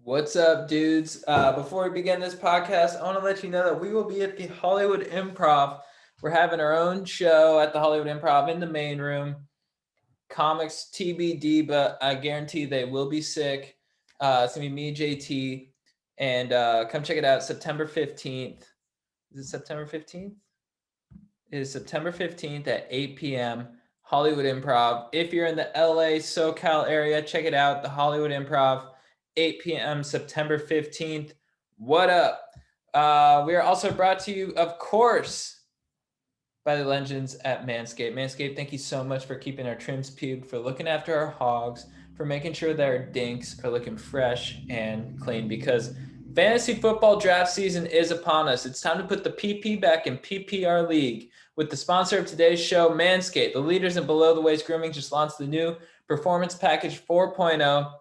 What's up, dudes? Before we begin this podcast, I want to let you know that we will be at the Hollywood Improv. We're having our own show at the Hollywood Improv in the main room. Comics TBD, but I guarantee they will be sick. It's going to be me, JT, and come check it out September 15th. Is it September 15th? It is September 15th at 8 p.m. Hollywood Improv. If you're in the LA, SoCal area, check it out. The Hollywood Improv, 8 p.m. September 15th. What up? We are also brought to you, of course, by the legends at Manscaped. Manscaped, thank you so much for keeping our trims pubed, for looking after our hogs, for making sure that our dinks are looking fresh and clean, because fantasy football draft season is upon us. It's time to put the PP back in PPR League. With the sponsor of today's show, Manscaped, the leaders in below-the-waist grooming, just launched the new Performance Package 4.0.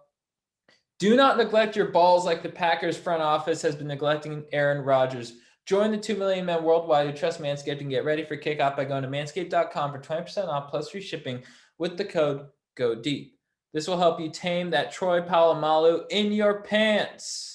Do not neglect your balls like the Packers front office has been neglecting Aaron Rodgers. Join the 2 million men worldwide who trust Manscaped and get ready for kickoff by going to manscaped.com for 20% off plus free shipping with the code GODEEP. This will help you tame that Troy Polamalu in your pants.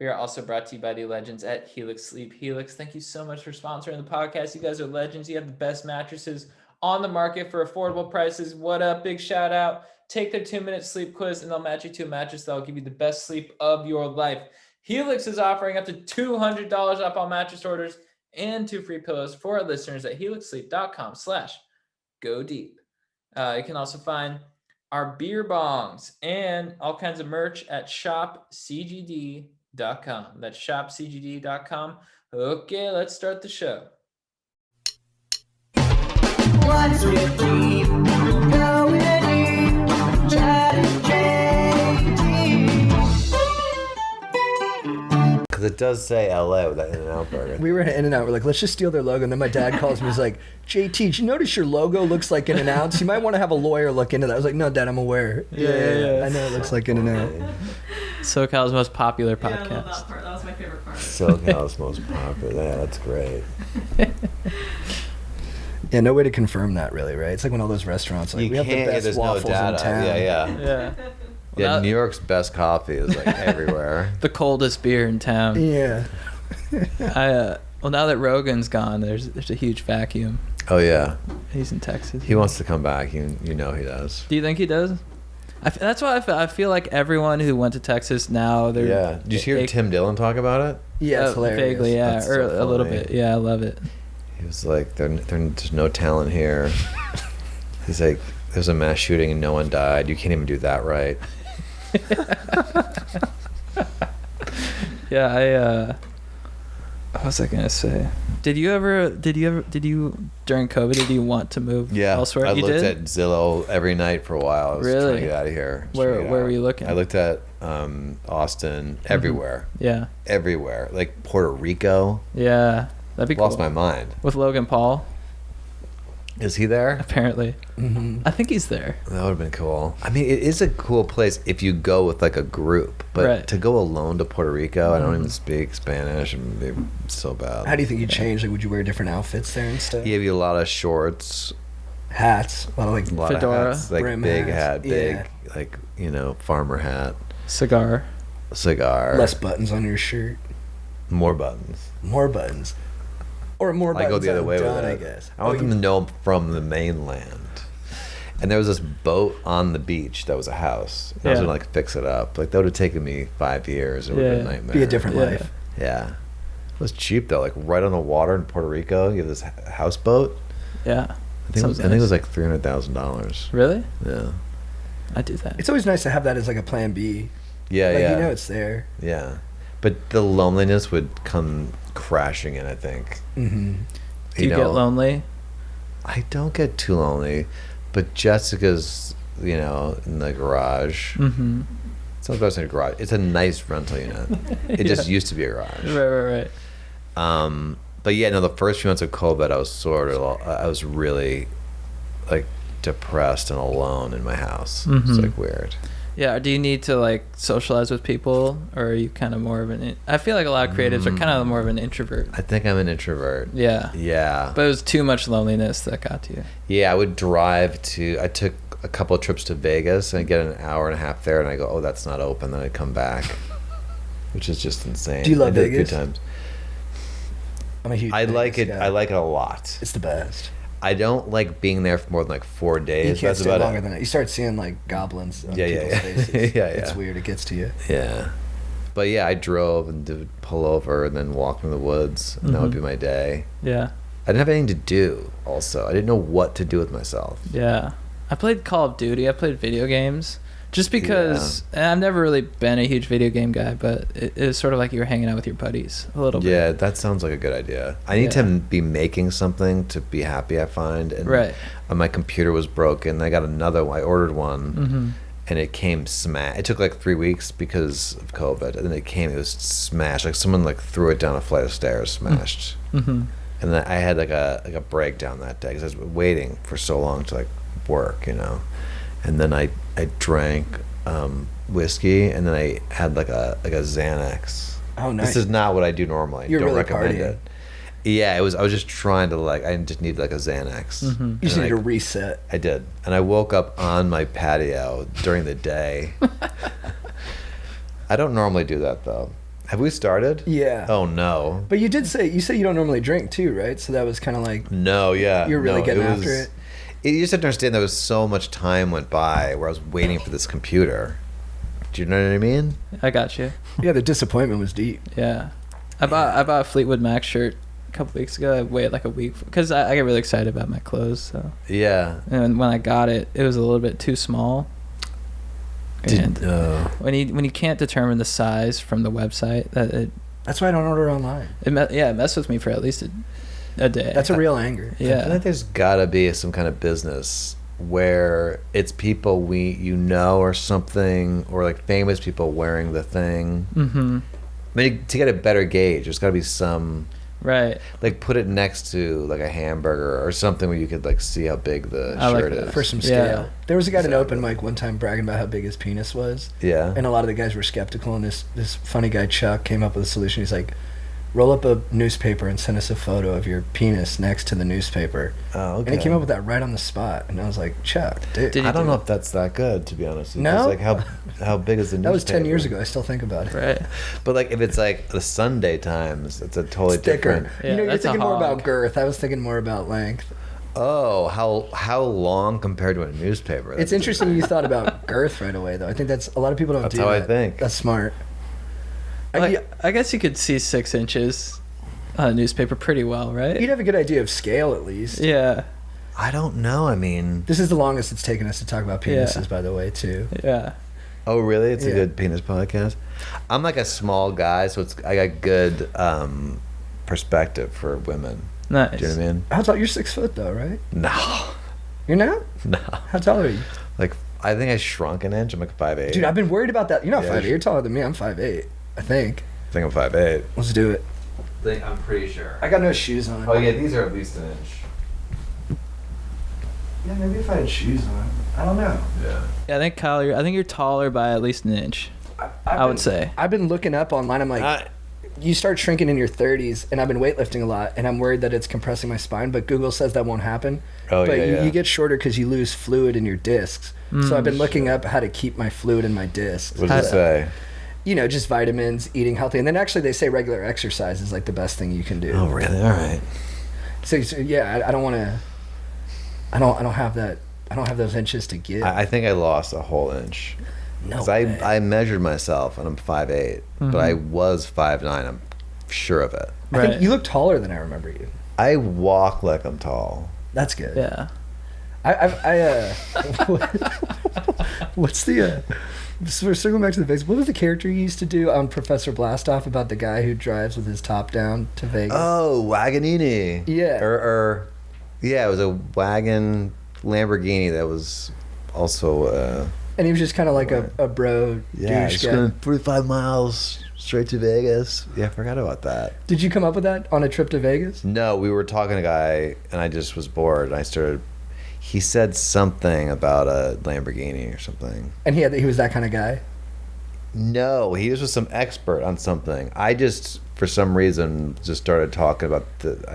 We are also brought to you by the legends at Helix Sleep. Helix, thank you so much for sponsoring the podcast. You guys are legends. You have the best mattresses on the market for affordable prices. What up? Big shout out. Take their 2-minute sleep quiz and they'll match you to a mattress that will give you the best sleep of your life. Helix is offering up to $200 off all mattress orders and 2 free pillows for our listeners at helixsleep.com/godeep. You can also find our beer bongs and all kinds of merch at shopcgd.com. That's shopcgd.com. Okay, let's start the show. 1, 2, 3, going deep, chatting JT. Because it does say LA with that In-N-Out burger. We were at In-N-Out. We're like, let's just steal their logo. And then my dad calls me. He's like, JT, did you notice your logo looks like In-N-Out? So you might want to have a lawyer look into that. I was like, no, Dad, I'm aware. Yeah. I know it looks like In-N-Out. SoCal's most popular podcast. Yeah, I love that part. That was my favorite part. SoCal's most popular. Yeah, that's great. Yeah, no way to confirm that, really, right? It's like when all those restaurants, like, You we have the can't, best there's waffles no data. in town. Yeah. Yeah, New York's best coffee is like everywhere. The coldest beer in town. Yeah. Well, now that Rogan's gone, there's a huge vacuum. Oh, yeah. He's in Texas. He wants to come back. You know he does. Do you think he does? That's why I feel like everyone who went to Texas now, they're... Yeah. Did you hear Tim Dillon talk about it? Yeah, it's hilarious. Vaguely, yeah. That's Or so a little funny. bit. Yeah, I love it. He was like, there's no talent here. He's like, there's a mass shooting and no one died. You can't even do that right. Yeah, what was I gonna say? Did you during COVID, did you want to move elsewhere? I You looked did? at Zillow every night for a while. I was Really? trying to get out of here. Where were you looking? I looked at Austin, everywhere. Yeah. Everywhere. Like Puerto Rico. Yeah. That'd be cool. Lost my mind. With Logan Paul, Is he there? apparently. Mm-hmm. I think he's there. That would have been cool. I mean, it is a cool place if you go with like a group, but Right. to go alone to Puerto Rico, I don't even speak Spanish, and it'd be so bad. How do you think you changed? Like, would you wear different outfits there and stuff? He gave you a lot of shorts, Hats. A lot of, like, a lot Fedora. of hats, like Brim big hats. hat, big, Yeah. like, farmer hat, Cigar. cigar, less buttons on your shirt. more buttons. More buttons. Or more I buttons go the other way done, with it. I guess. I want them to know from the mainland. And there was this boat on the beach that was a house. And I was Yeah. gonna like fix it up. Like that would have taken me 5 years. It would have been a Yeah. nightmare. Be a different Yeah. life. Yeah. It was cheap though. Like right on the water in Puerto Rico, you have this houseboat. Yeah. I think it was like $300,000. Really? Yeah. I do that. It's always nice to have that as like a plan B. Yeah, Like, yeah. you know it's there. Yeah. But the loneliness would come crashing in, I think. Mm-hmm. Do you get lonely? I don't get too lonely, but Jessica's, in the garage. Mm-hmm. It's not supposed to be a garage. It's a nice rental unit. It just used to be a garage. Right. But yeah, no, the first few months of COVID, I was really like depressed and alone in my house. It's Mhm. like weird. Yeah. Do you need to like socialize with people, or are you kind of more of I feel like a lot of creatives are kind of more of an introvert. I think I'm an introvert. Yeah. Yeah. But it was too much loneliness that got to you. Yeah, I would drive I took a couple of trips to Vegas and I get an hour and a half there and I go, oh, that's not open. Then I come back, which is just insane. Do you love I did it Vegas? a few times. I'm a huge. I like Vegas it. guy. I like it a lot. It's the best. I don't like being there for more than like 4 days. You can't That's stay about longer it. than that. You start seeing like goblins on Yeah, people's yeah. faces. Yeah, It's yeah. weird. It gets to you. Yeah. But yeah, I drove and did pull over and then walk in the woods, and that would be my day. Yeah. I didn't have anything to do. Also, I didn't know what to do with myself. Yeah. I played Call of Duty. I played video games. Just because and I've never really been a huge video game guy, but it was sort of like you were hanging out with your buddies a little bit. Yeah, that sounds like a good idea. I need to be making something to be happy, I find. And Right. My computer was broken. I got another one. I ordered one. Mm-hmm. And it came smashed. It took like 3 weeks because of COVID. And then it was smashed. Like someone like threw it down a flight of stairs, smashed. Mm-hmm. And then I had like a breakdown that day because I was waiting for so long to like work, you know. And then I drank whiskey, and then I had like a Xanax. Oh, nice. This is not what I do normally. You're Don't really recommend partying. it. Yeah, I was just trying to like. I just need like a Xanax. Mm-hmm. You just And need to reset. I did, and I woke up on my patio during the day. I don't normally do that though. Have we started? Yeah. Oh no. But you say you don't normally drink too, right? So that was kind of like No, yeah. you're really no, getting was- after it. You just have to understand there was so much time went by where I was waiting for this computer. Do you know what I mean? I got you. Yeah, the disappointment was deep. Yeah. I bought a Fleetwood Mac shirt a couple weeks ago. I waited like a week because I get really excited about my clothes. So Yeah. and when I got it, it was a little bit too small. And when you can't determine the size from the website, That's why I don't order online. it messed with me for at least a day. That's a real anger. I feel yeah. like there's gotta be some kind of business where it's people or something, or like famous people wearing the thing. Mm-hmm. I mean, to get a better gauge, there's gotta be some, Right. like put it next to like a hamburger or something where you could like see how big the I like shirt that. is. For some Yeah. scale. There was a guy at an Exactly. open mic one time bragging about how big his penis was. Yeah. And a lot of the guys were skeptical, and this funny guy Chuck came up with a solution. He's like, roll up a newspaper and send us a photo of your penis next to the newspaper. Oh, okay. And he came up with that right on the spot. And I was like, Chuck, dude. Did he I don't do know it? if that's that good, to be honest. with you, No? 'cause, like how big is the newspaper? That was 10 years ago. I still think about it. Right. But like if it's like the Sunday Times, it's a totally It's thicker. different. Yeah, you know, you're that's a thinking more about hog. girth. I was thinking more about length. Oh, how long compared to a newspaper? It's interesting you thought about girth right away, though. I think that's a lot of people don't That's do how I that. think. That's smart. I guess you could see 6 inches on a newspaper pretty well, right? You'd have a good idea of scale at least. Yeah. I don't know. I mean, This is the longest it's taken us to talk about Yeah. penises, by the way, too. Yeah. oh really? It's a Yeah. good penis podcast. I'm like a small guy, so I got good perspective for women. Nice. Do you know what I mean? How tall? You're 6 foot, though, right? No, You're not? no. How tall are you? Like I think I shrunk an inch. I'm like 5'8". Dude, I've been worried about that. You're not Yeah, 5'8". You're taller than me. I'm 5'8", I think. I think I'm 5'8". Let's do it. I'm pretty sure. I got no shoes on. Oh yeah, these are at least an inch. Yeah, maybe if I had shoes on. I don't know. Yeah. Yeah, I think Kyle, I think you're taller by at least an inch. I would say. I've been looking up online. I'm like, you start shrinking in your 30s, and I've been weightlifting a lot, and I'm worried that it's compressing my spine, but Google says that won't happen. Oh, but yeah, yeah. you get shorter because you lose fluid in your discs. So I've been looking up how to keep my fluid in my discs. What does it say? You know, just vitamins, eating healthy, and then actually they say regular exercise is like the best thing you can do. Oh really? All right. So yeah, I don't want to. I don't have that. I don't have those inches to give. I think I lost a whole inch. No 'Cause way. I measured myself and I'm 5'8", but I was 5'9". I'm sure of it. I Right. think you look taller than I remember you. I walk like I'm tall. That's good. Yeah. What's the so we're circling back to the Vegas. What was the character you used to do on Professor Blastoff about the guy who drives with his top down to Vegas? Oh, Wagonini. Yeah. Yeah, it was a wagon Lamborghini that was also And he was just kind of like a bro douche just guy. going 45 miles straight to Vegas. Yeah, I forgot about that. Did you come up with that on a trip to Vegas? No, we were talking to a guy and I just was bored. And he said something about a Lamborghini or something. And he was that kind of guy. No, he was with some expert on something. I just, for some reason, just started talking about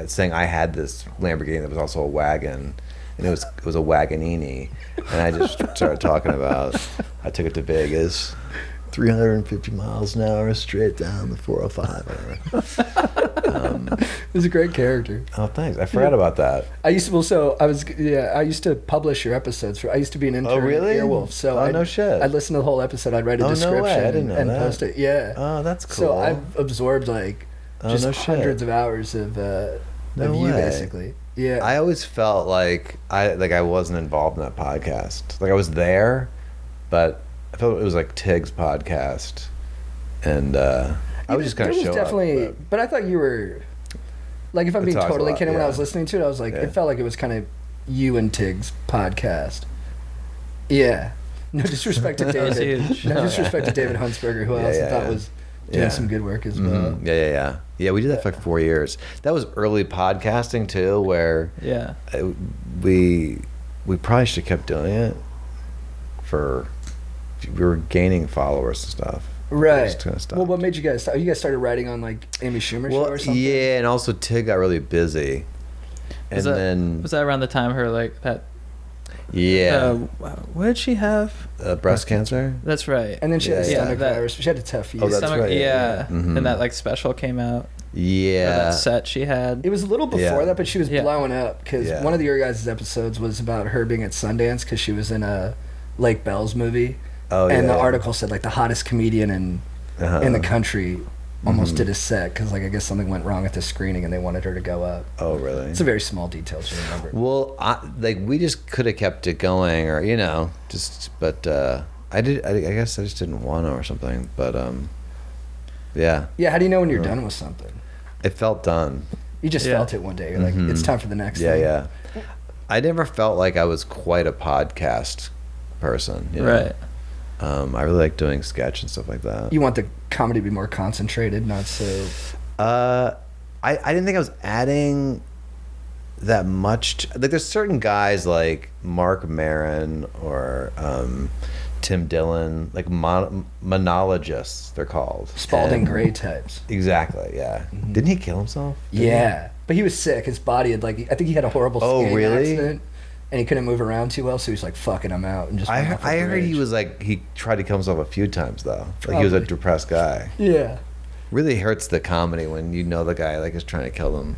saying I had this Lamborghini that was also a wagon, and it was a Wagonini, and I just started talking about I took it to Vegas, 350 miles an hour straight down the 405. Whatever. It was a great character. Oh, thanks. I forgot about that. I used to. I used to publish your episodes. I used to be an intern really? at Earwolf. So no shit. I'd listen to the whole episode. I'd write a Oh, no description way. I didn't know and that. post it. Yeah. Oh, that's cool. So I've absorbed like just no shit. hundreds of hours of No you way. basically. Yeah. I always felt like I wasn't involved in that podcast. Like I was there, but I felt it was like Tig's podcast, and I would just kind of show definitely, up. but I thought you were, like, if I'm It being talks a totally lot, kidding, when I yeah. was listening to it, I was like, Yeah. it felt like it was kind of you and Tig's podcast. Yeah. No disrespect to That's David. huge. No disrespect to David Huntsberger, who I Yeah, also yeah, thought yeah. was doing Yeah. some good work as well. Mhm. Yeah. We did that for like 4 years. That was early podcasting too, where Yeah. we probably should have kept doing it. We were gaining followers and stuff. Right. Just kinda stopped. Well, what made you guys stop? You guys started writing on, like, Amy Schumer show or something? yeah, and also Tig got really busy, and then Was that around the time her like that? yeah, What did she have? breast cancer. That's right. And then she had a Yeah, stomach that- virus. She had a tough year. Oh, that's Stomach, right, yeah. Mhm. And that like special came out. Or Yeah, that set she had. It was a little before Yeah. that, but she was Yeah. blowing up because Yeah. one of your guys' episodes was about her being at Sundance because she was in a Lake Bells movie. oh And yeah. the article said, like, the hottest comedian in the country almost Mhm. did a set because, like, I guess something went wrong at the screening and they wanted her to go up. Oh really? It's a very small detail to remember. Well, we just could have kept it going, or but I guess I just didn't want to, or something. But yeah, Yeah, how do you know when you're done with something? it felt done. You just Yeah. felt it one day. You're like, Mhm. it's time for the next Yeah, thing. yeah. I never felt like I was quite a podcast person. You know? Right. I really like doing sketch and stuff like that. You want the comedy to be more concentrated, not so. I didn't think I was adding that much. Like, there's certain guys like Mark Maron or Tim Dillon, like monologists, they're called. Spalding And- Gray types. Exactly, yeah. Mhm. Didn't he kill himself? Didn't he? Yeah. But he was sick. His body had, like, I think he had a horrible Oh, skating really? accident. And he couldn't move around too well, so he was like, fucking, I'm out. And just I went off a heard he bridge. was like, he tried to kill himself a few times though. Like he was a Probably. depressed guy. Yeah. Really hurts the comedy when you know the guy like is trying to kill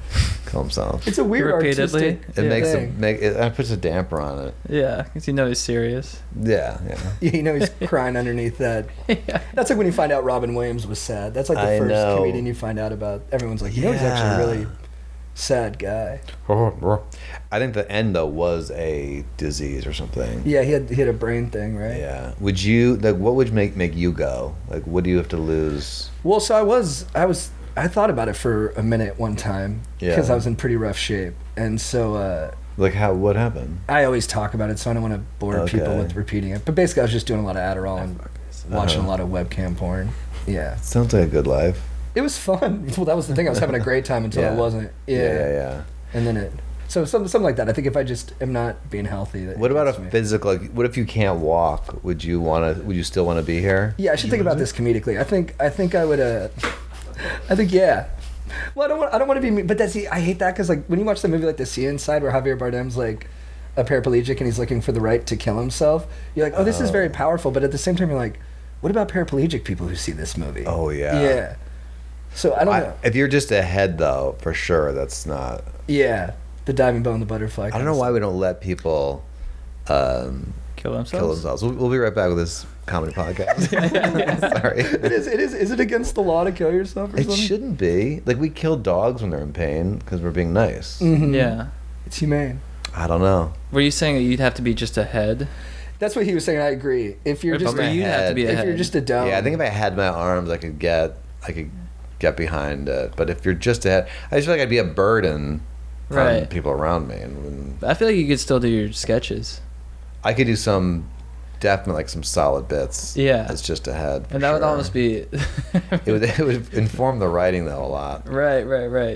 himself. It's a weird Repeatedly? artistic It Yeah. makes thing. it puts a damper on it. Yeah, because you know he's serious. Yeah. Yeah, you know he's crying underneath that. Yeah. That's like when you find out Robin Williams was sad. That's like the I first know. comedian you find out about. Everyone's like, you know, he's actually a really sad guy. I think the end though was a disease or something. Yeah, he had a brain thing, right? Yeah. Would you like? What would make you go? Like, what do you have to lose? Well, so I thought about it for a minute one time because Yeah. I was in pretty rough shape, and so Like, what happened? I always talk about it, so I don't want to bore people Okay. with repeating it. But basically, I was just doing a lot of Adderall and watching a lot of webcam porn. Yeah, Sounds like a good life. it was fun. Well, that was the thing. I was having a great time until Yeah. it wasn't. Yeah. And then it. So something like that. I think if I just am not being healthy. That What about a gets me. physical? Like, what if you can't walk? Would you still want to be here? Yeah, I should think about this comedically. I think I would. I think yeah. Well, I don't want to be. But I hate that because like when you watch the movie like The Sea Inside, where Javier Bardem's like a paraplegic and he's looking for the right to kill himself. You're like, oh, this is very powerful. But at the same time, you're like, what about paraplegic people who see this movie? Oh yeah. Yeah. So I don't know. If you're just ahead though, for sure, that's not. Yeah, the diving bell and the butterfly. I don't know why we don't let people Kill kill themselves. themselves. We'll be right back with this comedy podcast. Sorry. It is. Is it against the law to kill yourself or It something? shouldn't be. Like, we kill dogs when they're in pain because we're being nice. Mhm. Yeah. It's humane. I don't know. Were you saying that you'd have to be just ahead? That's what he was saying. I agree. If you're If just for you, you'd have to be if ahead. you're just a dumb. Yeah, I think if I had my arms, I could get behind it. But if you're just ahead, I just feel like I'd be a burden on Right. people around me. And I feel like you could still do your sketches. I could do some solid bits. Yeah. It's just ahead. for And that would sure. almost be. It would inform the writing though a lot. Right.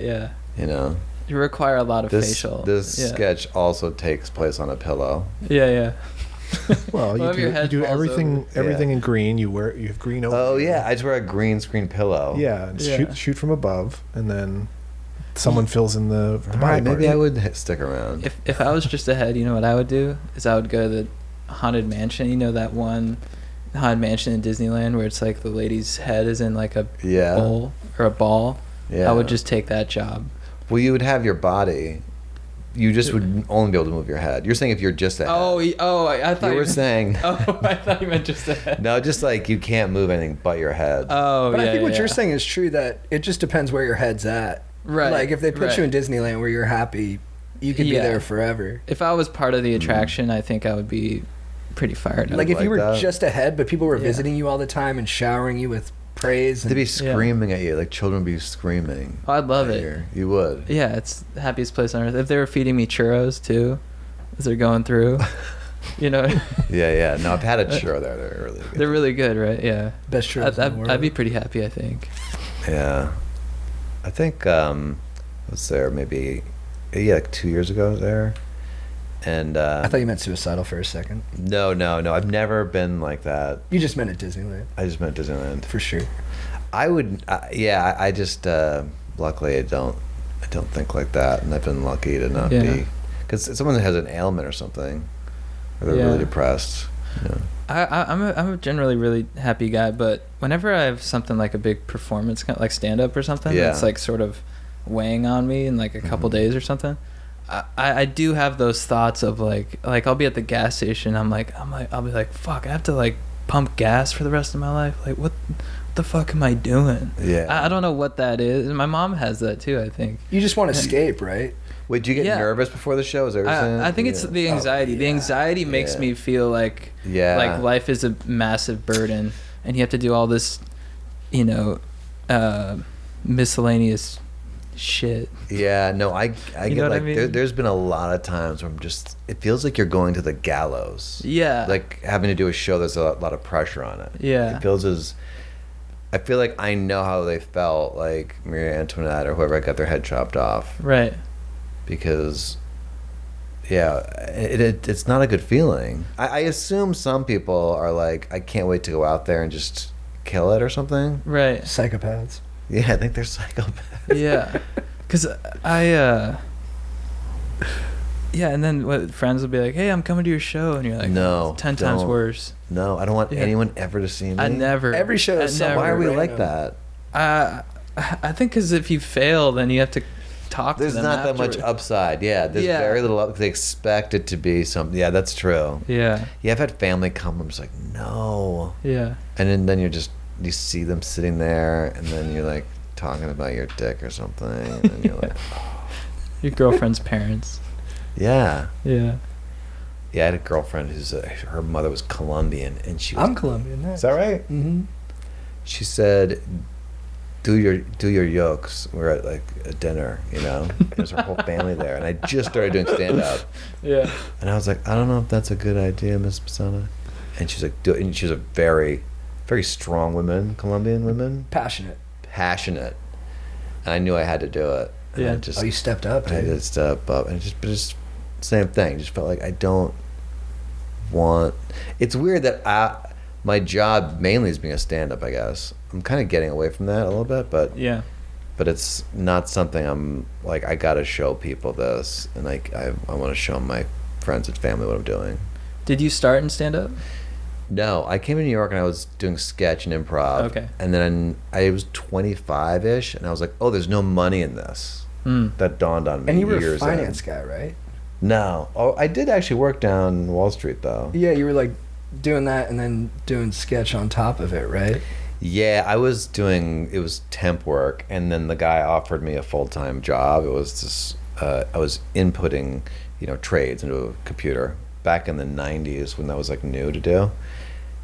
Yeah. You know, You require a lot of this facial. this yeah. sketch also takes place on a pillow. Yeah. Well, Well, if your you head do falls everything over. in green. You have green over. Oh yeah, I just wear a green screen pillow. Yeah, and Yeah. shoot from above, and then someone fills in the All body right, maybe I part. would stick around. If I was just ahead, you know what I would do is I would go to the haunted mansion. You know that one haunted mansion in Disneyland where it's like the lady's head is in like a Yeah. bowl or a ball. Yeah. I would just take that job. Well, you would have your body. You just would only be able to move your head. You're saying if you're just a head. I thought You were meant- saying. Oh, I thought you meant just a head. No, just like you can't move anything but your head. Oh, But yeah, I think what yeah. you're saying is true, that it just depends where your head's at. Right. Like if they put right. you in Disneyland where you're happy, you could be Yeah. there forever. If I was part of the attraction, I think I would be pretty fired up. Like if you like were that. just a head, but people were Yeah. visiting you all the time and showering you with praise. They'd And, be screaming at you, like children would be screaming. Oh, I'd love at it. you. You would. Yeah, it's the happiest place on earth. If they were feeding me churros too, as they're going through, you know, Yeah. No, I've had a churro there. They're really good. they're really good, right? Yeah. best churros in the world. I'd be pretty happy, I think. Yeah. I think I was there maybe like 2 years ago I was there. And I thought you meant suicidal for a second. no. I've never been like that. You just meant at Disneyland, I just meant Disneyland. for sure. I would I just luckily I don't think like that, and I've been lucky to not Yeah. be, because someone that has an ailment or something, or they're Yeah. really depressed. You know. I'm a generally really happy guy, but whenever I have something like a big performance, kind of like stand up or something, Yeah. that's like sort of weighing on me in like a couple Mhm. days or something. I do have those thoughts of like I'll be at the gas station. I'll be like, fuck, I have to like pump gas for the rest of my life. Like what the fuck am I doing? Yeah. I don't know what that is. My mom has that too, I think. You just want to escape, right? Wait, do you get Yeah. nervous before the show? Is that what you're saying? I think it's Yeah. the anxiety. The yeah. anxiety makes Yeah. me feel like Yeah. like life is a massive burden, and you have to do all this, you know, miscellaneous shit. Yeah, no, I You get know what I like mean? there's been a lot of times where I'm just, it feels like you're going to the gallows. Yeah. Like having to do a show, there's a lot of pressure on it. Yeah. It feels as, I feel like I know how they felt, like Marie Antoinette or whoever got their head chopped off, Right. because yeah, it's not a good feeling. I assume some people are like, I can't wait to go out there and just kill it or something. Right. Psychopaths. Yeah, I think they're psychopaths. Yeah. Because yeah, and then what, friends will be like, hey, I'm coming to your show, and you're like, No, it's 10 times don't. worse. No, I don't want Yeah. anyone ever to see me. I never. Every show I is never. Why are we Random. like that? I think because if you fail, then you have to talk There's to them not that much afterward. upside. Yeah, there's Yeah. very little up. They expect it to be something. Yeah, that's true. Yeah. Yeah, I've had family come. I'm just like, no. Yeah. And then you see them sitting there, and then you're like talking about your dick or something, and you're like, Your girlfriend's parents. yeah. Yeah. Yeah, I had a girlfriend her mother was Colombian, and she was. I'm Colombian. Is that right? Mm-hmm. She said, do your yolks. We're at like a dinner, you know. There's her whole family there, and I just started doing stand up, Yeah. and I was like, I don't know if that's a good idea, Miss Pisana. And she's like, do it. And she's a very, very strong woman, Colombian woman, Passionate. passionate. And I knew I had to do it. And Yeah. I just, Oh, you stepped up, I dude. did step up, and it just same thing. Just felt like I don't want. It's weird that my job mainly is being a stand-up. I guess I'm kind of getting away from that a little bit, but Yeah. it's not something I'm like. I gotta show people this, and like I want to show my friends and family what I'm doing. Did you start in stand up? No, I came to New York and I was doing sketch and improv. Okay. And then I was 25-ish, and I was like, oh, there's no money in this. Mm. That dawned on me. And you were a years finance in. guy, right? No. Oh, I did actually work down Wall Street, though. Yeah, you were like doing that and then doing sketch on top of it, right? Yeah, it was temp work, and then the guy offered me a full-time job. It was this, I was inputting, trades into a computer back in the 90s when that was like new to do.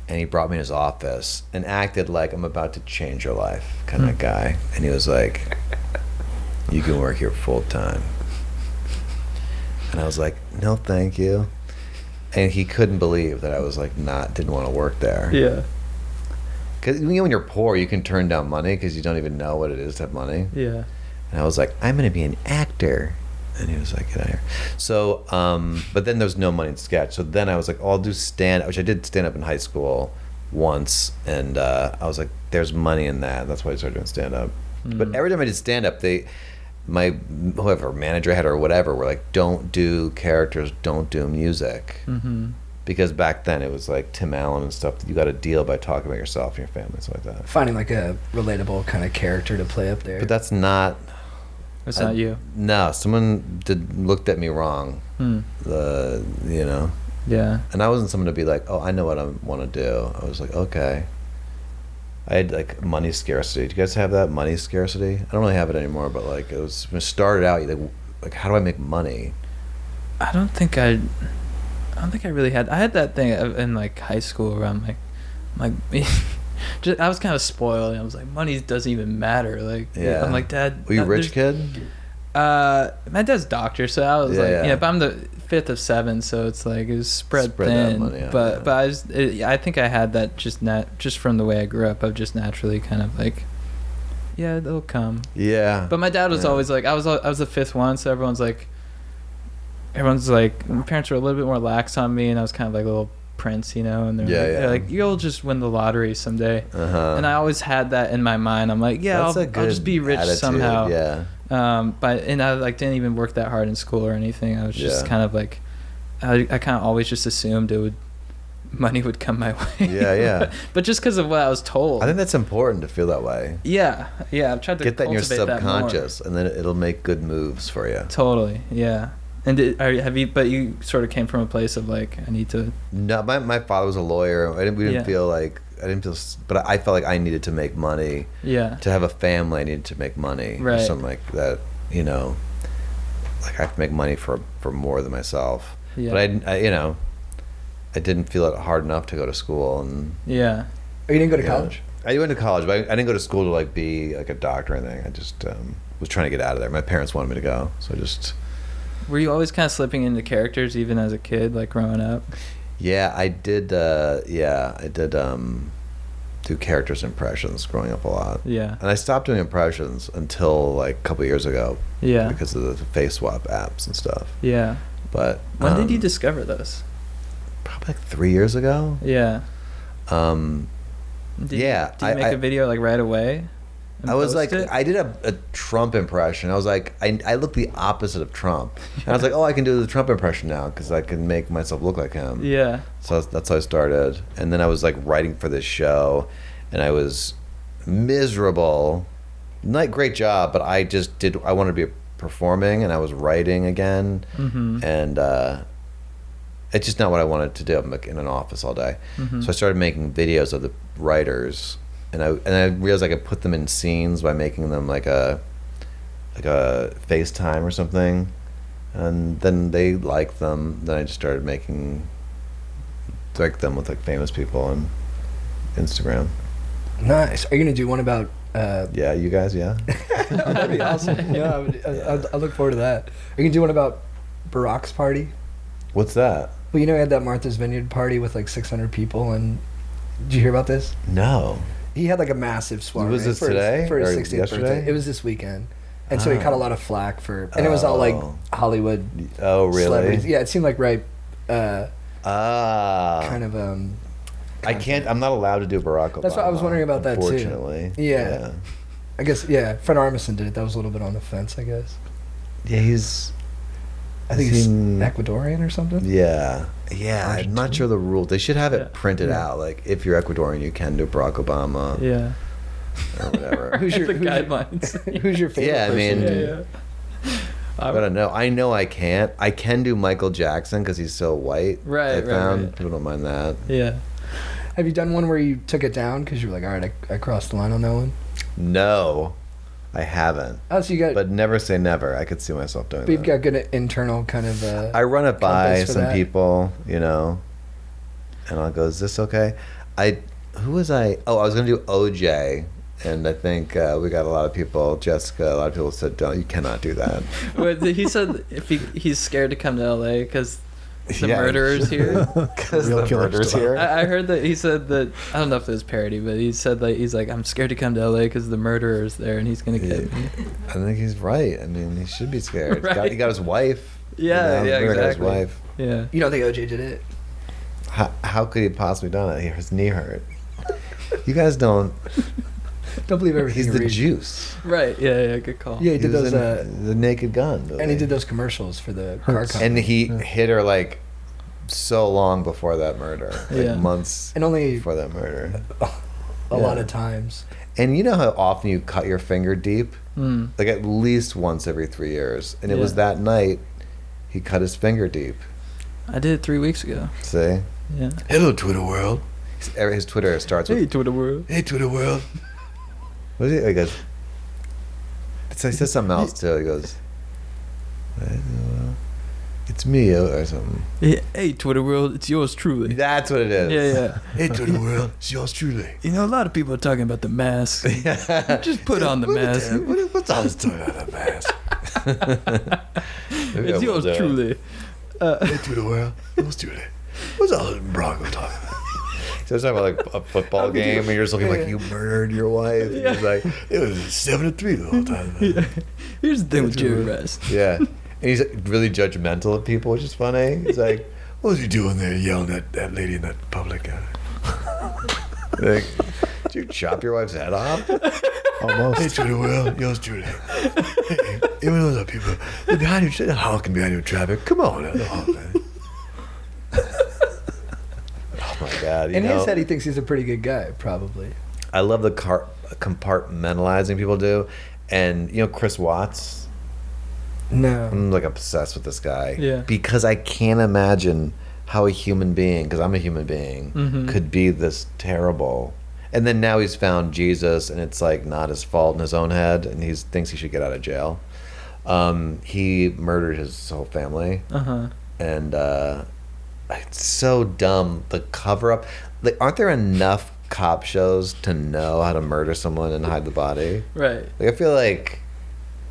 And he brought me in his office and acted like I'm about to change your life kind of guy. And he was like, you can work here full-time. And I was like, no, thank you. And he couldn't believe that I was like didn't want to work there. Yeah. Because when you're poor, you can turn down money because you don't even know what it is to have money. Yeah. And I was like, I'm going to be an actor. And he was like, get out of here. So, but then there was no money in sketch. So then I was like, oh, I'll do stand-up, which I did stand-up in high school once. And I was like, there's money in that. That's why I started doing stand-up. But every time I did stand-up, my whoever manager I had or whatever were like, don't do characters, don't do music. Mm-hmm. Because back then it was like Tim Allen and stuff. You got to deal by talking about yourself and your family and stuff like that. Finding like a relatable kind of character to play up there. But that's not. It's not you. No, someone looked at me wrong. Hmm. Yeah. And I wasn't someone to be like, oh, I know what I want to do. I was like, okay. I had like money scarcity. Do you guys have that money scarcity? I don't really have it anymore, but like it was when it started out. Like how do I make money? I don't think I really had. I had that thing in like high school where I'm like, just, I was kind of spoiled. And I was like, money doesn't even matter. Like, Yeah. I'm like, Dad. Were you a rich kid? My dad's a doctor, so I was Yeah. but I'm the fifth of seven, so it's like it was spread Spread that thin. money out, but yeah. I think I had that just from the way I grew up. I've just naturally kind of like, yeah, they'll come. Yeah. But my dad was Yeah. always like, I was the fifth one, so everyone's like, my parents were a little bit more lax on me, and I was kind of like a little prince, and they're like, you'll just win the lottery someday. Uh-huh. And I always had that in my mind. I'm like, yeah, That's a I'll just be good rich attitude, somehow. Yeah. And I like didn't even work that hard in school or anything. I was just Yeah. kind of like, I kind of always just assumed money would come my way. Yeah, yeah. But just because of what I was told. I think that's important to feel that way. Yeah. I've tried to Get that in your cultivate that more. subconscious, and then it'll make good moves for you. Totally. Yeah. And but you sort of came from a place of like, I need to. No, my father was a lawyer. We didn't feel, but I felt like I needed to make money. Yeah. To have a family, I needed to make money. Right. Or something like that, like I have to make money for more than myself. Yeah. But I didn't feel it hard enough to go to school. And Yeah. Oh, you didn't go to college? I went to college, but I didn't go to school to like be like a doctor or anything. I just was trying to get out of there. My parents wanted me to go, so I just. Were you always kind of slipping into characters even as a kid, like growing up? Yeah, I did. I did do characters impressions growing up a lot. Yeah. And I stopped doing impressions until like a couple years ago. Yeah. Because of the face swap apps and stuff. Yeah. But When did you discover this? Probably like 3 years ago. Yeah. Um, Did yeah, you make a video like right away? and I was post like, it? I did a Trump impression. I was like, I look the opposite of Trump. And I was like, oh, I can do the Trump impression now because I can make myself look like him. Yeah. So that's how I started. And then I was like writing for this show, and I was miserable. Not great job, but I wanted to be performing, and I was writing again. Mm-hmm. And it's just not what I wanted to do. I'm like in an office all day. Mm-hmm. So I started making videos of the writers, and I realized I could put them in scenes by making them like a FaceTime or something, and then they liked them. Then I just started making like them with like famous people on Instagram. Nice. Are you gonna do one about? Yeah, you guys, yeah. That'd be awesome. Yeah, I look forward to that. Are you gonna do one about Barack's party? What's that? Well, he had that Martha's Vineyard party with like 600 people, and did you hear about this? No. He had like a massive soiree. Was this for today for his or 60th yesterday? birthday. It was this weekend, and so he Oh. caught a lot of flack for, and it was all like Oh. Hollywood Oh, really? celebrities. Yeah, it seemed like kind of I'm not allowed to do Barack Obama. That's what I was wondering about that, too. Unfortunately. Yeah. I guess, yeah, Fred Armisen did it. That was a little bit on the fence, I guess. Yeah, he's. I think he's seen- Ecuadorian or something. Yeah. Yeah, I'm not sure the rules. They should have it Yeah. printed Yeah. out. Like, if you're Ecuadorian, you can do Barack Obama Yeah. or whatever. Who's your The who's your- guidelines. Who's your favorite Yeah, I person? mean- Yeah. I don't know. I know I can't. I can do Michael Jackson because he's so white. Right, I right, found right. people don't mind that. Yeah. Have you done one where you took it down because you were like, all right, I crossed the line on that one? No, I haven't. Oh, so you got, But never say never. I could see myself doing but you've that. got good internal kind of. I run it by compass for some that. people, and I'll go, is this okay? Who was I? Oh, I was going to do OJ, and I think we got a lot of people, Jessica, a lot of people said, you cannot do that. But he said if he's scared to come to LA because the Yeah. murderer's here. Because Real the killer murder's stuff. here. I heard that he said that, I don't know if it was parody, but he said like he's like, I'm scared to come to LA because the murderer's there and he's gonna get me. I think he's right. I mean, he should be scared. Right. He got his wife. Yeah, yeah, the murder got his exactly. wife. Yeah. You don't think OJ did it? How could he have possibly done it? His knee hurt. You guys don't. Don't believe everything He's you the read. juice. Right. Yeah. Good call. Yeah, he did He was those. in the Naked Gun. And he did those commercials for the car company. And he hit her like so long before that murder, like Yeah. months And only before that murder. a lot of times. And you know how often you cut your finger deep? Mm. Like at least once every 3 years. And it was Yeah. that night he cut his finger deep. I did it 3 weeks ago. See? Yeah. Hello, Twitter world. His Twitter starts with, Twitter world. hey, Twitter world. What is it? He goes, he says something else too. He goes, it's me or something. Hey, Twitter world, it's yours truly. That's what it is. Yeah. Hey, Twitter world, it's yours truly. You know, a lot of people are talking about the mask. Just put on the mask. What's all this talking about the mask? Maybe I It's will yours do it. truly. Hey, Twitter world, yours truly. What's all this Bronco talking about? So it's talking about like a football game, and you're just looking like you murdered your wife. And he's like, it was 7-3 the whole time. Here's the thing with Jerry West. Yeah, and he's really judgmental of people, which is funny. He's like, what was you doing there yelling at that lady in that public? Like, did you chop your wife's head off? Almost. Hey, Twitter world, yours truly. Hey, even those other people, they're behind you, they're honking behind you in traffic. Come on, man. Oh my God! In his head, he thinks he's a pretty good guy, probably. I love the compartmentalizing people do, and you know Chris Watts. No. I'm like obsessed with this guy. Yeah. Because I can't imagine how a human being, because I'm a human being, Mhm. could be this terrible. And then now he's found Jesus, and it's like not his fault in his own head, and he thinks he should get out of jail. He murdered his whole family, Uh-huh. and it's so dumb. The cover up, like, aren't there enough cop shows to know how to murder someone and hide the body? Right. Like I feel like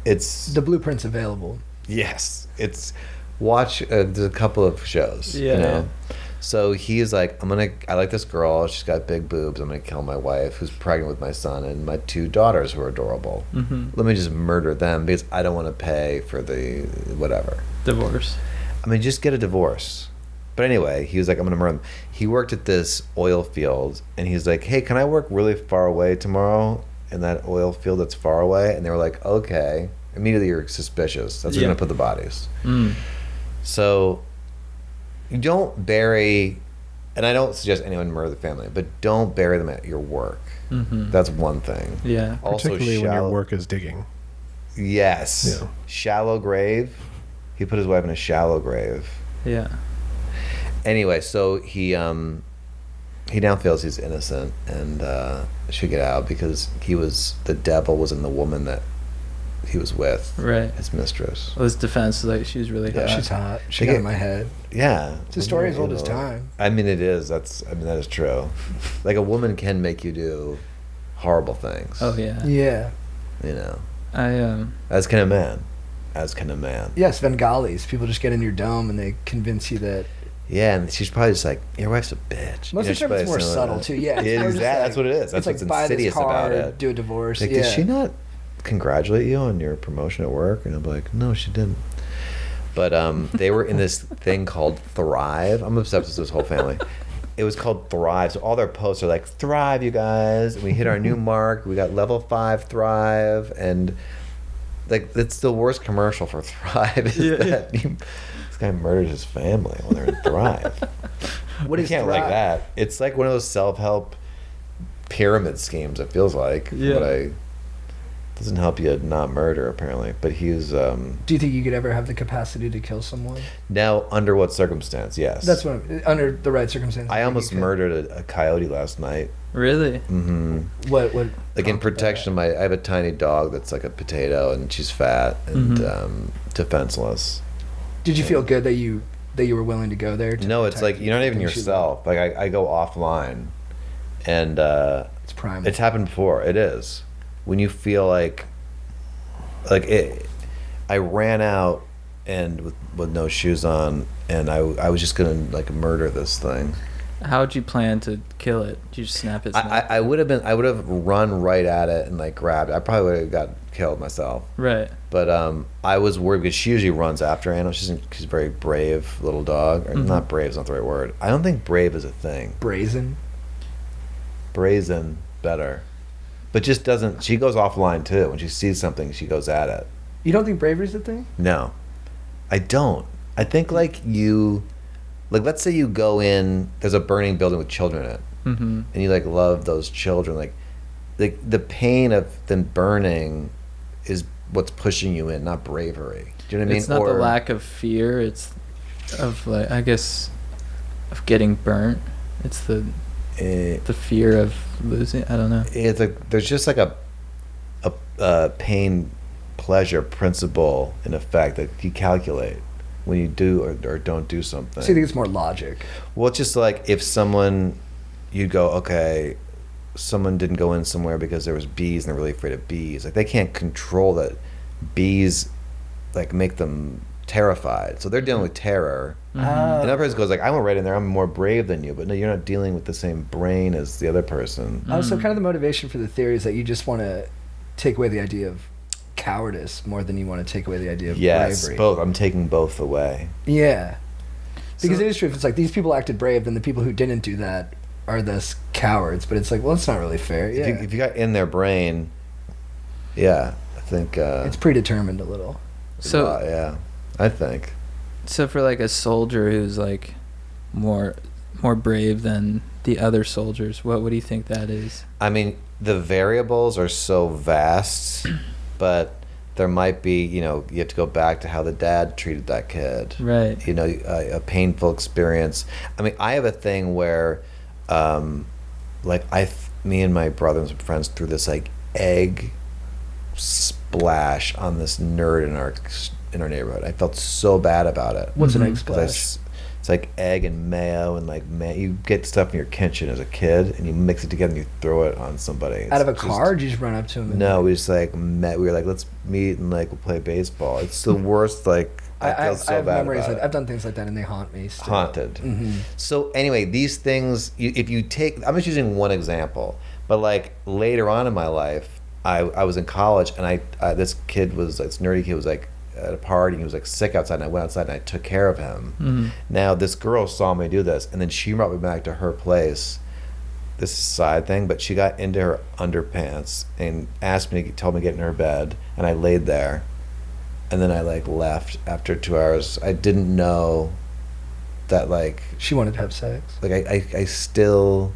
it's The blueprint's available. yes, it's watch. There's a couple of shows, Yeah, you know. yeah. So he's like, I like this girl. She's got big boobs. I'm gonna kill my wife, who's pregnant with my son, and my 2 daughters who are adorable. Mm-hmm. Let me just murder them because I don't want to pay for the whatever. Divorce. I mean, just get a divorce. But anyway, he was like, I'm going to murder them. He worked at this oil field, and he's like, hey, can I work really far away tomorrow in that oil field that's far away? And they were like, okay. Immediately you're suspicious. That's where you're Yeah. going to put the bodies. Mm. So you don't bury, and I don't suggest anyone murder the family, but don't bury them at your work. Mm-hmm. That's one thing. Yeah. Also, Particularly when your work is digging. Yes. Yeah. Shallow grave. He put his wife in a shallow grave. Yeah. Anyway, so he now feels he's innocent and should get out because the devil was in the woman that he was with, Right. his mistress. Well, his defense is like she was really hot. She's hot. She They got get- in my head. Yeah, It's a story as old as time. I mean, it is. That is true. Like a woman can make you do horrible things. Oh yeah. Yeah. You know, I as can a man. As can a man. Yes, Bengalis. People just get in your dome and they convince you that. Yeah, and she's probably just like, your wife's a bitch. Most of the time it's more subtle, too. Yeah. It more is just that. like- That's what it is. That's it's what's like, buy this insidious car, about it. do a divorce. Like, yeah. did she not congratulate you on your promotion at work? And I'm like, no, she didn't. But they were in this thing called Thrive. I'm obsessed with this whole family. It was called Thrive. So all their posts are like, Thrive, you guys. And we hit our new mark. We got level 5 Thrive. And like, it's the worst commercial for Thrive is that this guy murdered his family when they're in Thrive. What You is can't Thrive? like that. It's like one of those self-help pyramid schemes, it feels like. Yeah. But doesn't help you not murder, apparently. But he's Do you think you could ever have the capacity to kill someone? now under what circumstance? Yes. That's what under the right circumstances. I think almost you could. murdered a coyote last night. really. Mm-hmm. What? Like in prompted protection, that? I have a tiny dog that's like a potato, and she's fat and defenseless. Did you feel good that you were willing to go there? To No, it's protect like you're not even things you yourself. Like I go offline, and love? It's primal. it's happened before. It is when you feel like it. I ran out and with no shoes on, and I was just gonna like murder this thing. How'd you plan to kill it? Did you just snap its neck? I would have run right at it and like grabbed it. I probably would have got killed myself. Right. But I was worried because she usually runs after animals. She's a very brave little dog. Or not brave is not the right word. I don't think brave is a thing. Brazen. Brazen, better. but just doesn't. She goes offline too when she sees something. She goes at it. You don't think bravery's a thing? No, I don't. I think like let's say you go in. There's a burning building with children in it, Mm-hmm. and you like love those children. Like the pain of them burning is what's pushing you in, not bravery. Do you know what I mean? It's not the lack of fear. It's of like, I guess, of getting burnt. It's the fear of losing. I don't know. It's like there's just like a pain pleasure principle in effect that you calculate when you do or don't do something. So you think it's more logic? Well, it's just like if someone, you go, okay, someone didn't go in somewhere because there was bees and they're really afraid of bees. Like they can't control that bees like make them terrified. So they're dealing with terror. Another person goes like, I went right in there, I'm more brave than you. But no, you're not dealing with the same brain as the other person. Oh, so kind of the motivation for the theory is that you just want to take away the idea of cowardice more than you want to take away the idea of Yes, bravery. both. I'm taking both away. Yeah. Because So- it is true. If it's like these people acted brave, then the people who didn't do that are thus cowards. But it's like, well, it's not really fair. Yeah. If you got in their brain, yeah, I think. It's predetermined a little. So yeah, I think. So for like a soldier who's like more brave than the other soldiers, what do you think that is? I mean, the variables are so vast, but there might be, you have to go back to how the dad treated that kid. Right. A painful experience. I mean, I have a thing where, me and my brother and some friends threw this like egg splash on this nerd in our neighborhood. I felt so bad about it. What's an egg 'Cause splash? it's like egg and mayo and like you get stuff in your kitchen as a kid and you mix it together and you throw it on somebody. Out of a It's car, or did you just run up to him? And No, we just like met. We were like, let's meet and like we'll play baseball. It's the worst. Like I feel so I have bad memories. about it. I've done things like that, and they haunt me. Still. Haunted. Mm-hmm. So anyway, these things, if you take, I'm just using one example, but like later on in my life, I was in college and this nerdy kid was like at a party and he was like sick outside and I went outside and I took care of him. Mm-hmm. Now this girl saw me do this and then she brought me back to her place. This is a side thing, but she got into her underpants and told me to get in her bed and I laid there. And then I like left after 2 hours. I didn't know that like She wanted to have sex. like I still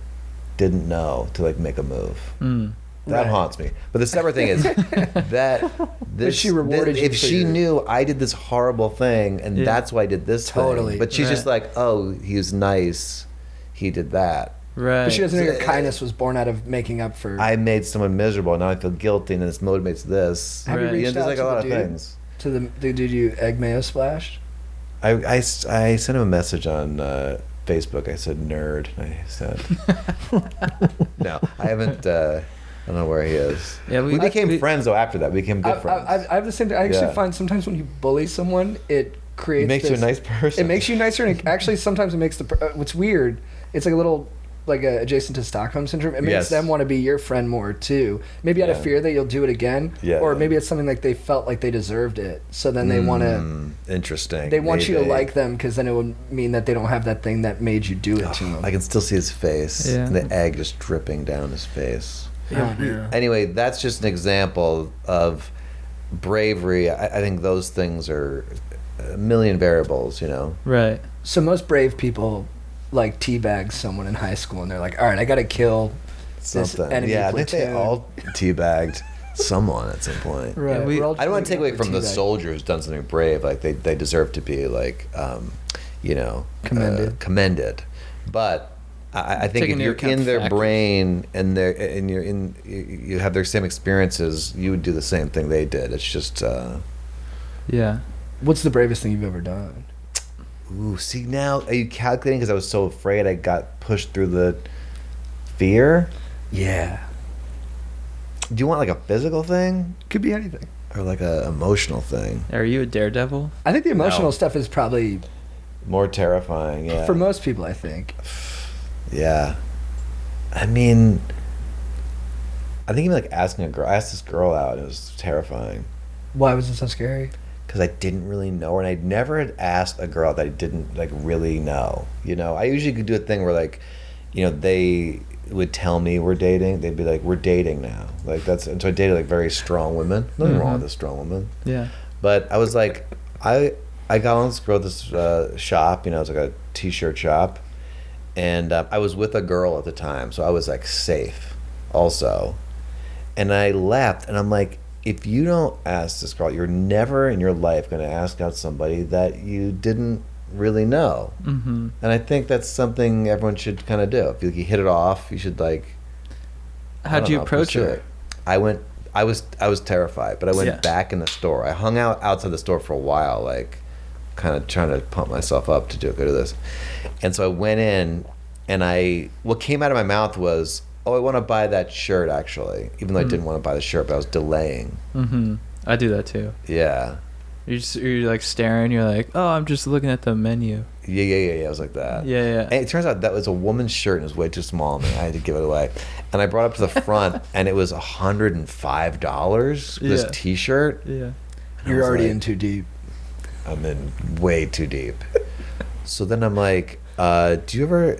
didn't know to like make a move. Mm. That Right. haunts me. But the separate thing is that this, she rewarded you if for she your- knew I did this horrible thing and Yeah. that's why I did this Totally. thing. But she's just Right. like, oh, he was nice. He did that. Right. But she doesn't know your kindness was born out of making up for. I made someone miserable. Now I feel guilty and this motivates this. Have you Right. reached There's out like to a lot the of dude? things. To the dude you egg mayo splashed? I sent him a message on Facebook. I said nerd. I said no. I haven't. I don't know where he is. Yeah, we became friends though. After that, we became good friends. I have the same thing. I actually Yeah. find sometimes when you bully someone, it creates. It makes you a this- nice person. It makes you nicer, and it actually sometimes it makes what's weird. It's like a little like adjacent to Stockholm syndrome. It makes Yes. them want to be your friend more too. Maybe out of Yeah. fear that you'll do it again, Yeah. or maybe it's something like they felt like they deserved it, so then they want to. Interesting. They want you to Maybe. like them because then it would mean that they don't have that thing that made you do it to them. I can still see his face. Yeah. And the egg just dripping down his face. Oh, no. Anyway, that's just an example of bravery. I think those things are a million variables, Right. So most brave people like teabag someone in high school, and they're like, "All right, I got to kill this Something. enemy Yeah, I think they platoon." all teabagged someone at some point. Right. Yeah, we- we're all I don't want to just take away looking for from the teabag. soldier who's done something brave. Like they deserve to be like, Commended. commended. But I think Taking if into you're account in their factors. brain and you have their same experiences, you would do the same thing they did. It's just, Yeah. What's the bravest thing you've ever done? ooh. See now, are you calculating? Because I was so afraid, I got pushed through the fear. Yeah, Do you want like a physical thing could be anything. or like a emotional thing? Are you a daredevil? I think the emotional No. stuff is probably More terrifying. Yeah. for most people. I think. Yeah. I mean, I think even like asking a girl, I asked this girl out, and it was terrifying Why was it so scary? because I didn't really know her, and I never had asked a girl that I didn't like really know. I usually could do a thing where like, they would tell me we're dating, they'd be like, "We're dating now." Like and so I dated like very strong women. Nothing wrong with a strong woman. Yeah. But I was like, I got on this girl at this shop. You know, it was like a t-shirt shop, and I was with a girl at the time, so I was like safe, also. And I left, and I'm like, if you don't ask this girl, you're never in your life going to ask out somebody that you didn't really know. Mm-hmm. And I think that's something everyone should kind of do. If you hit it off, you should like. How'd you approach pursue her? it. I was terrified, but I went back in the store. I hung out outside the store for a while, like kind of trying to pump myself up to go to this. And so I went in, and what came out of my mouth was, "Oh, I want to buy that shirt," actually, even though I didn't want to buy the shirt, but I was delaying. Mm-hmm. I do that too. Yeah. You're like staring. You're like, "Oh, I'm just looking at the menu." Yeah. I was like that. Yeah. And it turns out that was a woman's shirt, and it was way too small on me. I had to give it away. And I brought it up to the front, and it was $105 for this T-shirt. Yeah. You're already in too deep. I'm in way too deep. So then I'm like, do you ever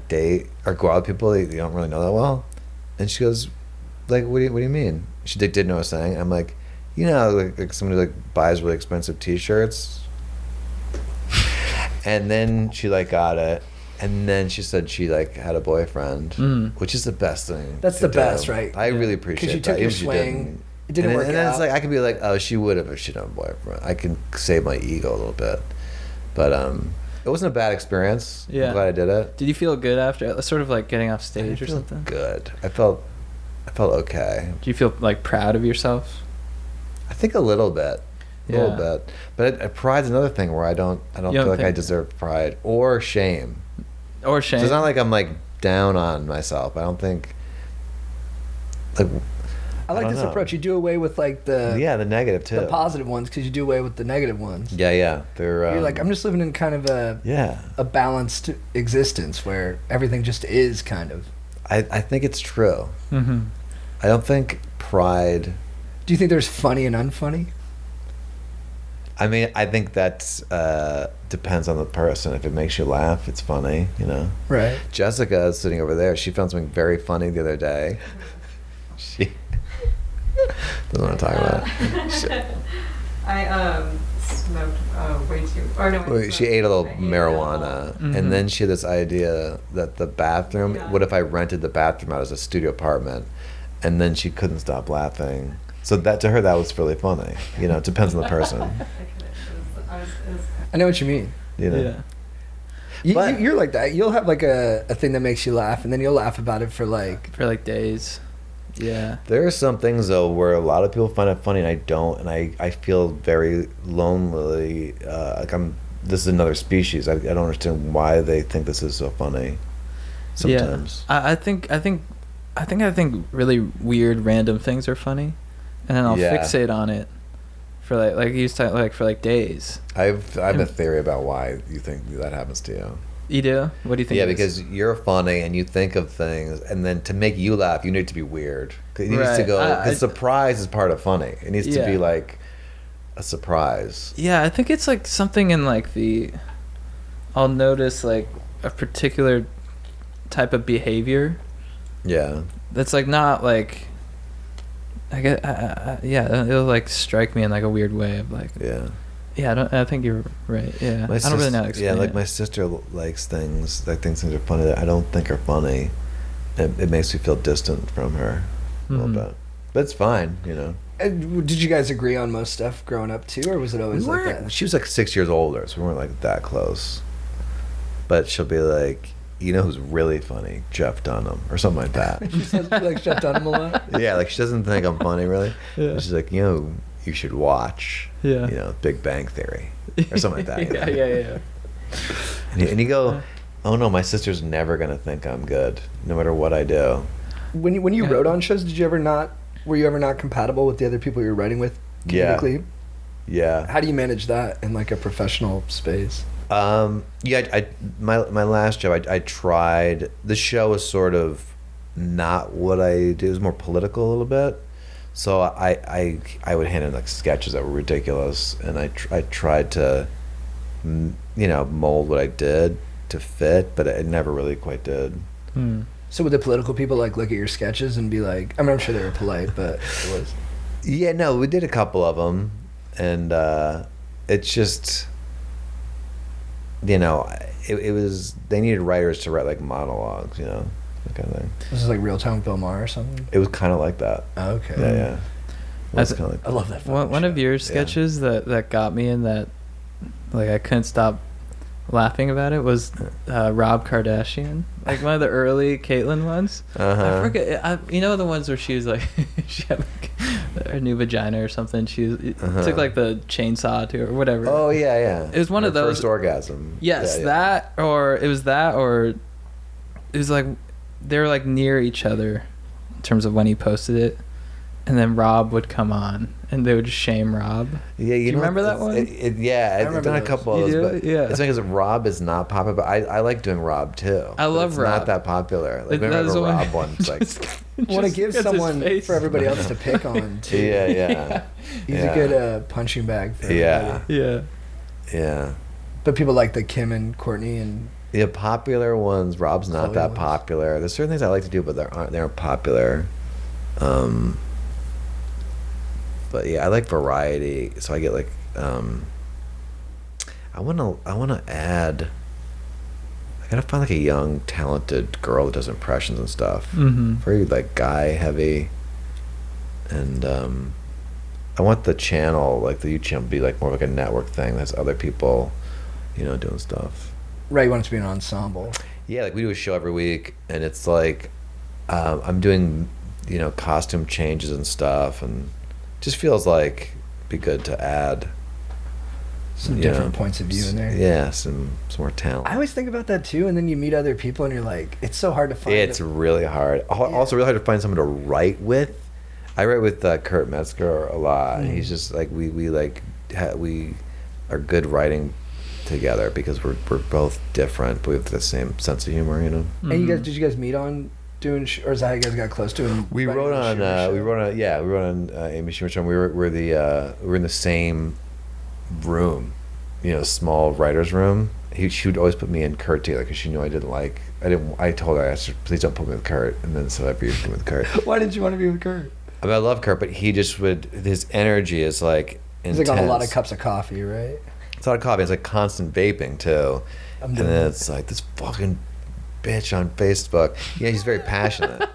date or go out with people that you don't really know that well? And she goes, like, what do you mean? She didn't know what I was saying. I'm like, you know, like somebody like buys really expensive T-shirts. And then she like got it, and then she said she like had a boyfriend, which is the best thing. That's to the best, do. right? I really appreciate Because you took that. your Even if she swing. It didn't work and then out. it's like I could be like, oh, she would have if she didn't have a boyfriend. I can save my ego a little bit, but it wasn't a bad experience. Yeah. I'm glad I did it. Did you feel good after, sort of like getting off I stage or feel something? Good. I felt okay. Do you feel like proud of yourself? I think a little bit. A Yeah. little bit, but pride's another thing where I don't feel like I think- deserve pride or shame. Or shame? So it's not like I'm like down on myself. I don't think. Like, I like don't this know. approach. You do away with like the the negative too. the positive ones because you do away with the negative ones. Yeah. They're. You're like, I'm just living in kind of a balanced existence where everything just is kind of. I think it's true. Mm-hmm. I don't think pride. Do you think there's funny and unfunny? I mean, I think that depends on the person. If it makes you laugh, it's funny, you know. Right. Jessica is sitting over there. She found something very funny the other day. She doesn't want to talk about it. I smoked way too. Or no. Well, she ate a little marijuana, and then she had this idea that the bathroom. Yeah. What if I rented the bathroom out as a studio apartment? And then she couldn't stop laughing. So that to her that was really funny. You know, it depends on the person. I know what you mean. You know. Yeah. But- You're like that. You'll have like a thing that makes you laugh, and then you'll laugh about it for like. For like days. Yeah. There are some things though where a lot of people find it funny and I don't, and I feel very lonely. Like this is another species. I don't understand why they think this is so funny. Sometimes. Yeah. I think really weird random things are funny, and then I'll Yeah. fixate on it for like you used to like for like days. I have a theory about why you think that happens to you. You do? What do you think? Yeah, it is? because you're funny and you think of things, and then to make you laugh, you need to be weird. It needs to Right. go. I- The surprise is part of funny. It needs to be Yeah. like a surprise. Yeah, I think it's like something in like I'll notice like a particular type of behavior Yeah. that's like not like I get yeah, it'll like strike me in like a weird way of like Yeah. I think you're right. Yeah. My I don't really know how to sis- explain Yeah, like it. my sister likes things, like thinks things are funny that I don't think are funny. It makes me feel distant from her a Mhm. little bit. But it's fine, you know. Did you guys agree on most stuff growing up too, or was it always like that? She was like 6 years older, so we weren't like that close. But she'll be like, you know who's really funny? Jeff Dunham, or something like that. She says she likes Jeff Dunham a lot. Yeah, like she doesn't think I'm funny really. Yeah. She's like, you know, you should watch, Yeah. you know, Big Bang Theory or something like that. You know? yeah. And you go, oh no, my sister's never gonna think I'm good, no matter what I do. When you Yeah. wrote on shows, were you ever not compatible with the other people you're writing with Yeah. comedically? Yeah. How do you manage that in like a professional space? Yeah. My last job, I tried. The show was sort of not what I do. It was more political a little bit. So I would hand in like sketches that were ridiculous, and I tried to, mold what I did to fit, but it never really quite did. Hmm. So would the political people like look at your sketches and be like, I mean, I'm sure they were polite, but it was. Yeah, no, we did a couple of them, and it's just, you know, it was, they needed writers to write like monologues, you know, that kind of thing. This is like Real Time with Bill Maher or something. It was kind of like that. Oh, okay. Yeah, yeah. It was I kind of like I love that. fucking One of show. your sketches that got me in that, like, I couldn't stop laughing about it was Rob Kardashian, like one of the early Caitlyn ones. Uh-huh. I forget, you know, the ones where she was like, she had like a new vagina or something. She took like the chainsaw to her or whatever. Oh yeah, yeah. It was one of Her those. first orgasm. Yes, Yeah, yeah. that or it was like they were like near each other in terms of when he posted it, and then Rob would come on and they would just shame Rob. Yeah, you know, remember that it's- one? Yeah, I've remember done a those. couple You of do? those, but Yeah. it's because Rob is not popular, but I like doing Rob too. I But love it's Rob. not that popular. Like, That we have was a the one- Rob one. It's like, Want to just give because his someone face. for everybody else to pick on too. yeah, yeah, He's yeah. a good punching bag for Yeah. everybody. Yeah. yeah. But people like the Kim and Courtney and The popular ones, Rob's not Chloe that ones. popular. There's certain things I like to do, but they aren't popular. But yeah, I like variety, so I get like I wanna add. I gotta find like a young, talented girl that does impressions and stuff. Mm-hmm. Very like guy heavy, and I want the channel, like the YouTube channel, to be like more like a network thing. That's other people, you know, doing stuff. Ray wants to be an ensemble. Yeah, like we do a show every week, and it's like I'm doing, you know, costume changes and stuff, and just feels like be good to add Some you different know, points of view in there. Yeah, some more talent. I always think about that too, and then you meet other people and you're like, it's so hard to find. It's really hard. Also, really hard to find someone to write with. I write with Kurt Metzger a lot. And he's just like we are good writing together because we're both different, but we have the same sense of humor, you know. And you guys, did you guys meet on doing, or is that how you guys got close to him? We wrote on Amy Schumer's show. We were in the same room, you know, small writer's room. She would always put me in Kurt together because she knew I told her, I asked her, please don't put me with Kurt, and then so I put me with Kurt. Why didn't you want to be with Kurt? I mean, I love Kurt, but he just his energy is like He's intense. like on a lot of cups of coffee, right? It's a lot of coffee. It's like constant vaping too, I'm and doing then it. it's like this fucking bitch on Facebook. Yeah, he's very passionate.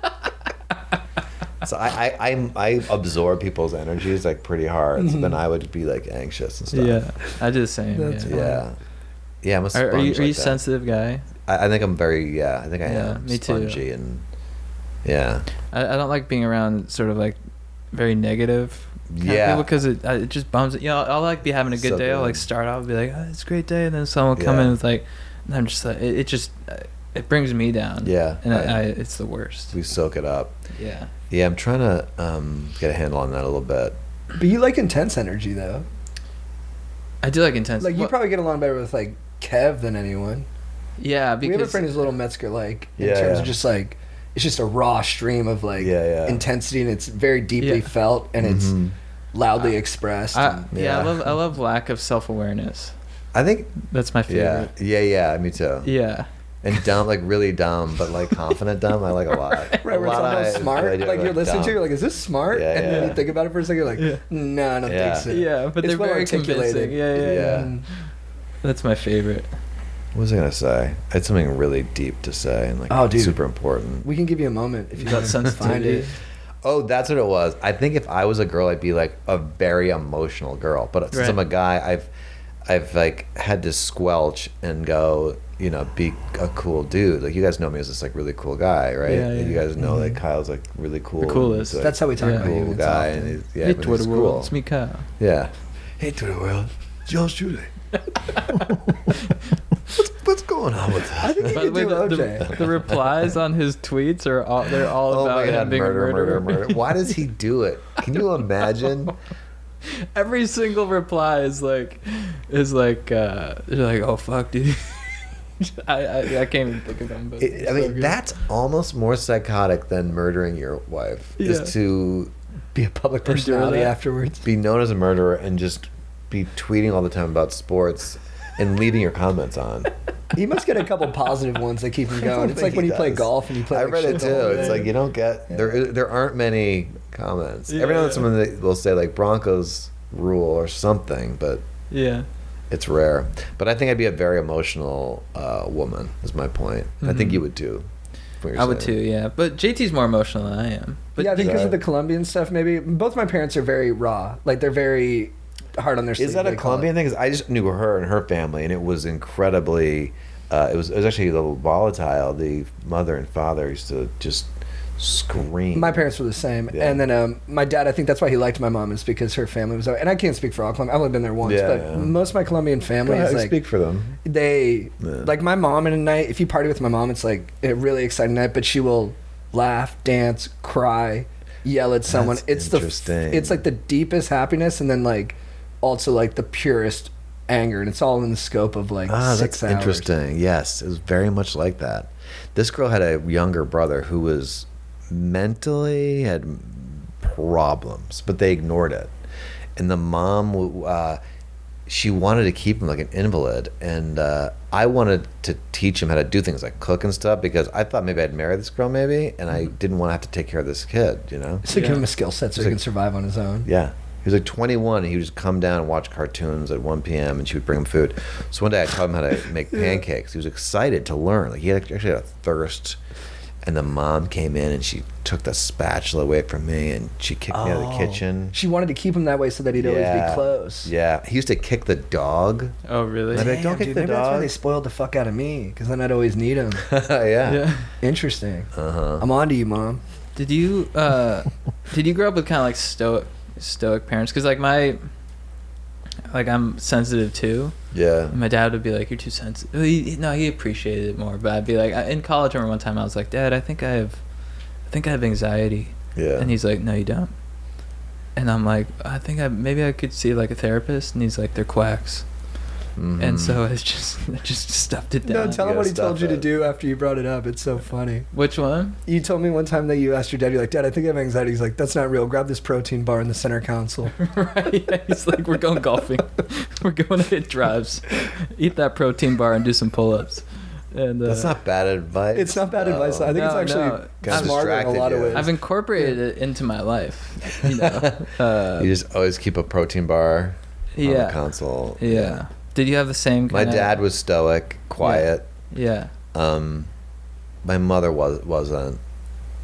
So I absorb people's energies like pretty hard. So then I would be like anxious and stuff. Yeah, I do the same. That's Yeah. Yeah. Yeah, I'm a Are sponge you like that. sensitive guy? I think I'm very, I think I Yeah, am me too. spongy and yeah. I don't like being around sort of like very negative Yeah. people because it just bums it. You know, I'll like be having a good So day. I'll good. like start off and be like, oh, it's a great day, and then someone will come in Yeah. with like, and I'm just like, it just it brings me down. Yeah, and right. it's the worst. We soak it up. Yeah. Yeah, I'm trying to get a handle on that a little bit. But you like intense energy though. I do like intense. Like you well, probably get along better with like Kev than anyone. yeah, We because have a friend who's a little Metzger like in Yeah, terms yeah. of just like it's just a raw stream of like Yeah, yeah. intensity, and it's very deeply Yeah. felt, and it's Mhm. loudly expressed. and- yeah, Yeah. I love lack of self awareness. I think, That's my yeah, favorite. yeah, me too. Yeah. And dumb, like really dumb, but like confident dumb, I like a lot. Right, A where it's lot almost I smart. really do Like you're listening to, dumb. you're like, is this smart? Yeah, and then yeah. you think about it for a second, you're like, Yeah. no, I don't Yeah. think so. Yeah, but It's they're well very articulated. convincing. Yeah. Yeah. Mm. That's my favorite. What was I gonna say? I had something really deep to say and like Oh, dude. super important. We can give you a moment if you About want to find sensitivity. it. Oh, that's what it was. I think if I was a girl, I'd be like a very emotional girl. But since Right. I'm a guy, I've like had to squelch and go, you know, be a cool dude. Like you guys know me as this like really cool guy, right? Yeah, And yeah. you guys know like Kyle's like really cool. The coolest. He's, like, That's how we talk Yeah. about you. cool It's guy, often. and he's, yeah, Hey, but Twitter he's world. cool. It's me, Kyle. Yeah. Hey, Twitter world. Joe Shuley. What's going on with I that? think you By could the way, do the, OJ. the replies on his tweets are all Oh about my him god, being a murderer. murder. Why does he do it? Can you imagine? Every single reply is like, they're like, oh fuck, dude. I can't even think of them. But I it's so mean, good. that's almost more psychotic than murdering your wife. Yeah. Is to Be a public personality that. afterwards. be known as a murderer and just be tweeting all the time about sports and leaving your comments on. He must get a couple positive ones that keep him going. It's think like when he you play does. golf and you play. I like, read shit it the too. whole It's day. like you don't get there aren't many comments. Every now and then someone that will say like Broncos rule or something, but Yeah. it's rare. But I think I'd be a very emotional woman. Is my point. I think you would too. from what you're I would too, saying. yeah. But JT's more emotional than I am. But yeah, I think because Yeah. of the Colombian stuff, maybe. Both my parents are very raw. Like they're very hard on their sleeve. Is that they a call Colombian it. thing? 'Cause I just knew her and her family, and it was incredibly. It was actually a little volatile. The mother and father used to just scream. My parents were the same, Yeah. and then my dad. I think that's why he liked my mom is because her family was. And I can't speak for all Colombian. I've only been there once, Yeah, but yeah. most of my Colombian Go family ahead, is like speak for them. they Yeah. like my mom in a night. If you party with my mom, it's like a really exciting night. But she will laugh, dance, cry, yell at someone. That's interesting. It's like the deepest happiness, and then like also like the purest anger, and it's all in the scope of like 6 That's hours. interesting. Yes, it was very much like that. This girl had a younger brother who was mentally had problems, but they ignored it. And the mom, she wanted to keep him like an invalid, and I wanted to teach him how to do things like cook and stuff because I thought maybe I'd marry this girl maybe, and I didn't want to have to take care of this kid, you know? So give Yeah. him a skill set so It's he like- can survive on his own. Yeah. He was like 21 and he would just come down and watch cartoons at 1 p.m. and she would bring him food. So one day I taught him how to make pancakes. He was excited to learn. Like he actually had a thirst. And the mom came in and she took the spatula away from me and she kicked me out of the kitchen. She wanted to keep him that way so that he'd always be close. Yeah. He used to kick the dog. Oh, really? I'd be like, Damn, don't kick dude, the maybe that's why dog. they spoiled the fuck out of me, because then I'd always need him. Yeah. Yeah. Interesting. Uh-huh. I'm on to you, Mom. Did you grow up with kind of like stoic parents? Because like I'm sensitive too. Yeah. And my dad would be like, "You're too sensitive." He appreciated it more. But I'd be like, in college, I remember one time I was like, "Dad, I think I have anxiety." Yeah. And he's like, "No, you don't." And I'm like, "I think maybe I could see like a therapist." And he's like, "They're quacks." Mhm. And so I just stuffed it down. No, tell him You what he gotta told you stop to it. do after you brought it up. It's so funny. Which one? You told me one time that you asked your dad, you're like, Dad, I think I have anxiety. He's like, that's not real. Grab this protein bar in the center console. Right. Yeah, he's like, "We're going golfing. We're going to hit drives. Eat that protein bar and do some pull-ups." And That's not bad advice. It's not bad advice. I think No, it's actually no. Kinda smarter in a distracted lot of you. ways. I've incorporated it into my life. You know. You just always keep a protein bar on the Yeah. console. Yeah. Did you have the same My kind dad was stoic, quiet. Yeah. My mother wasn't.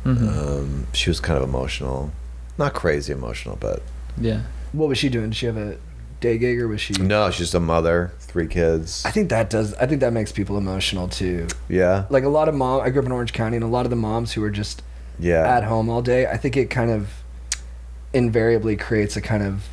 Hmm. She was kind of emotional, not crazy emotional, but Yeah. What was she doing? Did she have a day gig or was she? no, she's just a mother, 3 kids. I think that makes people emotional too. Yeah, Like a lot of I grew up in Orange County, and a lot of the moms who are just yeah. at home all day, I think it kind of invariably creates a kind of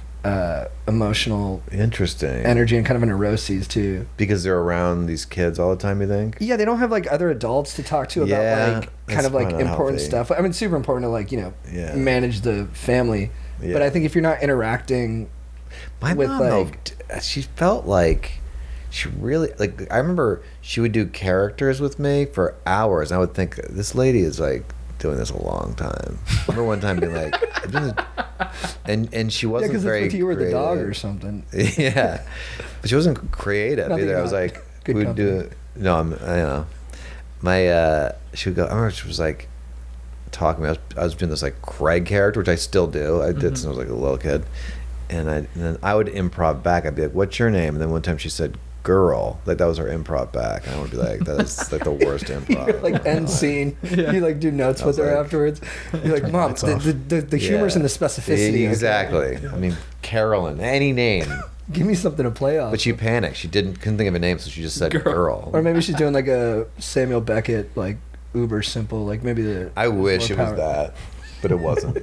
emotional Interesting. energy and kind of a neuroses too. Because they're around these kids all the time, you think? Yeah, they don't have like other adults to talk to about Yeah, like that's kind of like probably not important healthy. stuff. I mean, it's super important to like, Yeah. manage the family. Yeah. But I think if you're not interacting My with, mom, though, like- she felt like she really like. I remember she would do characters with me for hours. And I would think this lady is like doing this a long time. I remember one time being like, "I've been and she yeah, wasn't because very it's with you or the dog creative. or something. Yeah, but she wasn't creative Nothing either. I was about like, good we'd company. do. No, I know. My she would go. I remember she was like talking. I was doing this like Craig character, which I still do. I did since I was like a little kid, and then I would improv back. I'd be like, "What's your name?" And then one time she said, "Girl," like that was her improv back, and I would be like, "That's like the worst improv." Like end scene. Yeah. You like do notes I with was her like- afterwards. You're like, Mom, lights off. the humor's in the specificity. okay? Exactly. I mean, Carolyn, any name. Give me something to play off. But she panicked. She couldn't think of a name, so she just said girl. Or maybe she's doing like a Samuel Beckett, like uber simple, like maybe the. I wish it more was power- that, but it wasn't.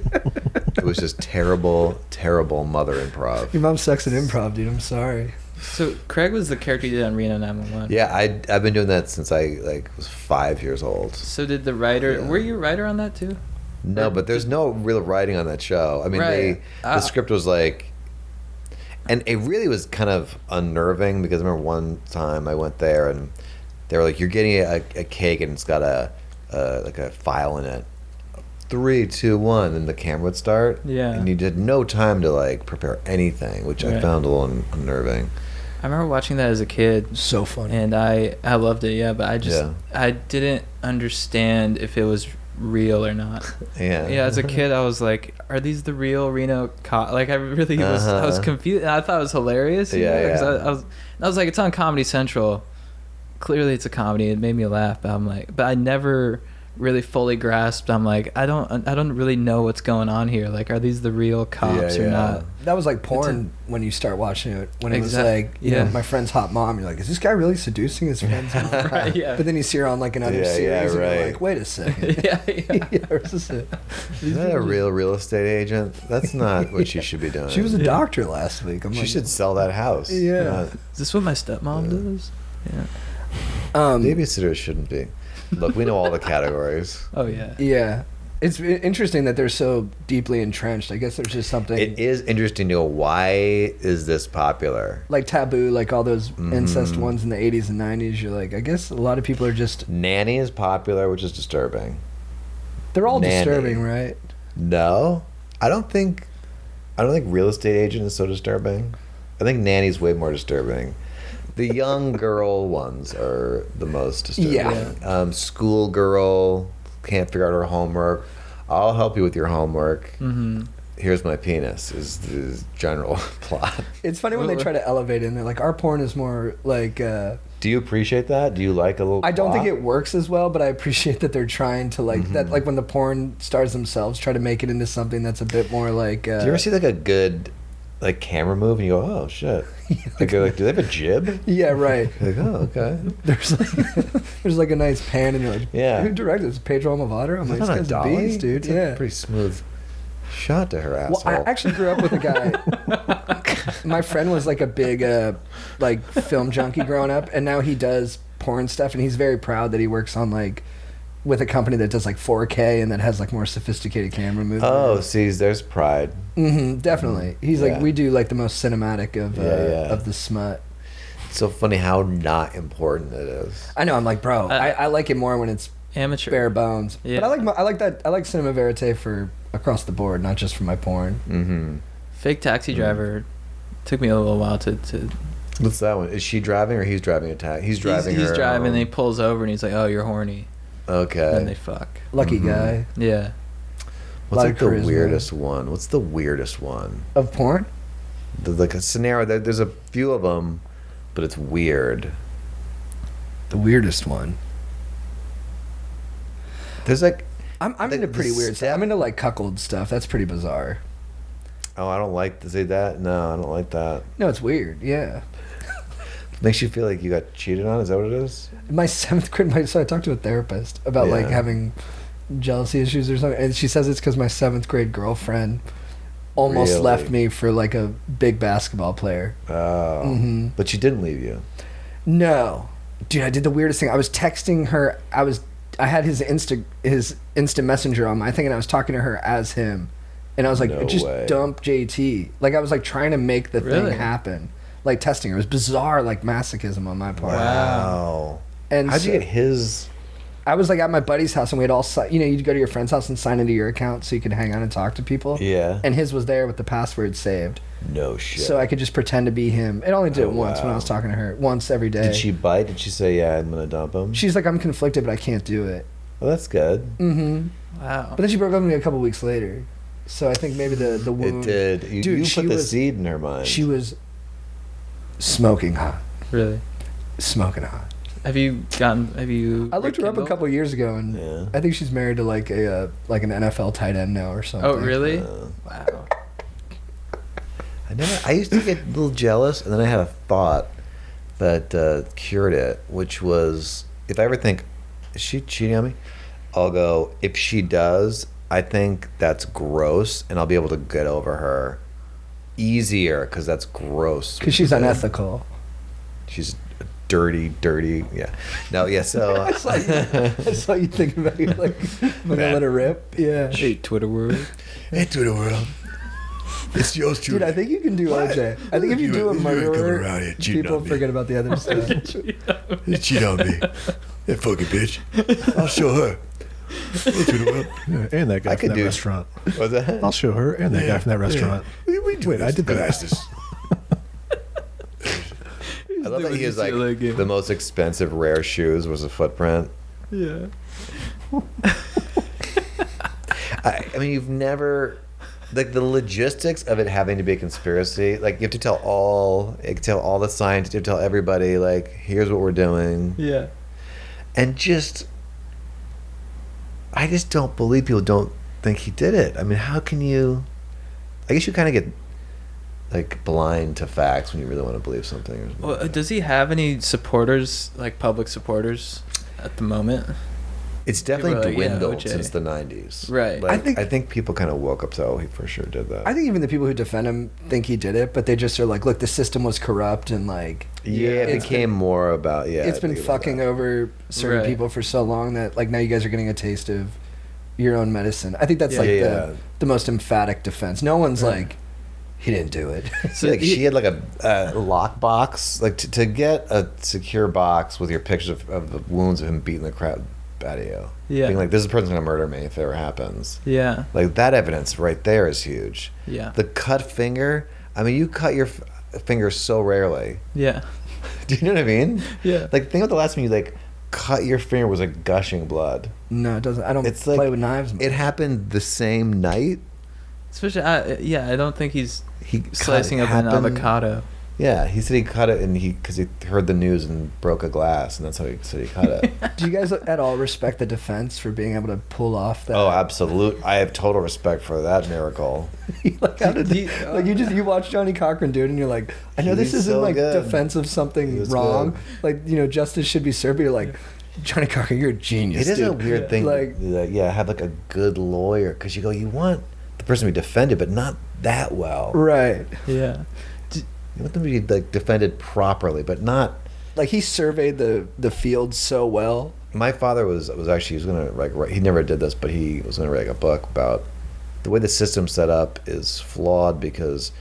It was just terrible, terrible mother improv. Your mom sucks at improv, dude. I'm sorry. So Craig was the character you did on Reno 911. Yeah, I've been doing that since I was 5 years old. So did the writer? Yeah. Were you a writer on that too? No, but there's no real writing on that show. I mean, Right. the script was like, and it really was kind of unnerving because I remember one time I went there and they were like, "You're getting a cake and it's got a like a file in it. 3, 2, 1," and the camera would start. Yeah. And you had no time to like prepare anything, which I Right. found a little unnerving. I remember watching that as a kid, So funny. and I loved it. Yeah, but Yeah. I didn't understand if it was real or not. Yeah. Yeah, as a kid, I was like, "Are these the real Reno cop?" Like, I really was. I was confused. And I thought it was hilarious. you Yeah, know, 'cause yeah. I was like, "It's on Comedy Central. Clearly, it's a comedy." It made me laugh. But I'm like, but I never really fully grasped. I'm like, I don't really know what's going on here. Like, are these the real cops Yeah, or yeah. not? That was like porn when you start watching it. When it was Exact- like, you know, yeah. my friend's hot mom. You're like, is this guy really seducing his friend's mom? Right, yeah. But then you see her on like another Yeah, series, yeah, and you're right. like, wait a second. yeah, yeah. Yeah, where's this at? Is that a real estate agent? That's not what she should be doing. She was a doctor last week. I'm She like, should sell that house. Yeah. Not- Is this what my stepmom does? Yeah. babysitters shouldn't be. Look, we know all the categories. Oh yeah. Yeah. It's interesting that they're so deeply entrenched. I guess there's just something It is interesting to go, why is this popular? like taboo, like all those incest ones in the 80s and 90s. You're like, I guess a lot of people are just, Nanny is popular, which is disturbing. they're all Nanny. disturbing, right? No, I don't think real estate agent is so disturbing. I think Nanny's way more disturbing. The young girl ones are the most disturbing. Yeah. Schoolgirl can't figure out her homework. I'll help you with your homework. Mm-hmm. Here's my penis is the general plot. It's funny when they try to elevate it and they're like, our porn is more like, Do you appreciate that? Do you like a little I don't plot? think it works as well, but I appreciate that they're trying to like that, like when the porn stars themselves try to make it into something that's a bit more like. Do you ever see like a good like camera move and you go, oh shit? Like, they're like, do they have a jib? Yeah, right. Like, oh, okay. There's like a nice pan, and you're like, Yeah. who directed this? Pedro Almodovar? I'm like, Is this that guy's a a dolly? beast, dude. It's a Yeah. pretty smooth shot to her Well, asshole. I actually grew up with a guy. My friend was like a big like film junkie growing up, and now he does porn stuff, and he's very proud that he works on like with a company that does like 4K and that has like more sophisticated camera movement. Oh, see, there's pride. Definitely. He's like, Yeah. we do like the most cinematic of Yeah. of the smut. It's so funny how not important it is. I know. I'm like, bro, I like it more when it's Amateur. bare bones. Yeah. But I like that. I like cinema verite for across the board, not just for my porn. Mm-hmm. Fake taxi driver. Took me a little while to. What's that one? Is she driving or he's driving a taxi? He's driving. He's her driving. home. And he pulls over and he's like, "Oh, you're horny." Okay. And they fuck. Lucky guy Yeah. What's lot like of the charisma. weirdest one? What's the weirdest one? of porn. Like a scenario. There's a few of them, but it's weird. The weirdest one. There's like, I'm The- into pretty the weird stuff. step- I'm into like cuckold stuff. That's pretty bizarre. oh, I don't like to say that. No, I don't like that. No, it's weird. Yeah. Makes you feel like you got cheated on. Is that what it is? My 7th grade, so I talked to a therapist about like Yeah. having jealousy issues or something, and she says it's because my 7th grade girlfriend almost Really? left me for like a big basketball player. Oh, Mhm. but she didn't leave you. No, dude, I did the weirdest thing. I was texting her. I had his Insta Messenger on my thing, and I was talking to her as him, and I was like, No just way. dump JT. Like I was like trying to make the Really? thing happen, like testing her. It was bizarre, like masochism on my part. Wow. And How'd you so- get his? I was like at my buddy's house, and we had all, you'd go to your friend's house and sign into your account so you could hang out and talk to people. Yeah. And his was there with the password saved, No shit. so I could just pretend to be him. It only did Oh, it once when I wow. was talking to her, once every day. Did she bite? Did she say, "Yeah, I'm gonna dump him"? She's like, I'm conflicted, but I can't do it. Well, that's good. Mm-hmm. Wow. But then she broke up with me a couple weeks later, so I think maybe the It wound. did. You, Dude, you she put the was- seed in her mind. She was smoking hot, Really. smoking hot. Have you? I looked her up a rekindled? couple years ago, and Yeah. I think she's married to like an NFL tight end now or something. Oh, really? Uh, Wow. I used to get a little jealous, and then I had a thought that cured it, which was, if I ever think, is she cheating on me? I'll go, if she does, I think that's gross, and I'll be able to get over her easier, because that's gross. Because she's unethical. She's dirty, yeah. No, yeah, so... I saw you thinking about it, like, I'm gonna let her rip. Yeah. Hey, Twitter world. Hey, Twitter world. It's yours Dude, I think you can do OJ. I think if you do a murderer, people forget about the other stuff. You cheat on me. That fucking bitch. I'll show her. Hey, Twitter world. Yeah, and that guy I from could that do- restaurant. What's that? I'll show her and that guy from that restaurant. Wait, I did that. I love that he was like UCLA game. the most expensive rare shoes was a footprint. Yeah. I mean, you've never like the logistics of it having to be a conspiracy. Like you have to tell all the scientists, you have to tell everybody like, here's what we're doing, Yeah. and I just don't believe people don't think he did it. I mean, how can you? I guess you kind of get like blind to facts when you really want to believe something. Or something. Well, does he have any supporters, like public supporters, at the moment? It's definitely People are like, yeah, dwindled OJ. since the 90s. Right. Like, I think people kind of woke up to, oh, he for sure did that. I think even the people who defend him think he did it, but they just are like, look, the system was corrupt and like yeah, it it's became more about, it's been fucking over certain Right. people for so long that like now you guys are getting a taste of your own medicine. I think that's Yeah. like Yeah. the most emphatic defense. No one's Right. like, he didn't do it. So like she had like a lock box, like to get a secure box with your pictures of the wounds of him beating the crap out of you. Yeah. Being like, this person's gonna murder me if it ever happens. Yeah. Like that evidence right there is huge. Yeah. The cut finger. I mean, you cut your finger so rarely. Yeah. Do you know what I mean? Yeah. Like think about the last time you like cut your finger was like gushing blood. No, it doesn't. I don't It's play like with knives. it happened the same night. Especially, I don't think he's He slicing up an happened- avocado. Yeah, he said he cut it, and because he heard the news and broke a glass, and that's how he said he cut it. Do you guys at all respect the defense for being able to pull off that? Oh, absolute! I have total respect for that miracle. Like how did you watch Johnny Cochran do it and you're like, I know this He's isn't so like good. defense of He something was wrong. good. Like justice should be served. But you're like, Johnny Cochran, you're a genius. It is a dude. weird thing, Like- have like a good lawyer because you want the person to be defended, but not that well. Right. Yeah. You want them to be like defended properly, but not. Like he surveyed the field so well. My father was actually, he was gonna like write, he never did this, but he was gonna write a book about the way the system's set up is flawed because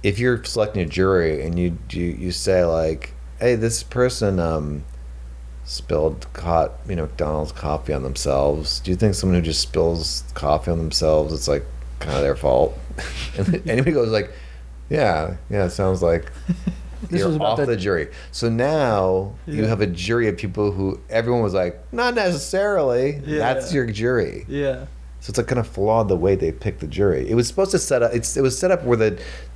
if you're selecting a jury and you say like, hey, this person spilled McDonald's coffee on themselves, do you think someone who just spills coffee on themselves, it's like kind of their fault? And anybody goes like, yeah, it sounds like This you're was about off the- the jury. So now you Yeah. have a jury of people who everyone was like, not necessarily. Yeah. That's your jury. Yeah. So it's like kind of flawed the way they picked the jury. It was supposed to set up. It was set up where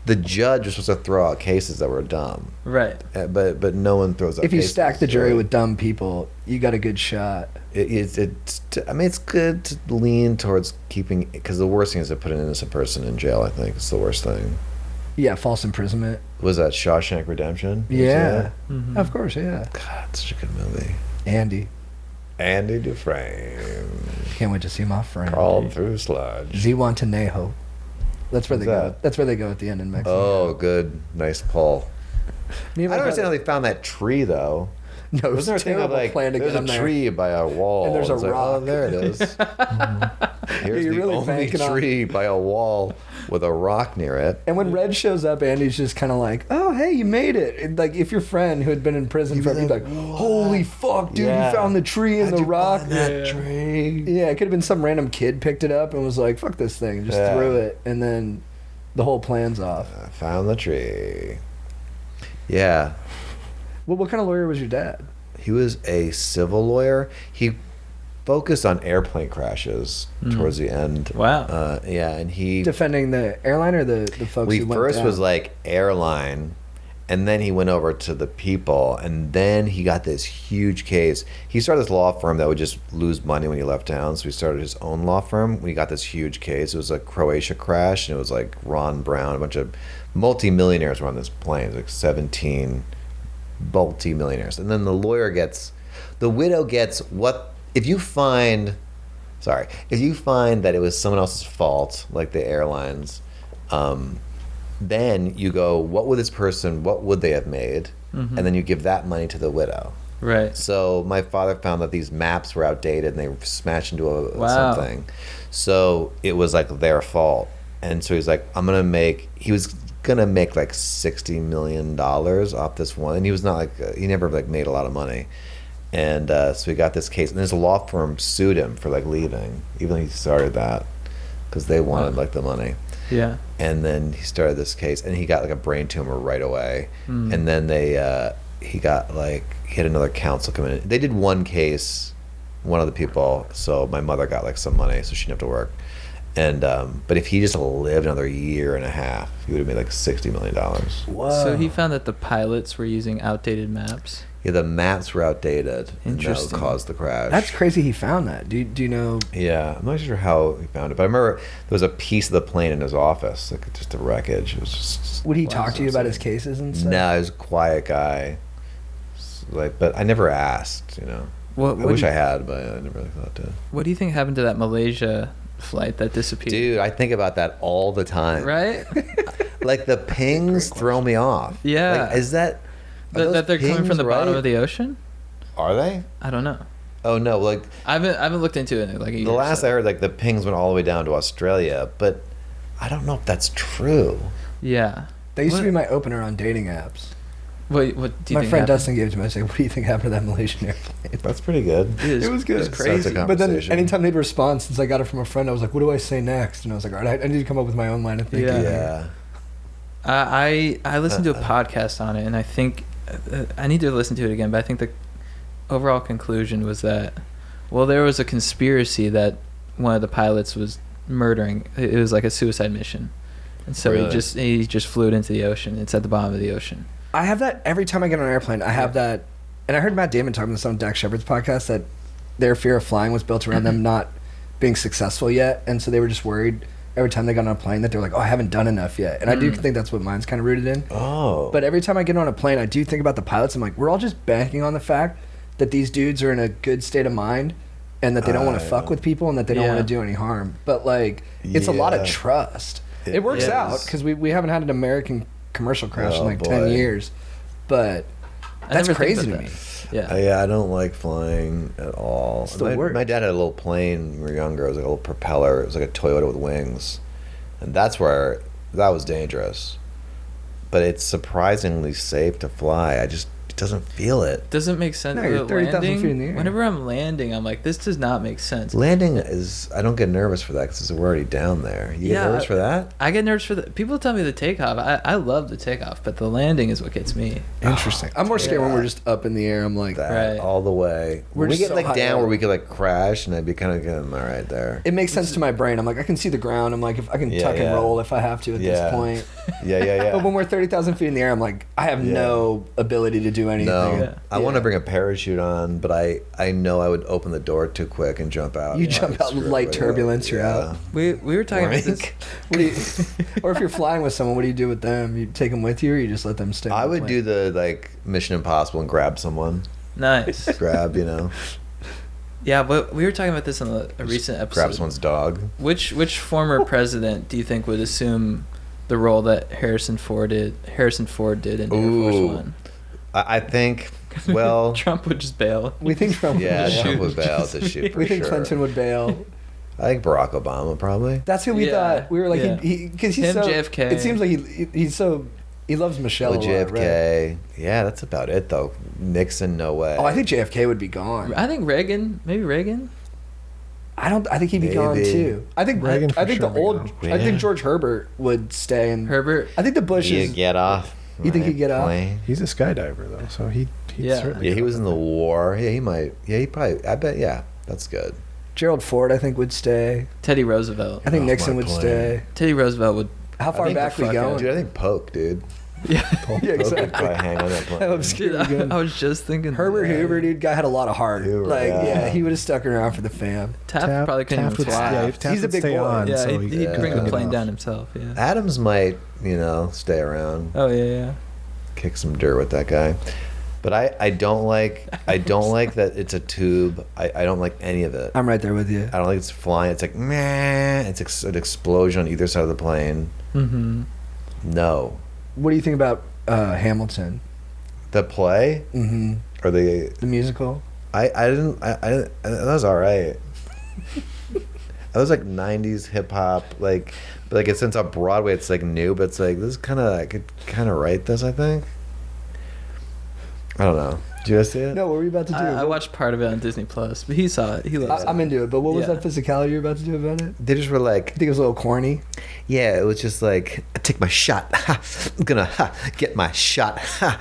the judge was supposed to throw out cases that were dumb, Right. but no one throws out. If you cases stack the as jury with dumb people, you got a good shot. I mean, it's good to lean towards keeping, because the worst thing is to put an innocent person in jail. I think it's the worst thing. Yeah, false imprisonment. Was that Shawshank Redemption? You see Yeah, that? Mhm. of course. Yeah, God, it's such a good movie. Andy. Andy Dufresne Can't wait to see my friend. crawled through sludge. Zihuatanejo. That's where they What's go. that? That's where they go at the end in Mexico. Oh, good, nice pull. Me and I my don't understand how brother- they found that tree though. No, it was Wasn't there a a thing of terrible like plan to there's get a him there. tree by a wall And there's a It's like, oh, rock. there it is. Here's you're the really only banking on- tree by a wall with a rock near it. And when Red shows up, Andy's just kind of like, "Oh, hey, you made it!" And like, if your friend who had been in prison You'd for, be he'd be like, like, "Holy fuck, dude! Yeah. You found the tree and How'd the you rock." find that Yeah. tree. Yeah, it could have been some random kid picked it up and was like, "Fuck this thing," and just Yeah. threw it, and then the whole plan's off. I found the tree. Yeah, Well, what kind of lawyer was your dad? he was a civil lawyer. He focused on airplane crashes towards the end. Wow. Yeah, and he Defending the airline or the folks we who went first down? was like airline, and then he went over to the people, and then he got this huge case. He started this law firm that would just lose money when he left town, so he started his own law firm when he got this huge case. It was a Croatia crash, and it was like Ron Brown, a bunch of multimillionaires were on this plane. It was like 17 multimillionaires, and then the widow gets what if you find that it was someone else's fault, like the airlines. Then you go, what would they have made? And then you give that money to the widow. Right. So my father found that these maps were outdated and they smashed into Wow. something. So it was like their fault. And so he's like, he was gonna make like $60 million off this one. And he was not like, he never like made a lot of money. And so he got this case, and his law firm sued him for like leaving, even though he started that, because they wanted like the money. Yeah. And then he started this case, and he got like a brain tumor right away. Mm. And then they he got like he had another counsel come in. They did one case, one of the people. So my mother got like some money, so she didn't have to work. And but if he just lived another year and a half, he would have made like $60 million. Whoa. So he found that the pilots were using outdated maps. Yeah, the maps were outdated. And that Interesting. caused the crash. That's crazy. He found that. Do you know? Yeah, I'm not sure how he found it, but I remember there was a piece of the plane in his office, like just a wreckage. It was just Would he Wow. talk to you about his cases and stuff? no, he was a quiet guy. Like, but I never asked. What I wish I had, but I never really thought to. What do you think happened to that Malaysia flight that disappeared? Dude, I think about that all the time. Right? Like the pings throw me off. Yeah. Like, is that That they're coming from the bottom of the? the ocean? Are they? I don't know. Oh no! Like I haven't looked into it in like a year. the or last so. I heard, like the pings went all the way down to Australia, but I don't know if that's true. Yeah. That used to What- be my opener on dating apps. What do you My think friend happened? Dustin gave it to me. I said, "What do you think happened to that Malaysian airplane?" That's pretty good. It was good. It's Starts a crazy. con- But then, Conversation. anytime they'd respond, since I got it from a friend, I was like, "What do I say next?" And I was like, "All right, I need to come up with my own line of thinking." Yeah. Yeah. I listened to a podcast on it, and I think I need to listen to it again. But I think the overall conclusion was that, well, there was a conspiracy that one of the pilots was murdering. It was like a suicide mission, and so Really? he just flew it into the ocean. It's at the bottom of the ocean. I have that every time I get on an airplane. I have that, and I heard Matt Damon talking this on Dax Shepard's podcast that their fear of flying was built around them not being successful yet, and so they were just worried every time they got on a plane that they're like, "Oh, I haven't done enough yet." And I do think that's what mine's kind of rooted in. Oh. But every time I get on a plane, I do think about the pilots. I'm like, we're all just banking on the fact that these dudes are in a good state of mind, and that they don't want to fuck with people, and that they don't Yeah. want to do any harm. But like, it's a lot of Yeah. trust. It It works is. out because we haven't had an American commercial crash in Oh, like 10 boy. years. But I that's never think crazy to about me. that. Yeah. Yeah, I don't like flying at all. It's the my, worst. my dad had a little plane when we were younger. It was like a little propeller. It was like a Toyota with wings. And that was dangerous. But it's surprisingly safe to fly. It doesn't feel it. Doesn't make sense. No, you're 30,000 Landing, feet in the air. Whenever I'm landing, I'm like, this does not make sense. Landing I don't get nervous for that because we're already down there. You Yeah, get nervous for that? I get nervous for the people tell me the takeoff. I love the takeoff, but the landing is what gets me. Interesting. I'm more scared when we're just up in the air. I'm like, That Right. all the way. We're we just get so like high down up. where we could like crash and I'd be kind of getting all right there. it makes sense to my brain. I'm like, I can see the ground. I'm like, if I can Yeah, tuck and yeah. roll if I have to at Yeah. this point. Yeah. But when we're 30,000 feet in the air, I'm like, I have Yeah. no ability to do anything. No, Yeah. I want to Yeah. bring a parachute on, but I know I would open the door too quick and jump out. You and jump I'd out, screw light everybody turbulence, up. you're out. We were talking about this. Boink. What do you, or if you're flying with someone, what do you do with them? You take them with you, or you just let them stay? I would do the like Mission Impossible and grab someone. Nice. Grab, Yeah, but we were talking about this in a recent episode. grab someone's dog. Which former president do you think would assume the role that Harrison Ford did in Air Force Ooh. One? I think. Well, Trump would just bail. We think Trump. yeah, would bail. Trump would bail to shoot for We think sure. Clinton would bail. I think Barack Obama probably. That's who we Yeah, thought. We were like, yeah. because he's Him, so. JFK. It seems like he loves Michelle With a lot, right? JFK. Yeah, that's about it though. Nixon, no way. Oh, I think JFK would be gone. I think Reagan, maybe Reagan. I don't. I think he'd be gone Maybe. too. I think. Reagan for I think sure the be old. gone. I Yeah. think George Herbert would stay. And Herbert. I think the Bush You is. get off. You think he'd get off? plane. He's a skydiver though, so he'd Yeah. certainly. Yeah, he go was in the with war. Yeah, he might. Yeah, he probably. I bet. Yeah, that's good. Gerald Ford, I think, would stay. Teddy Roosevelt. I think Off Nixon my would plane. stay. Teddy Roosevelt would. How far think back the we fuck going? out. Dude, I think Polk, dude. Yeah. Yeah, Polk would exactly. probably hang on that plane. How obscure Dude, we going? I was just thinking. Herbert that. Hoover, dude, guy had a lot of heart. Hoover, like, yeah. yeah, he would have stuck around for the fam. Taft, probably couldn't Taft even would, fly. yeah, Yeah, Taft He's a would big stay boy. on, so he'd he bring the could get plane off. down himself. Yeah. Adams might, stay around, Oh yeah. kick some dirt with that guy. But I don't like that it's a tube. I don't like any of it. I'm right there with you. I don't like it's flying. It's like meh. It's an explosion on either side of the plane. Mm-hmm. No, What do you think about Hamilton? the play Mm-hmm. or the The musical? I didn't. That was all right. That was like '90s hip hop, like, but like it's since on Broadway, it's like new, but it's like this is kind of I could kind of write this. I think. I don't know. Did you guys see it? No, what were you about to do? I watched part of it on Disney Plus, but he saw it. He loves it. I'm into it, but what was Yeah. that physicality you were about to do about it? They just were like, I think it was a little corny. yeah, it was just like I take my shot. Ha, I'm gonna get my shot. Ha.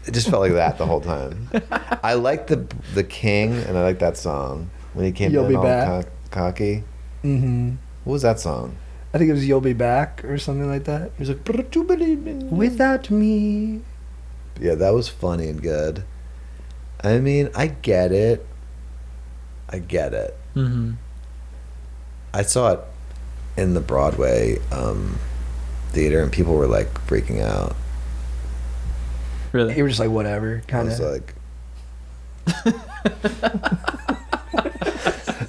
It just felt like that the whole time. I liked the King, and I liked that song when he came You'll in Be all Back. cocky. Mm-hmm. What was that song? I think it was "You'll Be Back" or something like that. He was like, "But you believe in me." Without me. Yeah, that was funny and good. I mean, I get it. Mm-hmm. I saw it in the Broadway theater, and people were like freaking out. Really? You were just like, whatever, I kind was of. like,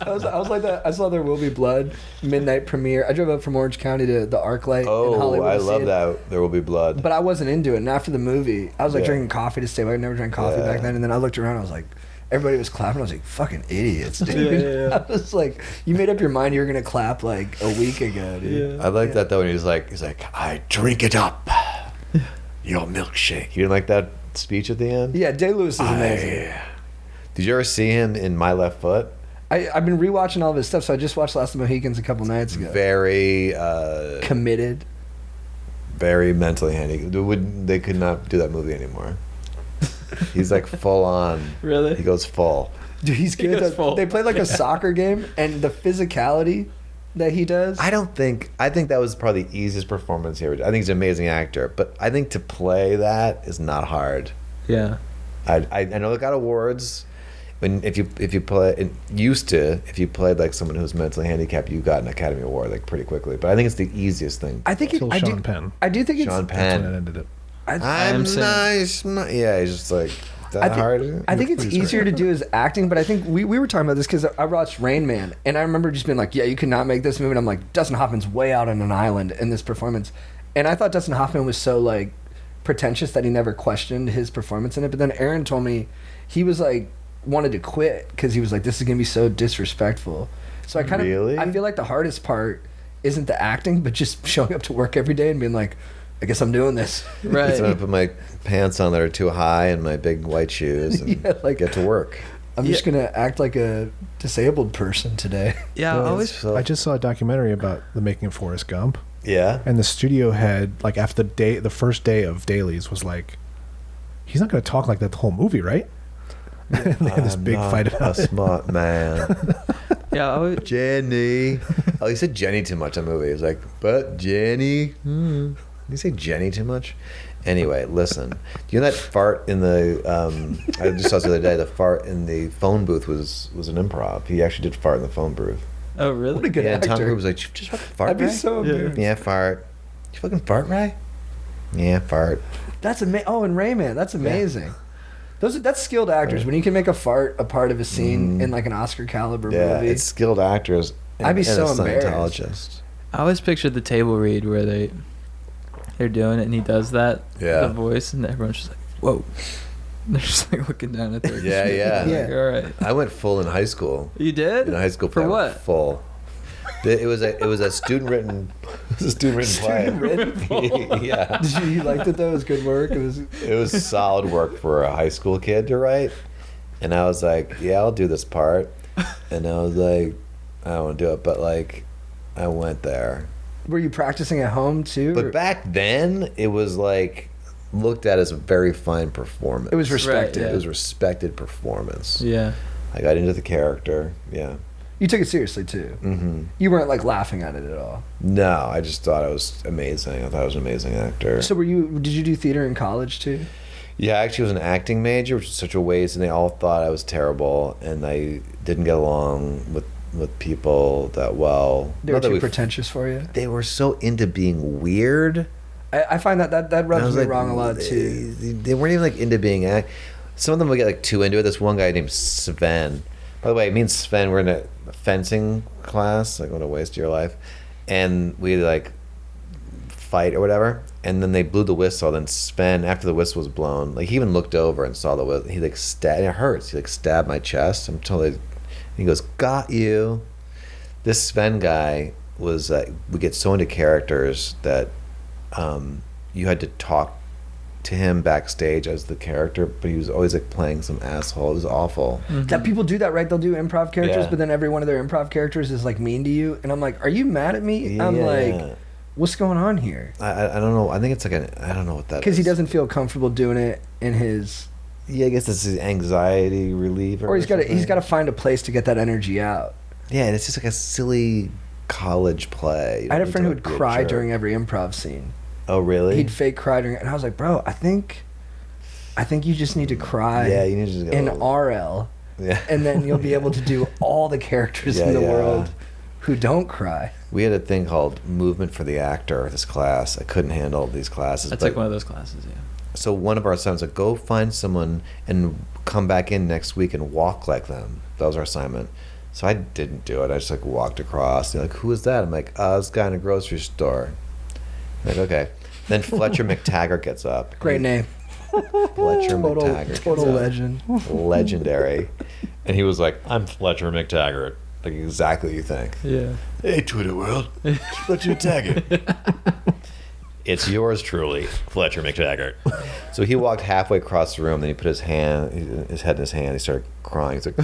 I was like that. I saw There Will Be Blood midnight premiere. I drove up from Orange County to the ArcLight in oh, Hollywood. I to see love it. that. There will be blood. But I wasn't into it. And after the movie, I was like Yeah. drinking coffee to stay awake. I never drank coffee back Yeah. then. And then I looked around. I was like, everybody was clapping. I was like, fucking idiots, dude. Yeah. I was like, you made up your mind you were gonna clap like a week ago, dude. I like that though. When he's like, I drink it up, your milkshake. You didn't like that speech at the end? Yeah, Day Lewis is amazing. Did you ever see him in My Left Foot? I've been rewatching all of his stuff, so I just watched Last of the Mohicans a couple nights ago. Very, Committed. very mentally handicapped. They could not do that movie anymore. He's like full on. Really? He goes full. Dude, he's He good. goes full. They played like a soccer game, and the physicality that he does. I think that was probably the easiest performance he ever did. I think he's an amazing actor, but I think to play that is not hard. Yeah. I know it got awards. If you play it used to, if you played like someone who's mentally handicapped, you got an Academy Award like pretty quickly. But I think it's the easiest thing. I think Till I Sean do. Penn. I do think Sean it's. That's when it Penn. ended it. I'm saying- nice. Yeah, he's just like that hard. I think it's Please, easier to do as acting, but I think we were talking about this because I watched Rain Man, and I remember just being like, yeah, you could not make this movie. And I'm like, Dustin Hoffman's way out on an island in this performance. And I thought Dustin Hoffman was so like pretentious that he never questioned his performance in it. But then Aaron told me he was like, wanted to quit because he was like, this is going to be so disrespectful. So I kind of, Really? I feel like the hardest part isn't the acting, but just showing up to work every day and being like, I guess I'm doing this. Right. I'm gonna put my pants on that are too high and my big white shoes and Yeah, like- get to work. I'm just going to act like a disabled person today. Yeah. I always. So- I just saw a documentary about the making of Forrest Gump, yeah. and the studio head, like after the first day of dailies, was like, he's not going to talk like that the whole movie, right? And they had this I'm big not fight about a it. smart man. Yeah. I always, Jenny. Oh, he said Jenny too much in the movie. He was like, but Jenny. Did you say Jenny too much? Anyway, listen. You know that fart in the, I just saw this the other day, the fart in the phone booth was an improv. He actually did fart in the phone booth. oh, What a really? good Yeah, and actor. Tom Cruise was like, just fucking fart, I'd be Ray?" so Yeah. embarrassed. Yeah, fart. You fucking fart, Ray? Yeah, fart. That's amazing. Oh, and Rayman, that's amazing. That's skilled actors. When you can make a fart a part of a scene in like an Oscar caliber Yeah, movie. it's skilled actors. I'd be and so a embarrassed. Scientologist. I always pictured the table read where they're doing it and he does that. Yeah. The voice and everyone's just like, whoa. And they're just like looking down at their. Yeah, yeah. Yeah. Like, all right. I went full in high school. You did? In high school For play, I went what? Full. It was a student written play. Yeah. Did you liked it though? It was good work. It was. It was solid work for a high school kid to write. And I was like, yeah, I'll do this part. And I was like, I don't want to do it, but like I went there. Were you practicing at home too? But or- back then it was like looked at as a very fine performance. It was respected. Right, yeah. It was respected performance. Yeah. I got into the character. Yeah. You took it seriously too. hmm You weren't like laughing at it at all. No, I just thought it was amazing. I thought I was an amazing actor. So did you do theater in college too? Yeah, I actually was an acting major, which is such a waste, and they all thought I was terrible, and I didn't get along with people that well. They were Not that too we- pretentious for you. They were so into being weird. I find that And I rubs was me like, wrong a lot too. They weren't even like into being act. Some of them would get like too into it. This one guy named Sven. By the way, me and Sven were in a fencing class. Like, what a waste of your life. And we like fight or whatever. And then they blew the whistle. Then Sven, after the whistle was blown, like he even looked over and saw the whistle. He like stabbed. It hurts. He like stabbed my chest. I'm totally. He goes, "Got you." This Sven guy was. We get so into characters that you had to talk to him backstage as the character, but he was always like playing some asshole. It was awful. That people do that, right? They'll do improv characters, Yeah. but then every one of their improv characters is like mean to you, and I'm like, are you mad at me? I'm Yeah. like, what's going on here? I don't know. I think it's like I don't know what that is. Because he doesn't feel comfortable doing it in his. Yeah, I guess it's his anxiety reliever. Or he's got something. to find a place to get that energy out. Yeah, and it's just like a silly college play. I had a friend who would cry during every improv scene. Oh, really? He'd fake cry during, and I was like, bro, I think you just need to cry. Yeah, you need to just go in RL. Yeah. And then you'll be able to do all the characters in the world who don't cry. We had a thing called movement for the actor. This class, I couldn't handle these classes. That's like one of those classes, yeah. So one of our assignments was like, go find someone and come back in next week and walk like them. That was our assignment. So I didn't do it. I just like walked across. They're like, who is that? I'm like, this guy in a grocery store. I'm like, okay. Then Fletcher McTaggart gets up. Great name. Fletcher McTaggart. Total gets up. legend. Legendary. And he was like, I'm Fletcher McTaggart. Like exactly what you think. Yeah. Hey, Twitter world. Fletcher McTaggart. It's yours truly, Fletcher McTaggart. So he walked halfway across the room, then he put his head in his hand. He started crying. He's like,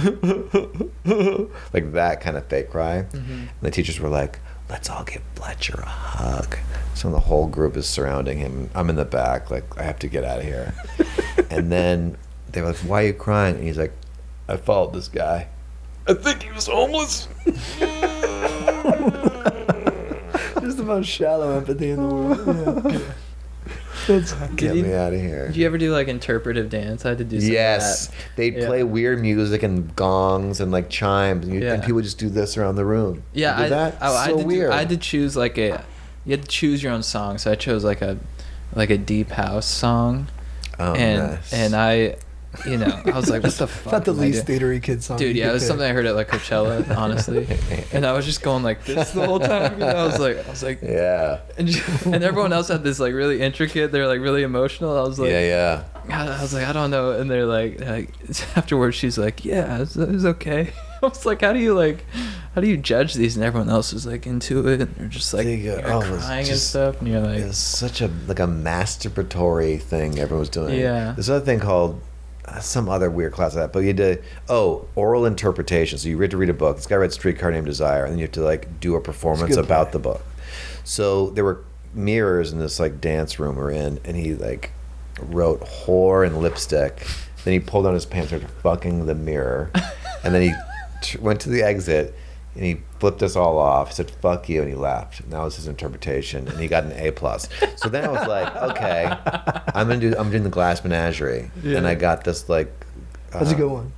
like that kind of fake cry. Mm-hmm. And the teachers were like, let's all give Fletcher a hug. So the whole group is surrounding him. I'm in the back, like, I have to get out of here. And then they were like, why are you crying? And he's like, I followed this guy. I think he was homeless. Just the most shallow empathy in the world. Yeah. That's Get me out of here. Did you ever do like interpretive dance? I had to do some Yes, of that. they'd Yeah. play weird music and gongs and like chimes, and, and people would just do this around the room. Yeah, you did that? I So did weird. I had to choose like you had to choose your own song, so I chose like a deep house song, Oh, and nice. and I was like, what the fuck? not the am I least doing? theatery kid song. Dude, you yeah, it could was pick. something I heard at like Coachella, honestly, and I was just going like this the whole time. I was like, Yeah, and everyone else had this like really intricate. They're like really emotional. I was like, yeah. I was like, I don't know. And they're like afterwards, she's like, yeah, it was okay. I was like, how do you judge these? And everyone else was like into it, and they're just like It was crying and just- stuff. And you're like, It was such a masturbatory thing everyone was doing. Yeah. There's another thing called some other weird class like that, but you had to oral interpretation. So you had to read a book. This guy read Streetcar Named Desire, and then you have to like do a performance good about play. the book. So there were mirrors in this like dance room we're in, and he like wrote whore in lipstick. Then he pulled down his pants and started fucking the mirror, and then he went to the exit. And he flipped us all off. He said, fuck you, and he left. And that was his interpretation. And he got an A+. So then I was like, okay, I'm doing the Glass Menagerie. Yeah. And I got this like... That's a good one.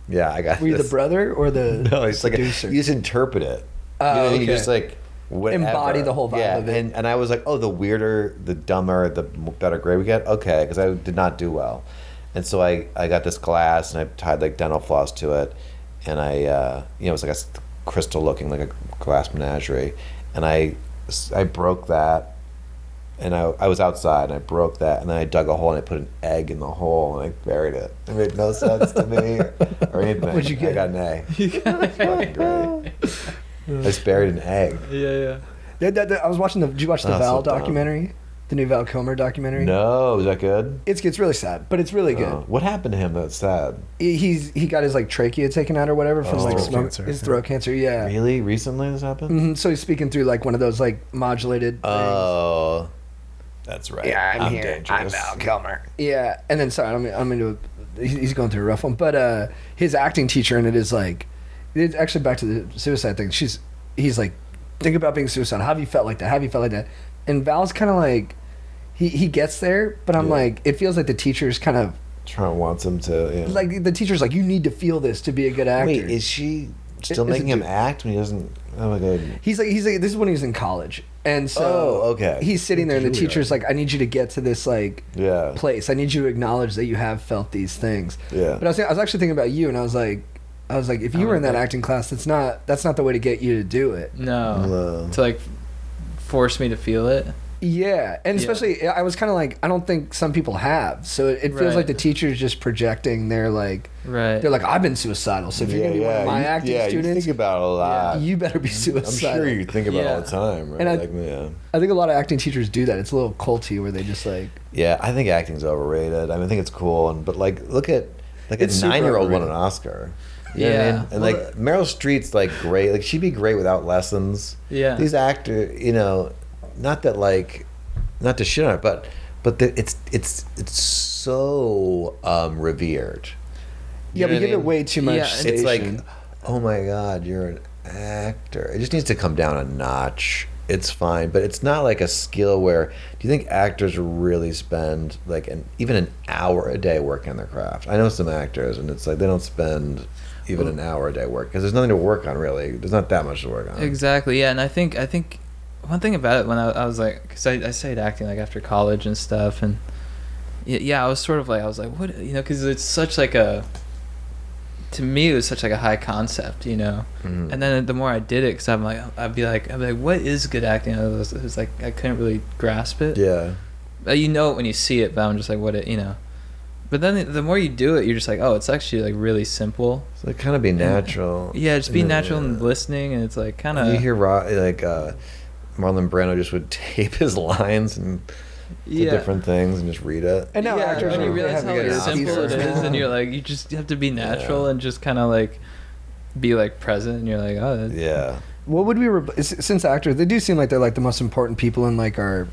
Yeah, I got Were you the this. brother or the No, it's like, seducer? you just interpret it. Oh, you know what I mean? okay. You just like... Whatever. Embody the whole vibe of it. And I was like, oh, the weirder, the dumber, the better grade we get? Okay, because I did not do well. And so I got this glass, and I tied like dental floss to it. And I, it was like a crystal looking like a glass menagerie, and I broke that, and I was outside and I broke that, and then I dug a hole and I put an egg in the hole and I buried it. It made no sense to me or anything. What'd you get? I got an A. you got Fucking great. I just buried an egg. yeah. I was watching did you watch the Oh, Val so dumb. documentary? The new Val Kilmer documentary? No, is that good? It's really sad, but it's really good. Oh. What happened to him that's sad? He got his like trachea taken out or whatever from Oh. like Throat smoke, cancer, his yeah. throat cancer. Yeah. Really? Recently this happened? hmm So he's speaking through like one of those like modulated. things. Oh, that's right. Yeah, I'm here. Dangerous. I'm Val Kilmer. Yeah, and then sorry, I'm into. He's going through a rough one, but his acting teacher in it is like, it's actually back to the suicide thing. He's like, think about being suicidal. Have you felt like that? Have you felt like that? And Val's kind of like, he gets there, but I'm Yeah. like, it feels like the teacher's kind of Trump wants him to. Yeah. like the teacher's like, you need to feel this to be a good actor. Wait, is she still Is it making him dude? act when he doesn't? Oh my god. He's like this is when he was in college, and so Oh, okay. he's sitting there, and the Juilliard. teacher's like, I need you to get to this like Yeah. place. I need you to acknowledge that you have felt these things. Yeah. But I was actually thinking about you, and I was like, if you were in that acting class, that's not the way to get you to do it. No. To like force me to feel it. Yeah, and Yeah. especially I was kind of like, I don't think some people have. So it feels Right. like the teacher's just projecting. They're like, Right. I've been suicidal. So if you're gonna be one of my acting you students, think about it a lot. you better be I'm suicidal. sure you think about it all Yeah. the time, right? And I- Like, yeah. I think a lot of acting teachers do that. It's a little culty where they just like. Yeah, I think acting's overrated. I mean, I think it's cool, but like, look at like It's a super 9-year-old won overrated. an Oscar. You know what I Yeah. mean? And Well, like Meryl Streep's like great. Like she'd be great without lessons. Yeah. These actors, not that like, not to shit on it, but it's so revered. You Yeah, know we what I give it mean? way too much Yeah, station. It's like, oh my God, you're an actor. It just needs to come down a notch. It's fine, but it's not like a skill where. Do you think actors really spend like even an hour a day working on their craft? I know some actors, and it's like they don't spend even an hour a day work because there's nothing to work on really. There's not that much to work on. Exactly. Yeah, and I think one thing about it when I was like, because I started acting like after college and stuff, and yeah, I was sort of like, I was like, what, because it's such like a. To me, it was such like a high concept, Mhm. And then the more I did it, because I'd be like, what is good acting? It was like I couldn't really grasp it. Yeah. You know it when you see it, but I'm just like, But then the more you do it, you're just like, oh, it's actually like really simple. So it kind of be natural. Yeah, just be And natural then, and listening, and it's like kind of. You hear Marlon Brando just would tape his lines and to different things and just read it. And now actors when you are realize how having like, good simple it actors is, now. and you're like, you just have to be natural and just kind of like be like present, and you're like, oh, Yeah. What would we since actors, they do seem like they're like the most important people in like our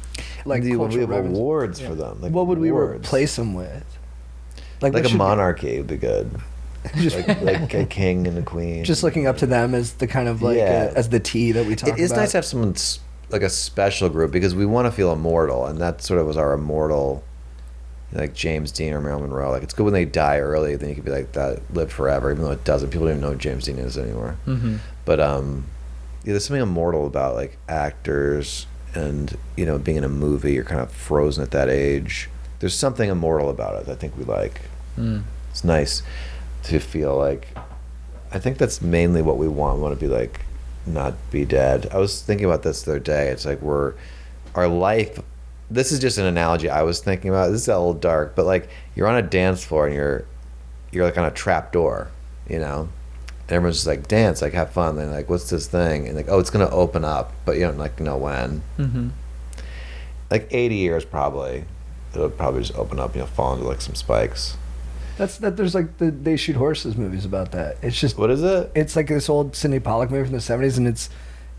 like we cultural have reference. awards for them. Like What would we awards. replace them with? Like what a should- monarchy would be good. Just, like a king and a queen. just looking up to them as the kind of like Yeah. as the T that we talk about. It is nice to have someone like a special group because we want to feel immortal, and that sort of was our immortal, like James Dean or Marilyn Monroe. Like it's good when they die early, then you could be like that, live forever, even though it doesn't. People don't even know who James Dean is anymore. Mm-hmm. But there's something immortal about like actors and being in a movie. You're kind of frozen at that age. There's something immortal about it. I think we like. It's nice to feel like. I think that's mainly what we want. We want to be like, not be dead. I was thinking about this the other day. It's like our life. This is just an analogy I was thinking about. This is a little dark, but like you're on a dance floor and you're like on a trap door, And everyone's just like, dance, like have fun. They're like, what's this thing? And like, oh, it's gonna open up, but you don't like know when. Mm-hmm. Like 80 years probably. It'll probably just open up, fall into like some spikes. There's like They Shoot Horses movies about that. It's just What is it? it's like this old Sidney Pollack movie from the 70s, and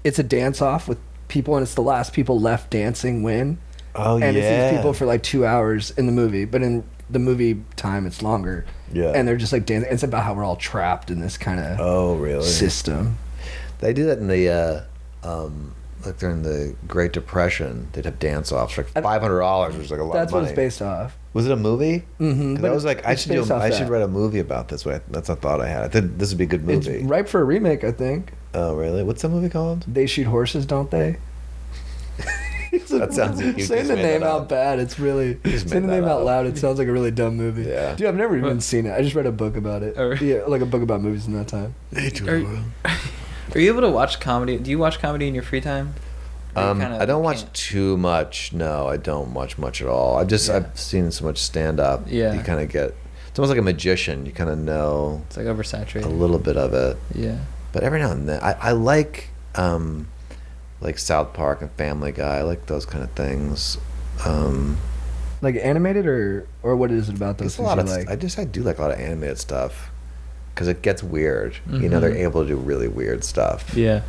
it's a dance off with people, and it's the last people left dancing win. Oh, And yeah. it's these people for like 2 hours in the movie, but in the movie time it's longer. Yeah. And they're just like dancing. It's about how we're all trapped in this kind of Oh, really? system. They do that in the like during the Great Depression. They'd have dance offs for like $500, which was like a lot That's of what money. it's based off. Was it a movie? Mm-hmm. Because I was like, I should that. write a movie about this. That's a thought I had. I thought this would be a good It's movie. ripe for a remake, I think. Oh, really? What's that movie called? They Shoot Horses, don't they? That sounds like you saying just the made name that out up. bad. It's really just saying the made name that out up. loud. It sounds like a really dumb movie. Yeah. Dude, I've never even seen it. I just read a book about it. Oh, really? Yeah, like a book about movies in that time. Are you able to watch comedy? Do you watch comedy in your free time? Or you kinda I don't watch can't? too much. No, I don't watch much at all. I've seen so much stand up. Yeah. You kind of get. It's almost like a magician. You kind of know It's like oversaturated. a little bit of it. Yeah. But every now and then, I like South Park and Family Guy. I like those kind of things. Like animated or what is it about those There's a things lot you of. like? I do like a lot of animated stuff because it gets weird. They're Mhm. able to do really weird stuff. Yeah.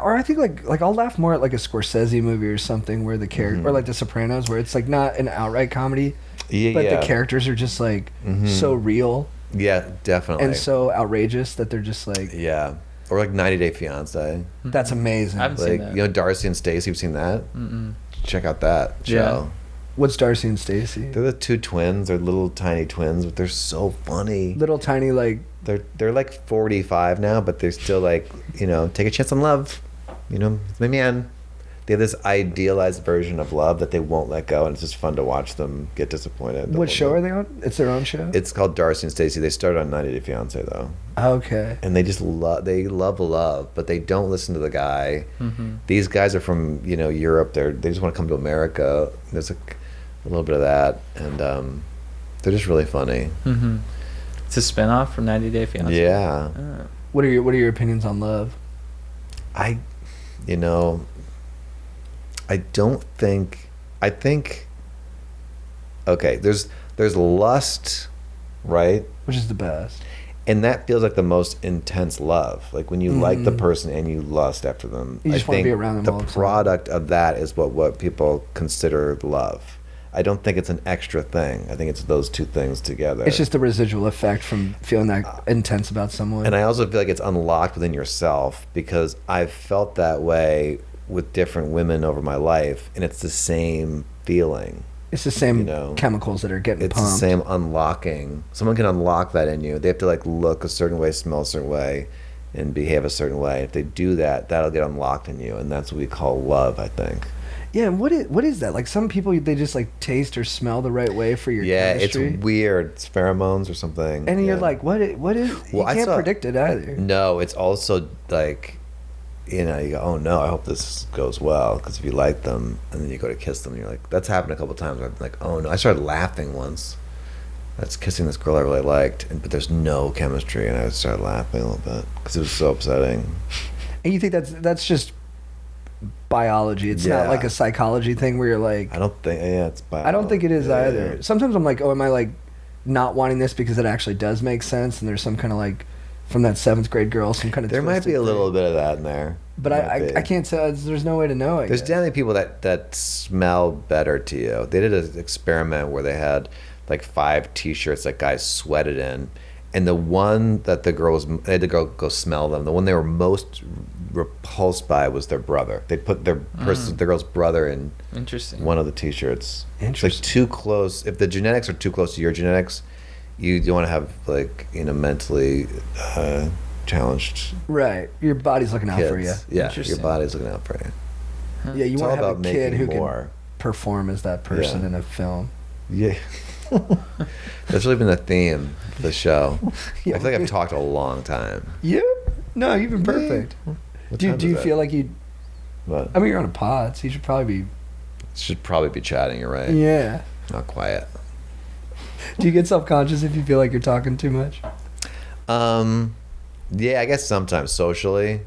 Or I think like I'll laugh more at like a Scorsese movie or something where the character or like The Sopranos where it's like not an outright comedy, Yeah, but yeah. the characters are just like Mhm. so real Yeah, definitely. and so outrageous that they're just like Yeah, or like 90 Day Fiance. that's amazing. I haven't seen Like that. Darcy and Stacey. You've seen that? Mm-mm. Check out that show. Yeah. What's Darcy and Stacy? They're the two twins. They're little tiny twins, but they're so funny. Little tiny like They're like 45 now, but they're still like take a chance on love. It's my man. They have this idealized version of love that they won't let go, and it's just fun to watch them get disappointed. what show are they on? It's their own show. It's called Darcy and Stacey. They started on 90 Day Fiance though, Okay. and they just love love, but they don't listen to the guy. Mm-hmm. These guys are from Europe. They just want to come to America. There's a little bit of that, and they're just really funny. Mm-hmm. It's a spinoff from 90 Day Fiance. Yeah, Oh. What are your opinions on love? I don't think. I think. Okay, there's lust, right? Which is the best? And that feels like the most intense love. Like when you like the person and you lust after them. You just I wanna think be around them all the time. product of that is what people consider love. I don't think it's an extra thing. I think it's those two things together. It's just the residual effect from feeling that intense about someone. And I also feel like it's unlocked within yourself because I've felt that way with different women over my life, and it's the same feeling. It's the same you know, chemicals that are getting It's pumped. the same unlocking. Someone can unlock that in you. They have to like look a certain way, smell a certain way, and behave a certain way. If they do that, that'll get unlocked in you, and that's what we call love, I think. Yeah, and what is that? Like some people, they just like taste or smell the right way for your Yeah, chemistry. it's weird. It's pheromones or something. And you're Yeah. like, what is? You Well, I can't saw- predict it either. No, it's also like, you know, you go, oh no, I hope this goes well. Because if you like them and then you go to kiss them, and you're like, that's happened a couple times. Where I'm like, oh no, I started laughing once. I was kissing this girl I really liked, but there's no chemistry, and I started laughing a little bit because it was so upsetting. And you think that's just biology? It's Yeah. not like a psychology thing where you're like, I don't think, yeah, it's biology. I don't think it is Yeah, either. yeah. Sometimes I'm like, oh, am I like not wanting this because it actually does make sense? And there's some kind of like from that 7th grade girl, some kind of There might be twisted a little thing. bit of that in there. But Might I be. can't tell. There's no way to know. There's guess. definitely people that smell better to you. They did an experiment where they had like 5 T-shirts that guys sweated in, and the one that the girls they had to go smell them. The one they were most repulsed by was their brother. They put their the girl's brother in Interesting. one of the T-shirts. It's Interesting. like too close. If the genetics are too close to your genetics, you don't want to have like mentally challenged Right. Your body's looking out kids. for you. Yeah, your Interesting. body's looking out for you. Yeah, you It's want all to have about a kid making who more. can perform as that person Yeah. in a film. Yeah. That's really been the theme of the show. Yeah. I feel like I've talked a long time. You? No, you've been perfect. What Do time you is it? feel like you? What? I mean, you're on a pod, so you should probably Should probably be chatting, you're right. be. Yeah. Not quiet. Do you get self conscious if you feel like you're talking too much? Yeah, I guess sometimes socially.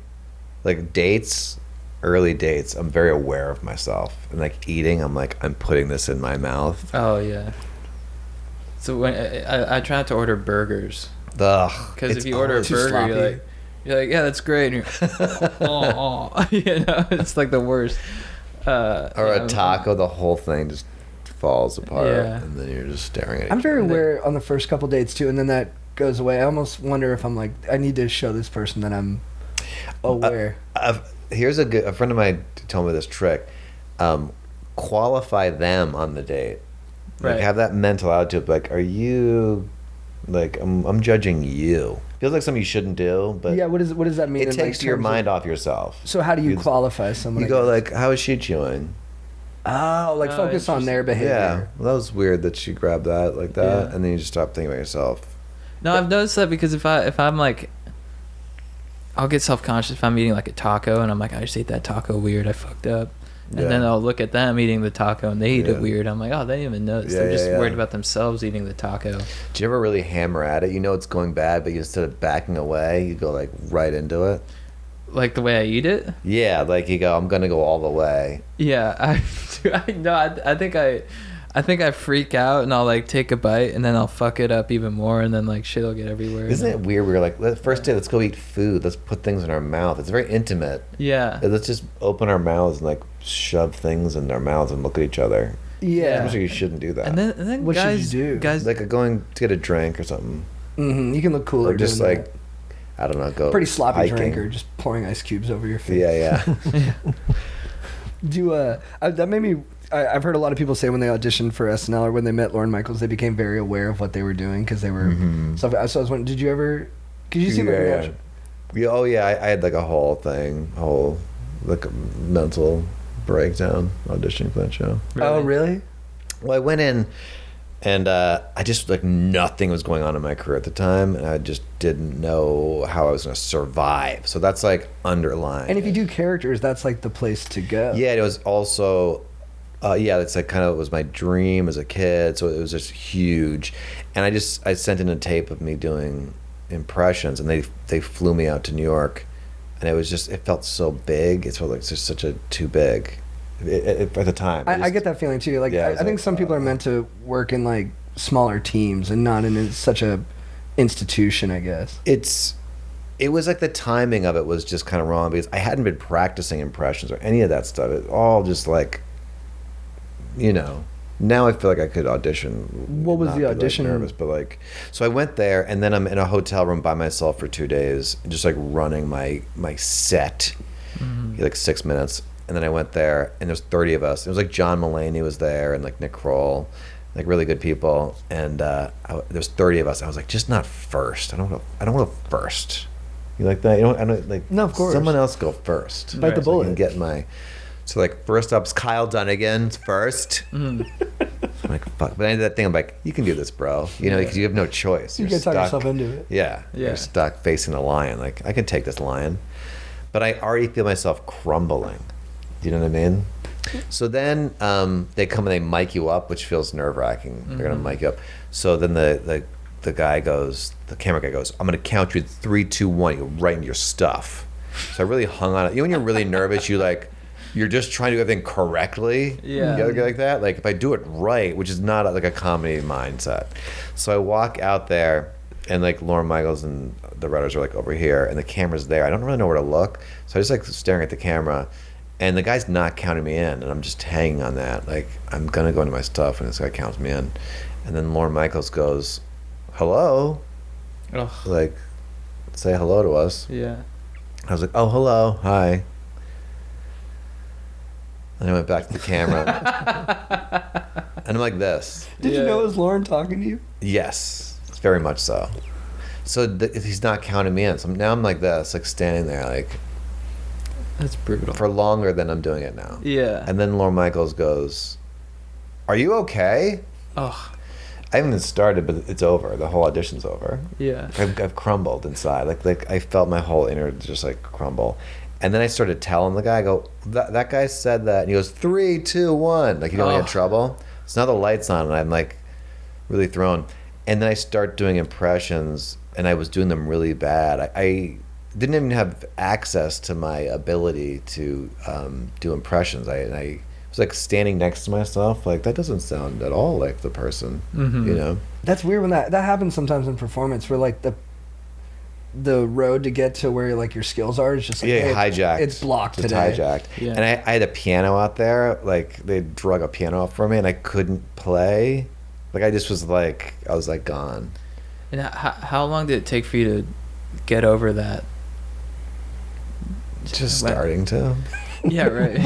Like dates, early dates, I'm very aware of myself. And like eating, I'm like, I'm putting this in my mouth. Oh yeah. So when I try not to order burgers Ugh. because it's if you order a always- too burger, sloppy. you're like, yeah, that's great. And you're, oh, you know, it's like the worst. or yeah, a taco, the whole thing just falls apart. Yeah. And then you're just staring at I'm each very other. aware on the first couple dates too, and then that goes away. I almost wonder if I'm like, I need to show this person that I'm aware. Here's a friend of mine told me this trick. Qualify them on the date. Like Right. have that mental attitude. Like, are you? Like, I'm judging you. Feels like something you shouldn't do, but Yeah. What does that mean? it in, takes like, your terms of- mind off yourself. So how do you You- qualify someone? You I go guess? like, how is she chewing? oh, like Oh, focus on their behavior. Yeah, well, that was weird that she grabbed that like that, Yeah. and then you just stop thinking about yourself. No, I've noticed that because if I'm like, I'll get self conscious if I'm eating like a taco and I'm like, I just ate that taco weird. I fucked up. And Yeah. then I'll look at them eating the taco and they eat Yeah. it weird. I'm like, oh, they didn't even notice. Yeah, They're just yeah. worried about themselves eating the taco. Do you ever really hammer at it? You know it's going bad, but you instead of backing away, you go like right into it. Like the way I eat it? Yeah, like you go, I'm gonna go all the way. Yeah, I think I freak out and I'll like take a bite and then I'll fuck it up even more and then like shit'll get everywhere. Isn't it weird? We're like, first day, let's go eat food. Let's put things in our mouth. It's very intimate. Yeah. Let's just open our mouths and like shove things in our mouths and look at each other. Yeah. Especially you shouldn't do that. And then What should you guys, do? guys, like going to get a drink or something, You can look cooler. or just doing like, that. I don't know, go pretty sloppy hiking. drink or just pouring ice cubes over your face. Yeah, yeah. That made me. I've heard a lot of people say when they auditioned for SNL or when they met Lorne Michaels, they became very aware of what they were doing because they were. Mhm. So I was wondering, did you ever? Could you see my Yeah, yeah. reaction? Yeah, oh yeah, I had like a whole like a mental breakdown auditioning for that show. Oh, really? Well, I went in and I just like nothing was going on in my career at the time, and I just didn't know how I was going to survive. So that's like underlying. And if you do characters, that's like the place to go. yeah, it was also. Yeah, it's like kind of was my dream as a kid, so it was just huge. And I sent in a tape of me doing impressions, and they flew me out to New York, and it felt so big. It felt like it's just such a too big at the time. I get that feeling too. Like Yeah, I it's think like, some people are meant to work in like smaller teams and not in such a institution, I guess. It was like the timing of it was just kind of wrong because I hadn't been practicing impressions or any of that stuff. It all just like, you know, now I feel like I could audition. What was not the be, like, audition? nervous, but like, so I went there and then I'm in a hotel room by myself for 2 days, just like running my set, like 6 minutes. And then I went there and there's 30 of us. It was like John Mulaney was there and like Nick Kroll, like really good people. And there's 30 of us. I was like, just not first. I don't want to first. You like that? I don't like. No, of course. Someone else go first. Bite the So I bullet. can get my. So like first up's Kyle Dunnigan first. I'm like fuck, but I did that thing. I'm like, you can do this, bro. You know, because you have no choice. You You're can talk stuck. yourself into it. Yeah, Yeah. you're stuck facing a lion. Like I can take this lion, but I already feel myself crumbling. Do you know what I mean? So then they come and they mic you up, which feels nerve wracking. They're gonna mic you up. So then the guy goes, the camera guy goes, I'm gonna count you 3, 2, 1. You go right into your stuff. So I really hung on it. You know when you're really nervous, you're just trying to do everything correctly. Yeah. You ever get like that? Like if I do it right, which is not like a comedy mindset. So I walk out there and like Lauren Michaels and the writers are like over here and the camera's there. I don't really know where to look. So I just like staring at the camera and the guy's not counting me in and I'm just hanging on that. Like I'm gonna go into my stuff and this guy counts me in. And then Lauren Michaels goes, hello? Ugh. Like, say hello to us. Yeah. I was like, oh, hello, hi. And I went back to the camera. And I'm like this. Did you Yeah. know it was Lauren talking to you? Yes, very much so. So he's not counting me in. So now I'm like this, like standing there, like That's brutal. for longer than I'm doing it now. Yeah. And then Lauren Michaels goes, are you okay? Oh. I haven't even started, but it's over. The whole audition's over. Yeah. I've crumbled inside. Like I felt my whole inner just like crumble. And then I started telling the guy, I go, that guy said that. And he goes, 3, 2, 1. Like, you don't Oh. get trouble. So now the light's on, and I'm like really thrown. And then I start doing impressions, and I was doing them really bad. I didn't even have access to my ability to do impressions. I was like standing next to myself, like, that doesn't sound at all like the person, you know? That's weird when that happens sometimes in performance where like the road to get to where like your skills are is just like Yeah, hijacked. It's blocked It's today. hijacked. Yeah. And I had a piano out there. Like they drug a piano up for me, and I couldn't play. Like I just was like, I was like gone. And how long did it take for you to get over that? Just Like- starting to. Yeah, right.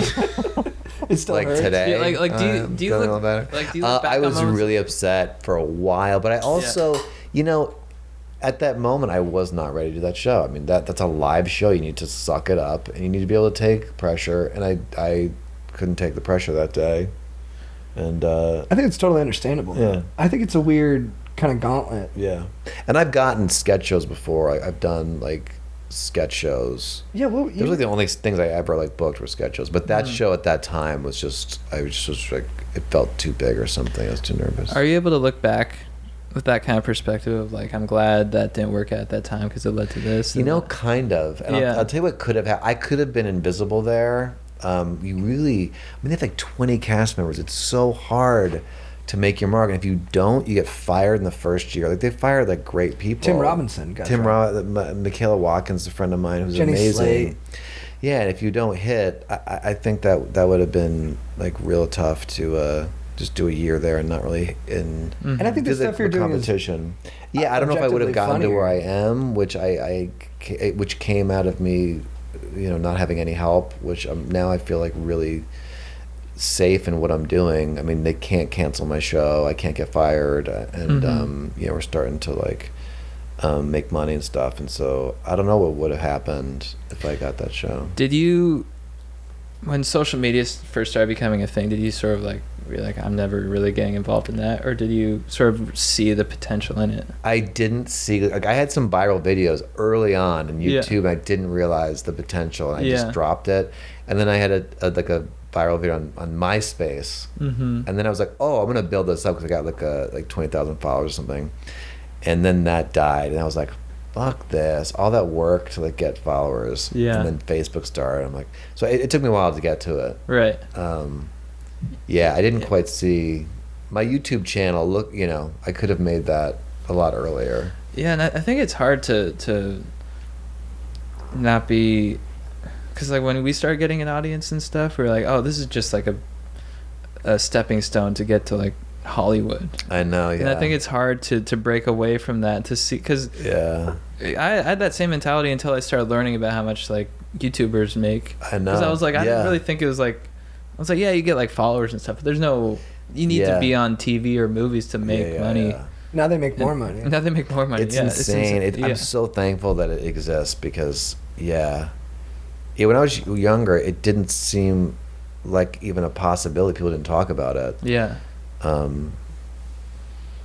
It still Like hurts. today. Yeah, like, do you feeling a little look better. like do you look back I on was moments- really upset for a while, but I also, you know, at that moment, I was not ready to do that show. I mean, that's a live show. You need to suck it up, and you need to be able to take pressure. And I couldn't take the pressure that day. And I think it's totally understandable. Yeah. I think it's a weird kind of gauntlet. yeah, and I've gotten sketch shows before. I've done like sketch shows. Yeah, well, Those were the only things I ever like booked were sketch shows. But that show at that time was just, I was just like, it felt too big or something. I was too nervous. Are you able to look back with that kind of perspective of like, I'm glad that didn't work out at that time because it led to this? You and know, that- kind of. And Yeah. I'll tell you what could have happened. I could have been invisible there. You really, I mean, they have like 20 cast members. It's so hard to make your mark. And if you don't, you get fired in the first year. Like they fired like great people. Tim Robinson got Tim fired. Michaela Watkins, a friend of mine who's Jenny amazing. Slate. Yeah, and if you don't hit, I think that would have been like real tough to just do a year there and not really in. And I think the Because stuff you're for doing is competition. Yeah, I don't know if I would have objectively gotten to where I funnier. am, which came out of me, you know, not having any help. Which now I feel like really safe in what I'm doing. I mean, they can't cancel my show. I can't get fired, and you know, we're starting to like make money and stuff. And so I don't know what would have happened if I got that show. Did you, when social media first started becoming a thing, did you sort of like be like, I'm never really getting involved in that, or did you sort of see the potential in it? I didn't see, like, I had some viral videos early on in Yeah. YouTube, and I didn't realize the potential, and I Yeah. just dropped it. And then I had a viral video on MySpace, Mm-hmm. and then I was like, oh, I'm gonna build this up because I got like 20,000 followers or something. And then that died, and I was like, fuck this, all that work to like get followers. Yeah. And then Facebook started. I'm like, so it took me a while to get to it. Right. Yeah, I didn't Yeah. quite see my YouTube channel. Look, you know, I could have made that a lot earlier. Yeah, and I think it's hard to not be, because like when we start getting an audience and stuff, we're like, oh, this is just like a stepping stone to get to like Hollywood. I know, yeah. And I think it's hard to break away from that, to see, because yeah, I had that same mentality until I started learning about how much like YouTubers make. I know. Because I was like, I didn't really think it was like, I was like, yeah, you get like followers and stuff, but there's no, you need to be on TV or movies to make money. Yeah. Now they make more money. Now they make more money. It's insane. I'm so thankful that it exists because, when I was younger, it didn't seem like even a possibility. People didn't talk about it. Yeah.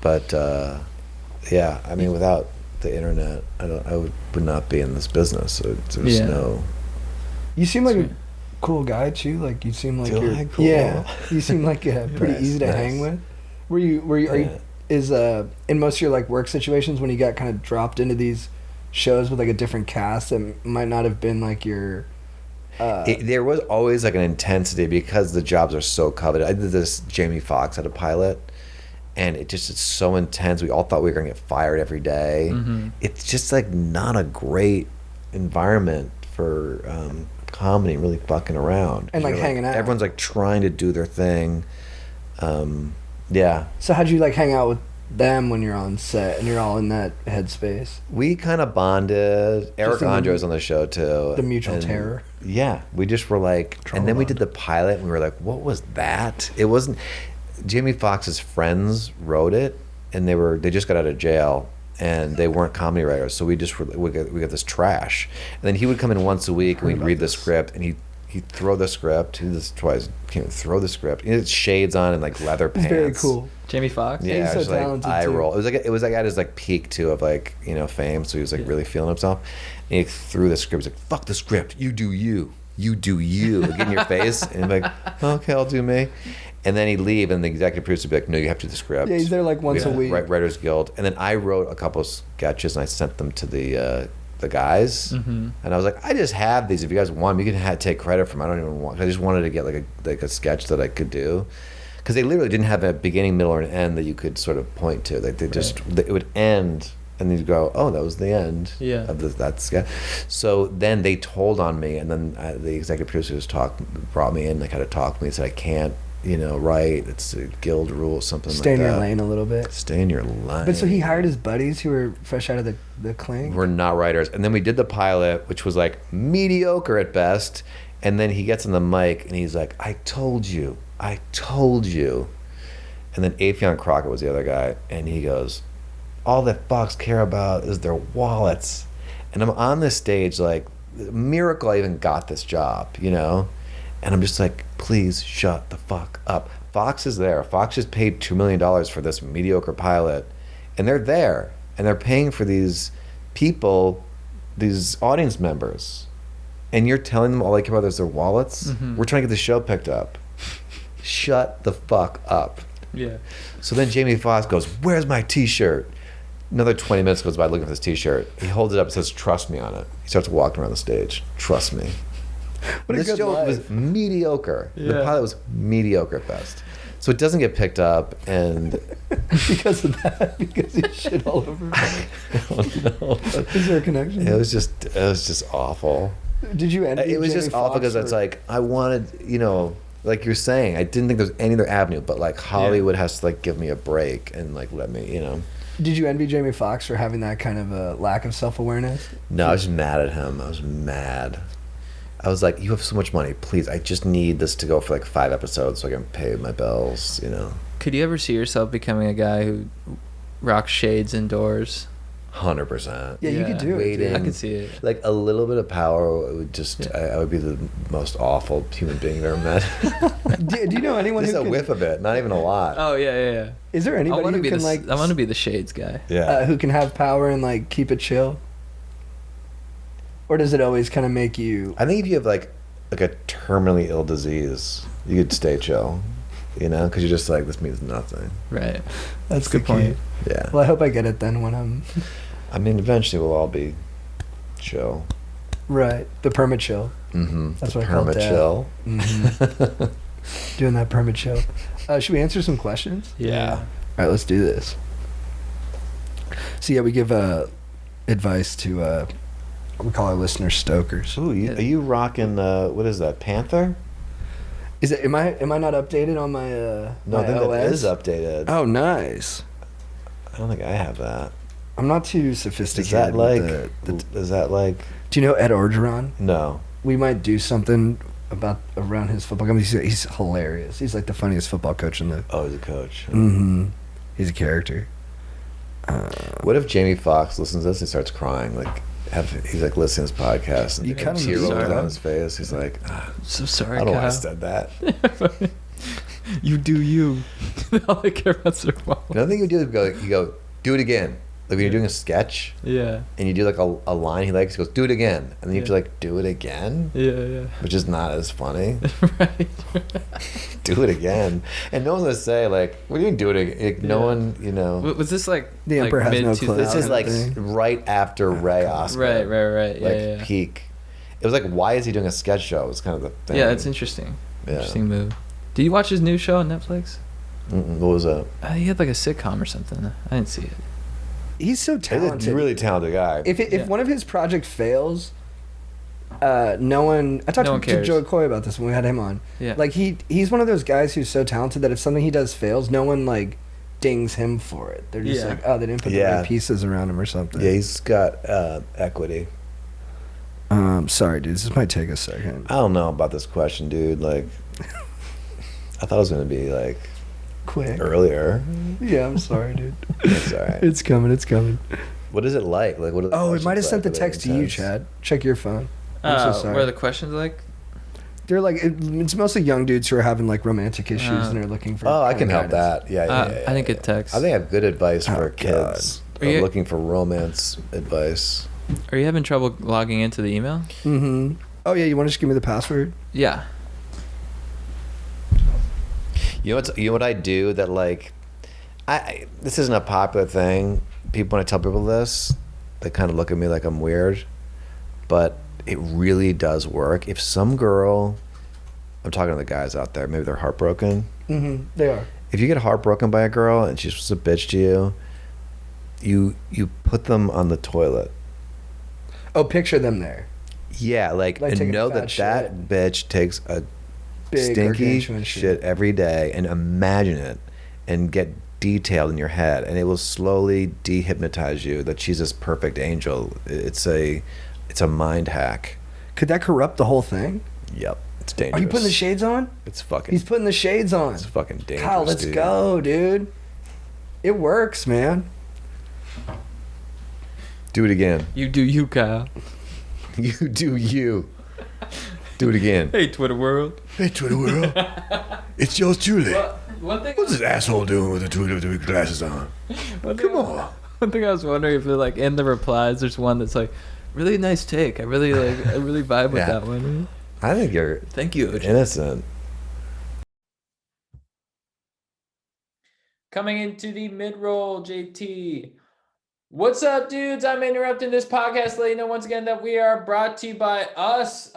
But I mean, without the internet, I would not be in this business. So there's no. You seem like a cool guy too. Like you seem like you're cool? Yeah. You seem like pretty Nice, easy to nice. hang with. Are you in most of your like work situations when you got kind of dropped into these shows with like a different cast that might not have been like your there was always like an intensity because the jobs are so coveted. I did this Jamie Foxx had a pilot, and it's so intense. We all thought we were gonna get fired every day. Mm-hmm. It's just like not a great environment for comedy, really fucking around And, like, You're, hanging out. Everyone's like trying to do their thing. So how'd you like hang out with them when you're on set and you're all in that headspace? We kind of bonded. Eric in the- Andre was on the show too. The mutual and terror. Yeah, we just were like, and then we did the pilot, and we were like, what was that? It wasn't. Jamie Foxx's friends wrote it, and they just got out of jail, and they weren't comedy writers, so we got this trash, and then he would come in once a week, and we'd read the script, and he'd throw the script. He did this twice. He'd throw the script. He had shades on and like leather pants. It's very cool. Jamie Foxx. Yeah, he's so just like talented, eye too. roll. It was like at his like peak too of like fame. So he was like really feeling himself. And he threw the script. He's like, "Fuck the script. You do you. You do you." Like, in your face. And I'm like, "Okay, I'll do me." And then he'd leave, and the executive producer would be like, "No, you have to do the script." Yeah, he's there like once a week. Writers Guild. And then I wrote a couple of sketches, and I sent them to the guys. Mm-hmm. And I was like, "I just have these. If you guys want them, you can take credit for them. I don't even want." I just wanted to get like a sketch that I could do. Because they literally didn't have a beginning, middle, or an end that you could sort of point to. Like it would end, and then you'd go, "Oh, that was the end of that sketch." So then they told on me, and then the executive producers brought me in. They kind of talked to me and said, "I can't, write. It's a guild rule, something Stay like in that. your lane a little bit. Stay in your lane." But so he hired his buddies who were fresh out of the clink. We're not writers. And then we did the pilot, which was like mediocre at best. And then he gets on the mic and he's like, I told you. And then Afion Crockett was the other guy. And he goes, all that Fox care about is their wallets. And I'm on this stage like, miracle I even got this job, And I'm just like, please shut the fuck up. Fox is there. Fox just paid $2 million for this mediocre pilot. And they're there. And they're paying for these people, these audience members. And you're telling them all they care about is their wallets? Mm-hmm. We're trying to get the show picked up. Shut the fuck up. Yeah. So then Jamie Foxx goes, where's my t-shirt? Another 20 minutes goes by looking for this t-shirt. He holds it up and says, trust me on it. He starts walking around the stage. Trust me. What a This good show life. was mediocre. The Yeah. pilot was mediocre at best. So it doesn't get picked up, and Because of that, because he shit all over. Is there a connection? it was just awful. Did you envy It was Jamie just awful Foxx because it's for- like I wanted, like you're saying, I didn't think there was any other avenue, but like Hollywood has to like give me a break and like let me, Did you envy Jamie Foxx for having that kind of a lack of self-awareness? No, I was mad at him. I was mad. I was like, you have so much money. Please, I just need this to go for like 5 episodes so I can pay my bills, Could you ever see yourself becoming a guy who rocks shades indoors? 100%. Yeah, you could do it. Waiting. I could see it. Like a little bit of power would just, I would be the most awful human being I've ever met. Do you know anyone Just who a can, whiff of it, not even a lot. Oh yeah. Is there I anybody want to who be can the like I want to be the shades guy. Yeah. who can have power and like keep it chill? Or does it always kind of make you? I think if you have like a terminally ill disease, you could stay chill, because you're just like, this means nothing. Right. That's Good the point. key. Yeah. Well, I hope I get it then when I'm I mean, eventually we'll all be chill. right. The permit chill. Mm-hmm. That's the what I call perma dad. chill. Mm-hmm. Doing that permit chill. Should we answer some questions? Yeah. All right, let's do this. So yeah, we give advice to we call our listeners stokers. Ooh, are you rocking what is that, Panther? Is it? Am I not updated on my No, I my think OS? that is updated. Oh, nice. I don't think I have that. I'm not too Is sophisticated. that like? with Is that like? do you know Ed Orgeron? No. We might do something around his football company. He's hilarious. He's like the funniest football coach in the. Oh, he's a coach. Mm-hmm. He's a character. What if Jamie Foxx listens to this and starts crying? Like, he's like listening to this podcast and You kind of tear rolls sorry. down his face. He's like, So sorry, I don't know why I Kyle. said that. You do you. All I care about is Another thing you do is you go, do it again. Like when you're doing a sketch Yeah. and you do like a line he likes, he goes, do it again. And then you have to Yeah. like, do it again, Yeah. which is not as funny. Right. Do it again. And no one's going to say, like, what do you mean do it again? Like, no Yeah. one, you know. Was this like The Emperor has no clue. This is Out like thing. right after Ray Oscar. Right. Yeah, Like yeah. peak. It was like, why is he doing a sketch show? It's kind of the thing. Yeah, it's interesting. Yeah. Interesting move. Did you watch his new show on Netflix? What was that? He had like a sitcom or something. I didn't see it. He's so He's talented. a really talented guy. If Yeah. one of his projects fails, no one. I talked No one to cares. Joe Coy about this when we had him on. Yeah. Like he's one of those guys who's so talented that if something he does fails, no one like dings him for it. They're just Yeah. like, oh, they didn't put the Yeah. right pieces around him or something. Yeah, he's got equity. Sorry, dude. This might take a second. I don't know about this question, dude. Like, I thought it was going to be like Quick. earlier. Yeah, I'm sorry, dude. It's all right. It's coming. It's coming. What is it like? Like, what are the Oh, it might have questions sent the like? Are they text to you, intense? Chad. Check your phone. I'm so sorry. What are the questions like? They're like it's mostly young dudes who are having like romantic issues and are looking for. Oh, I kind can of help guidance. that. Yeah. I didn't get texts. I think I have good advice for Oh, kids. God. Are you- looking for romance advice. Are you having trouble logging into the email? Mm-hmm. Oh yeah, you want to just give me the password? Yeah. You know what I do that like, this isn't a popular thing. People, when I tell people this, they kind of look at me like I'm weird, but it really does work. If some girl, I'm talking to the guys out there, maybe they're heartbroken. Mm-hmm. They are. If you get heartbroken by a girl and she's just a bitch to you, you put them on the toilet. Oh, picture them there. Yeah, like Like taking and a know fat that shit. that bitch takes a Big stinky gargantuan shit every day, and imagine it and get detailed in your head, and it will slowly dehypnotize you that she's this perfect angel. It's a mind hack. Could that corrupt the whole thing? Yep, it's dangerous. Are you putting the shades on? It's fucking. He's putting the shades on. It's fucking dangerous. Kyle, let's dude. go, dude. It works, man. Do it again. You do you, Kyle. You do you. Do it again. Hey, Twitter world. Hey, Twitter world. It's yours truly. One thing. What's this asshole doing with the Twitter glasses on? Come on. One thing I was wondering if, like, in the replies, there's one that's like, really nice take. I really vibe with Yeah. that one. I think you're Thank you, OJ. innocent. Coming into the mid-roll, JT. What's up, dudes? I'm interrupting this podcast, letting you know once again that we are brought to you by us.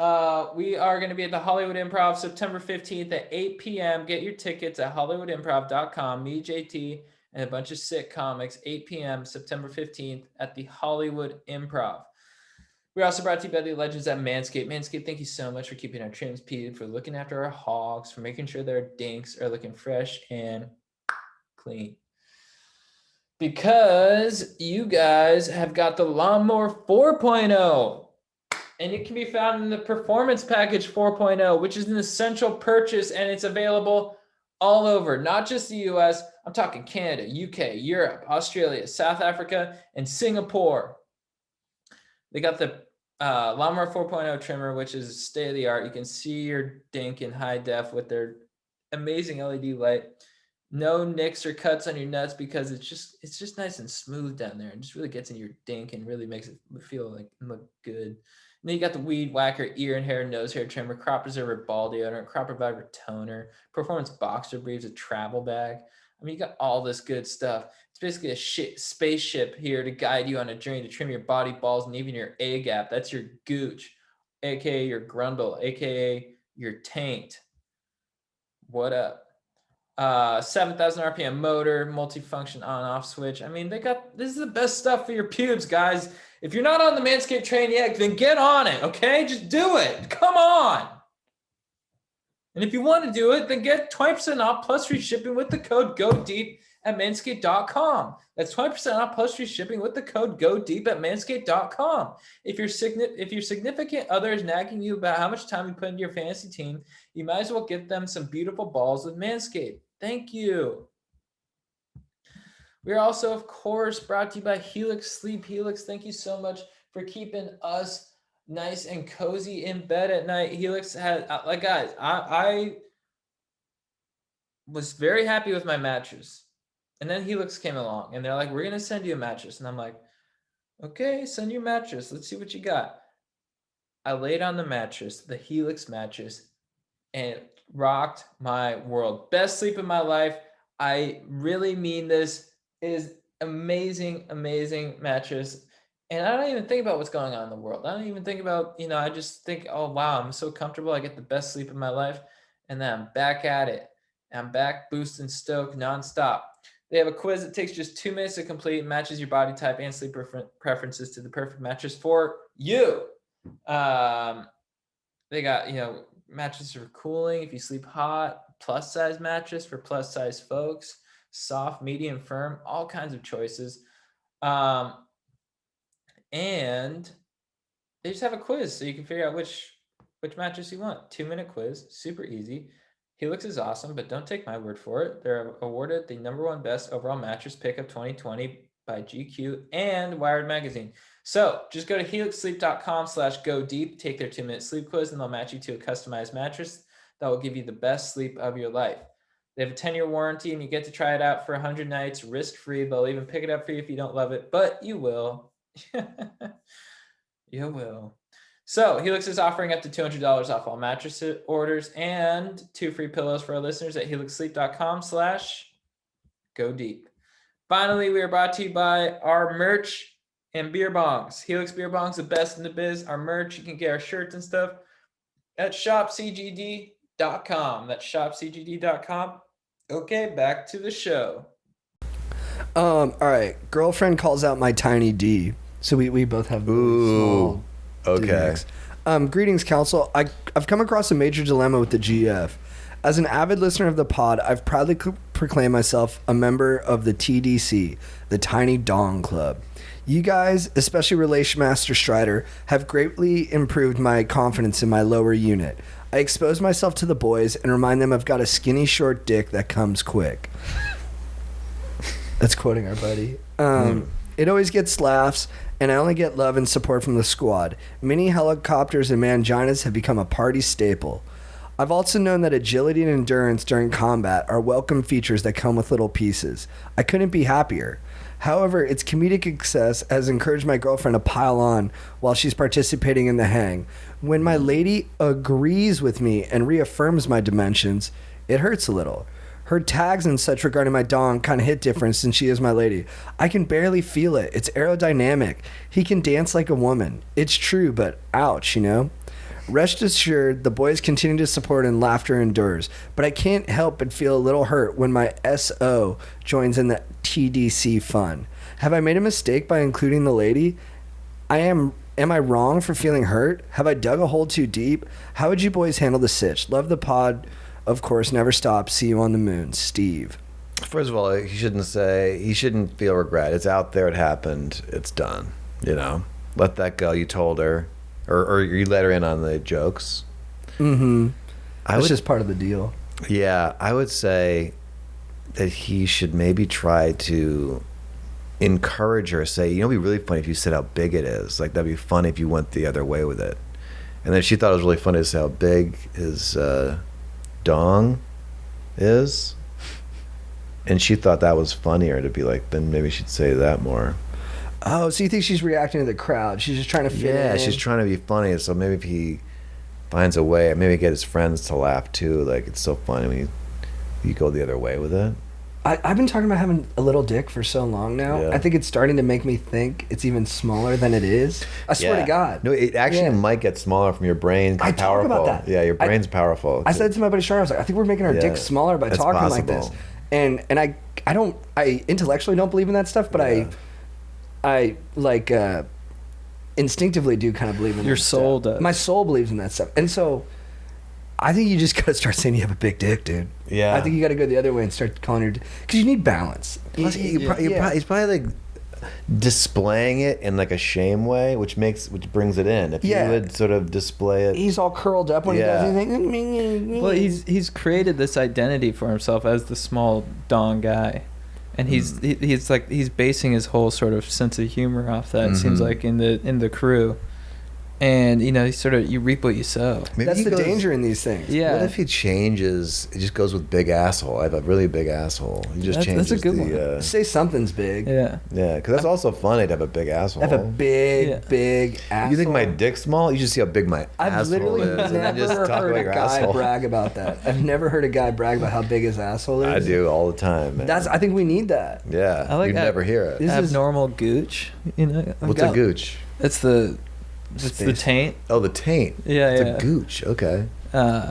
We are going to be at the Hollywood Improv September 15th at 8 p.m. Get your tickets at hollywoodimprov.com. Me, JT, and a bunch of sick comics, 8 p.m. September 15th at the Hollywood Improv. We're also brought to you by the legends at Manscaped. Manscaped, thank you so much for keeping our trims peeled, for looking after our hogs, for making sure their dinks are looking fresh and clean. Because you guys have got the Lawnmower 4.0, and it can be found in the Performance Package 4.0, which is an essential purchase, and it's available all over, not just the US. I'm talking Canada, UK, Europe, Australia, South Africa, and Singapore. They got the Lawnmower 4.0 trimmer, which is state of the art. You can see your dink in high def with their amazing LED light. No nicks or cuts on your nuts because it's just nice and smooth down there and just really gets in your dink and really makes it feel like look good. And then you got the Weed Whacker ear and hair, nose hair trimmer, crop preserver ball deodorant, crop reviver toner, performance boxer briefs, a travel bag. I mean, you got all this good stuff. It's basically a spaceship here to guide you on a journey to trim your body, balls, and even your A gap. That's your gooch, aka your grundle, aka your taint. What up? 7,000 RPM motor, multifunction on-off switch. I mean, this is the best stuff for your pubes, guys. If you're not on the Manscaped train yet, then get on it, okay? Just do it. Come on. And if you want to do it, then get 20% off plus free shipping with the code GODEEP at manscaped.com. That's 20% off plus free shipping with the code GODEEP at manscaped.com. If your significant other is nagging you about how much time you put into your fantasy team, you might as well give them some beautiful balls with Manscaped. Thank you. We are also, of course, brought to you by Helix Sleep. Helix, thank you so much for keeping us nice and cozy in bed at night. Helix has, like, guys, I was very happy with my mattress. And then Helix came along and they're like, we're going to send you a mattress. And I'm like, okay, send your mattress. Let's see what you got. I laid on the mattress, the Helix mattress, and it rocked my world. Best sleep of my life. I really mean this. It is amazing, amazing mattress. And I don't even think about what's going on in the world. I don't even think about, I just think, oh, wow, I'm so comfortable. I get the best sleep of my life. And then I'm back at it. I'm back, boost and stoke nonstop. They have a quiz that takes just 2 minutes to complete, matches your body type and sleep preferences to the perfect mattress for you. They got, mattresses for cooling if you sleep hot, plus size mattress for plus size folks, soft, medium, firm, all kinds of choices. And they just have a quiz so you can figure out which mattress you want. 2-minute quiz, super easy. Helix is awesome, but don't take my word for it. They're awarded the #1 best overall mattress pick of 2020 by GQ and Wired Magazine. So just go to helixsleep.com/go-deep, take their 2-minute sleep quiz, and they'll match you to a customized mattress that will give you the best sleep of your life. They have a 10-year warranty, and you get to try it out for 100 nights, risk-free. They'll even pick it up for you if you don't love it, but you will. You will. So Helix is offering up to $200 off all mattress orders and 2 free pillows for our listeners at helixsleep.com/go-deep. Finally, we are brought to you by our merch and beer bongs. Helix beer bongs, the best in the biz. Our merch, you can get our shirts and stuff at shopcgd.com. That's shopcgd.com. Okay, back to the show. All right. Girlfriend calls out my tiny D. So we both have really small okay. dicks. Greetings, council. I've come across a major dilemma with the GF. As an avid listener of the pod, I've proudly proclaimed myself a member of the TDC, the Tiny Dong Club. You guys, especially Relation Master Strider, have greatly improved my confidence in my lower unit. I expose myself to the boys and remind them I've got a skinny, short dick that comes quick. That's quoting our buddy. It always gets laughs, and I only get love and support from the squad. Mini helicopters and manginas have become a party staple. I've also known that agility and endurance during combat are welcome features that come with little pieces. I couldn't be happier. However, its comedic excess has encouraged my girlfriend to pile on while she's participating in the hang. When my lady agrees with me and reaffirms my dimensions, it hurts a little. Her tags and such regarding my dong kind of hit different since she is my lady. I can barely feel it. It's aerodynamic. He can dance like a woman. It's true, but ouch, Rest assured, the boys continue to support and laughter endures, but I can't help but feel a little hurt when my SO joins in the TDC fun. Have I made a mistake by including the lady? Am I wrong for feeling hurt? Have I dug a hole too deep? How would you boys handle the sitch? Love the pod. Of course, never stop. See you on the moon. Steve. First of all, he shouldn't feel regret. It's out there. It happened. It's done. Let that go. You told her, or you let her in on the jokes. Mm-hmm. That's just part of the deal. Yeah, I would say that he should maybe try to encourage her. Say, it'd be really funny if you said how big it is. Like, that'd be funny if you went the other way with it. And then she thought it was really funny to say how big his dong is. And she thought that was funnier to be like, then maybe she'd say that more. Oh, so you think she's reacting to the crowd? She's just trying to fit in. Yeah, she's trying to be funny. So maybe if he finds a way, maybe get his friends to laugh too. Like, it's so funny when you go the other way with it. I've been talking about having a little dick for so long now. Yeah. I think it's starting to make me think it's even smaller than it is. I swear to God. No, it actually Yeah. might get smaller from your brain. I talk about powerful. that. Yeah, your brain's powerful. I said to my buddy Sean, I was like, I think we're making our Yeah. dicks smaller by That's talking like this. possible. And I intellectually don't believe in that stuff, but Yeah. I like instinctively do kind of believe in Your that soul stuff. does. My soul believes in that stuff. And so I think you just gotta start saying you have a big dick, dude. Yeah. I think you gotta go the other way and start calling your because you need balance. Plus, he's probably like displaying it in like a shame way, which brings it in. If Yeah. you would sort of display it, He's all curled up when Yeah. he does anything. Well, he's created this identity for himself as the small dong guy, and he's basing his whole sort of sense of humor off that. It seems Mhm. like in the crew, and you reap what you sow. maybe That's he the goes- danger in these things. Yeah. What if he changes? He just goes with big asshole. I have a really big asshole. He just That's changes a good the. one. Say something's big. Yeah. Yeah, because that's also funny to have a big asshole. Have a big, Yeah. big asshole. You think my dick's small? You should see how big my I've asshole literally is, and then never just talk heard about a your guy asshole. brag about that. I've never heard a guy brag about how big his asshole is. I do all the time, man. I think we need that. Yeah, I like you that. never hear it. This is- Abnormal gooch. I've What's got- a gooch? It's the Space. taint. Oh, the taint. Yeah, It's yeah. a gooch. Okay.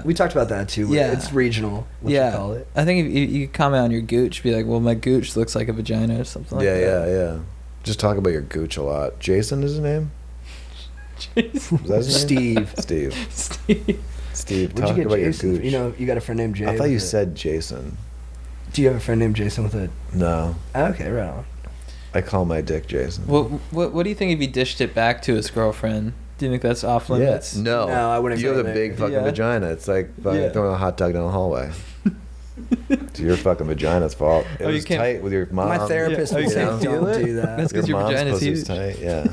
We talked about that too. Yeah. It's regional. What yeah. you call it. I think if you comment on your gooch, be like, "Well, my gooch looks like a vagina" or something like yeah, that. yeah. Just talk about your gooch a lot. Jason is his name? Jeez. Was that his name? Steve. Steve. Steve. Steve, Where'd talk you get about Jason? your gooch. You know, you got a friend named Jay. I thought with you a- said Jason. Do you have a friend named Jason with a? No. Okay, right on. I call my dick Jason. What do you think if he dished it back to his girlfriend? Do you think that's off limits? No. No, I wouldn't You have go a there. big fucking Yeah. vagina. It's like fucking Yeah. throwing a hot dog down the hallway. It's your fucking vagina's fault. It Oh, you was can't- tight with your mom. My therapist Yeah. Oh, would you say, can't feel "Don't it? do that." That's 'cause your mom's vagina's pussy's huge. tight. Yeah.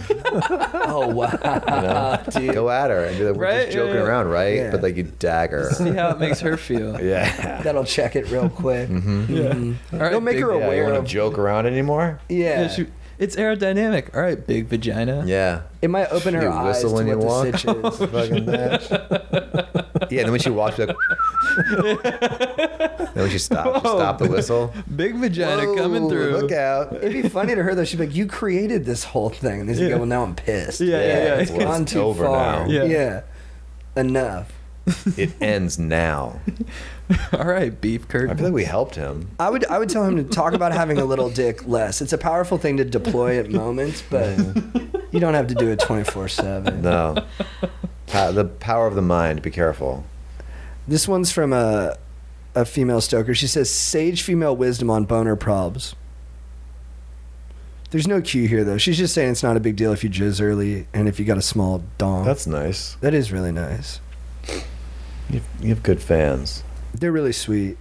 Oh wow, You know? dude. Go at her and be like, we're Right? just joking Yeah, yeah. around, right? Yeah. But like you dagger. See how it makes her feel. Yeah. That'll check it real quick. Mm-hmm. Mhm. All right, Don't make big- her Yeah, you aware want of. to joke around anymore? Yeah. It's aerodynamic. All right, big vagina. Yeah. It might open her You eyes to whistle when what you the walk. sitch is. Fucking bitch. Yeah, and then when she walks, she's like, then when she stops, she Whoa. stop the whistle. Big vagina Whoa, coming through. Look out. It'd be funny to her though. She'd be like, "You created this whole thing," and then she'd Yeah. go, "Well, now I'm pissed. Yeah, yeah, yeah. It's gone It's too over far. now. Yeah. Enough." It ends now. All right, beef curtain. I feel like we helped him. I would tell him to talk about having a little dick less. It's a powerful thing to deploy at moments, but you don't have to do it 24/7. No. The power of the mind. Be careful. This one's from a female stoker. She says, "Sage female wisdom on boner probs." There's no cue here though. She's just saying it's not a big deal if you jizz early and if you got a small dong. That's nice. That is really nice. You have good fans. They're really sweet.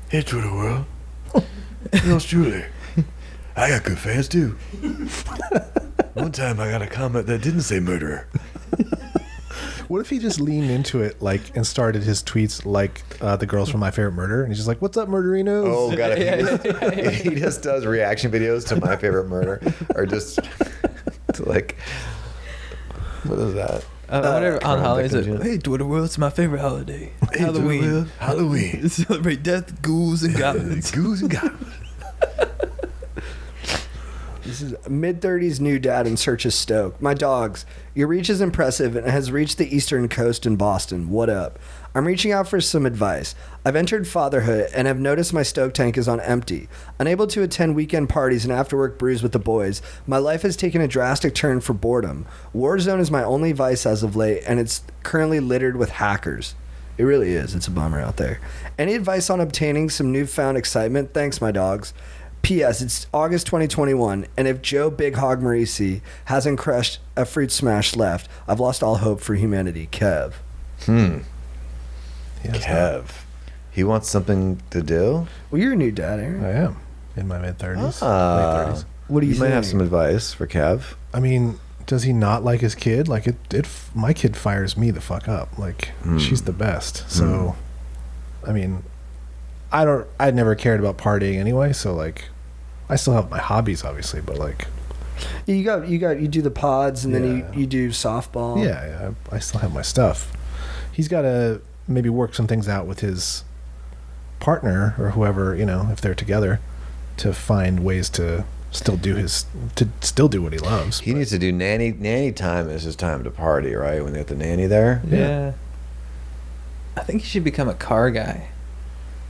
Hey, Twitter world. Yours truly. I got good fans too. One time I got a comment that didn't say murderer. What if he just leaned into it, like, and started his tweets like the girls from My Favorite Murder, and he's just like, "What's up, murderinos?" Oh god, if he just does reaction videos to My Favorite Murder, or just to like, what is that? I wonder on Crime holidays. victims, yeah. Hey, Twitter world, it's my favorite holiday. Halloween. Halloween. Celebrate death, ghouls, and goblins. Goose and goblins. This is mid-30s new dad in search of Stoke. My dogs. Your reach is impressive and has reached the eastern coast in Boston. What up? I'm reaching out for some advice. I've entered fatherhood and have noticed my Stoke tank is on empty. Unable to attend weekend parties and after-work brews with the boys, my life has taken a drastic turn for boredom. Warzone is my only vice as of late, and it's currently littered with hackers. It really is. It's a bummer out there. Any advice on obtaining some newfound excitement? Thanks, my dogs. P.S. It's August 2021, and if Joe Big Hog Marisi hasn't crushed a fruit smash left, I've lost all hope for humanity. Kev. He has Kev. He wants something to do? Well, you're a new dad, Aaron. that. I am in my mid-30s, Ah. late 30s. What do you You might think? have some advice for Kev. I mean, does he not like his kid? Like my kid fires me the fuck up. Like she's the best. So, I mean, I never cared about partying anyway. So like, I still have my hobbies, obviously, but like, You do the pods, and then Yeah. you do softball. yeah, I still have my stuff. He's got to maybe work some things out with his partner or whoever, if they're together, to find ways to still do what he loves. He needs to do nanny time is his time to party, right? When they have the nanny there. Yeah. I think you should become a car guy.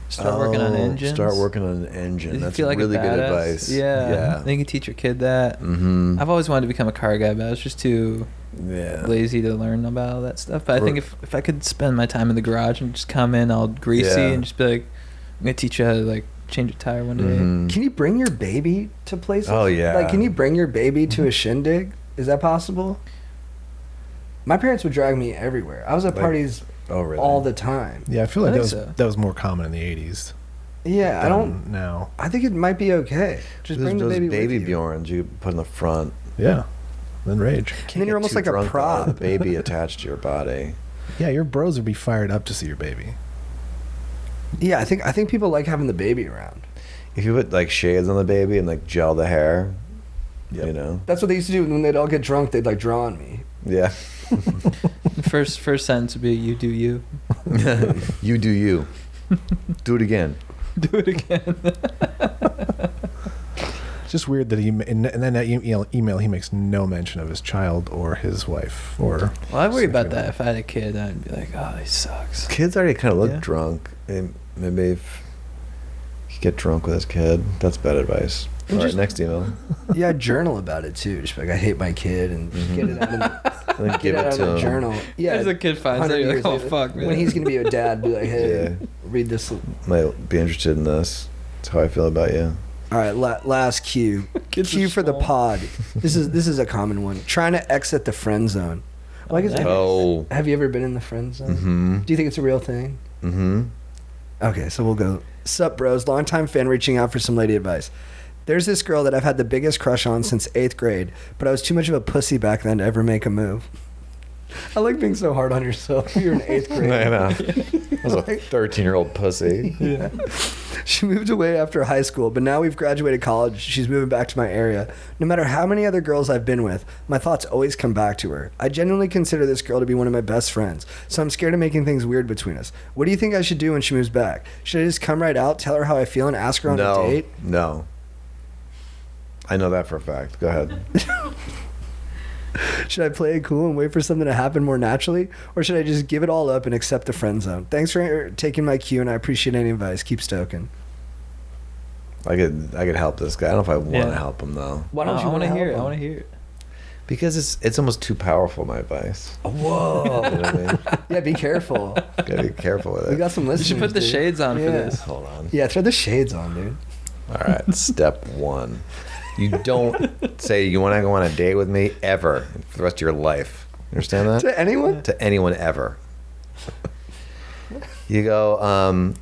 Start working on engines. Start working on an engine. You That's feel like a really good badass. advice. Yeah. Then you can teach your kid that. Mm-hmm. I've always wanted to become a car guy, but I was just too lazy to learn about all that stuff. But I think if I could spend my time in the garage and just come in all greasy and just be like, I'm going to teach you how to like change a tire one day. Mm-hmm. Can you bring your baby to places? Oh, yeah. Like, can you bring your baby to a shindig? Is that possible? My parents would drag me everywhere. I was at parties really? all the time. Yeah, I feel like I that think was so. that was more common in the 80s. Yeah, I don't. now. I think it might be okay. Just bring the those baby baby with you. Bjorns you put in the front. Yeah, then rage. And then you're almost like a prop. The baby attached to your body. Yeah, your bros would be fired up to see your baby. Yeah, I think people like having the baby around. If you put like shades on the baby and like gel the hair, That's what they used to do when they'd all get drunk. They'd like draw on me. Yeah. The first sentence would be, you do you. You do you. Do it again. Do it again. It's just weird that and then that email he makes no mention of his child or his wife or. Well, I worry about that. If I had a kid, I'd be like, oh, he sucks. Kids already kind of look Yeah. drunk. And maybe if he get drunk with his kid, that's bad advice. And All right, just- next email. Yeah, I journal about it too. Just like I hate my kid and just get it out of the, And then give get it out to of the him. journal. Yeah, As a kid finds 100 it, you're years like, oh, later. fuck, man. When he's gonna be a dad, be like, hey, Yeah. read this. Might be interested in this. That's how I feel about you. All right, last cue. Kids Cue are for the small. pod. This is a common one. Trying to exit the friend zone. Well, I guess, nice. Oh. have you ever been in the friend zone? Mm-hmm. Do you think it's a real thing? Mm-hmm. Okay, so we'll go. Sup, bros? Longtime fan reaching out for some lady advice. There's this girl that I've had the biggest crush on since 8th grade, but I was too much of a pussy back then to ever make a move. I like being so hard on yourself. You're in 8th grade. I know. I was a 13-year-old pussy. Yeah. She moved away after high school, but now we've graduated college. She's moving back to my area. No matter how many other girls I've been with, my thoughts always come back to her. I genuinely consider this girl to be one of my best friends, so I'm scared of making things weird between us. What do you think I should do when she moves back? Should I just come right out, tell her how I feel, and ask her on a date? No. I know that for a fact. Go ahead. Should I play it cool and wait for something to happen more naturally? Or should I just give it all up and accept the friend zone? Thanks for taking my cue, and I appreciate any advice. Keep stoking. I could help this guy. I don't know if I want to Yeah. help him though. Why don't I you want to help hear it. him? I want to hear it. Because it's almost too powerful, my advice. Whoa. You know what I mean? Yeah, be careful. Gotta be careful with We it. got some You listeners. should put the dude. shades on for Yeah. this. Hold on. Yeah, throw the shades on, dude. All right. Step 1. You don't say you want to go on a date with me ever for the rest of your life. You understand that? To anyone? To anyone ever. You go,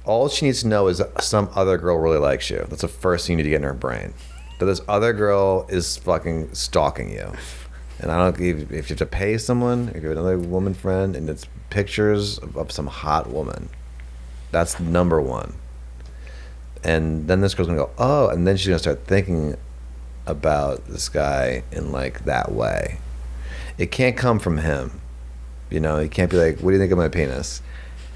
all she needs to know is some other girl really likes you. That's the first thing you need to get in her brain. That this other girl is fucking stalking you. And I don't if you have to pay someone, if you have another woman friend, and it's pictures of some hot woman. That's number 1. And then this girl's gonna go, oh, and then she's gonna start thinking about this guy in like that way. It can't come from him. You know, it can't be like, what do you think of my penis?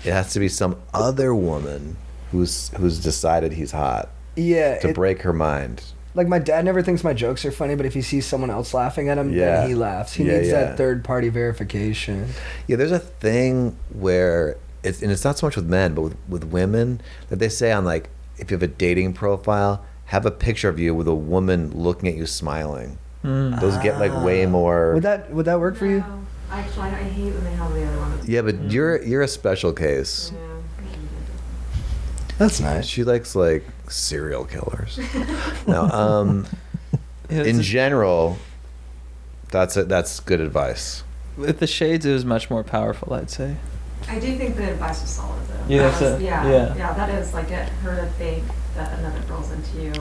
It has to be some other woman who's decided he's hot Yeah. to break her mind. Like, my dad never thinks my jokes are funny, but if he sees someone else laughing at him, Yeah. then he laughs. He Yeah, needs yeah. that third-party verification. Yeah, there's a thing where it's not so much with men, but with women, that they say on like, if you have a dating profile, have a picture of you with a woman looking at you smiling. Those get like way more. Would that work for you? No. Actually, I hate when they have the other one. Yeah, but you're a special case. Yeah. That's nice. She likes like serial killers. No, Yeah, in it's- general, that's good advice. with the shades, it was much more powerful, I'd say. I do think the advice was solid though. You That think was- so? Yeah, Yeah. yeah. That is like get her to think that another girl's into you.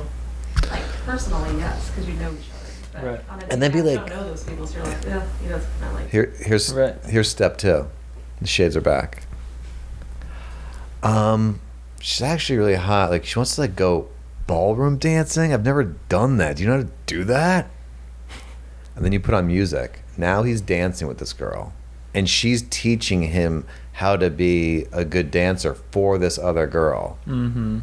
Like personally, yes, because you know each other. But Right. on a And then date, be you like- don't know those people, so you're like, yeah, you know, it's kind of like. Here's Right. here's step 2. The shades are back. She's actually really hot. Like she wants to like go ballroom dancing. I've never done that. Do you know how to do that? And then you put on music. Now he's dancing with this girl. and she's teaching him how to be a good dancer for this other girl. Mm-hmm.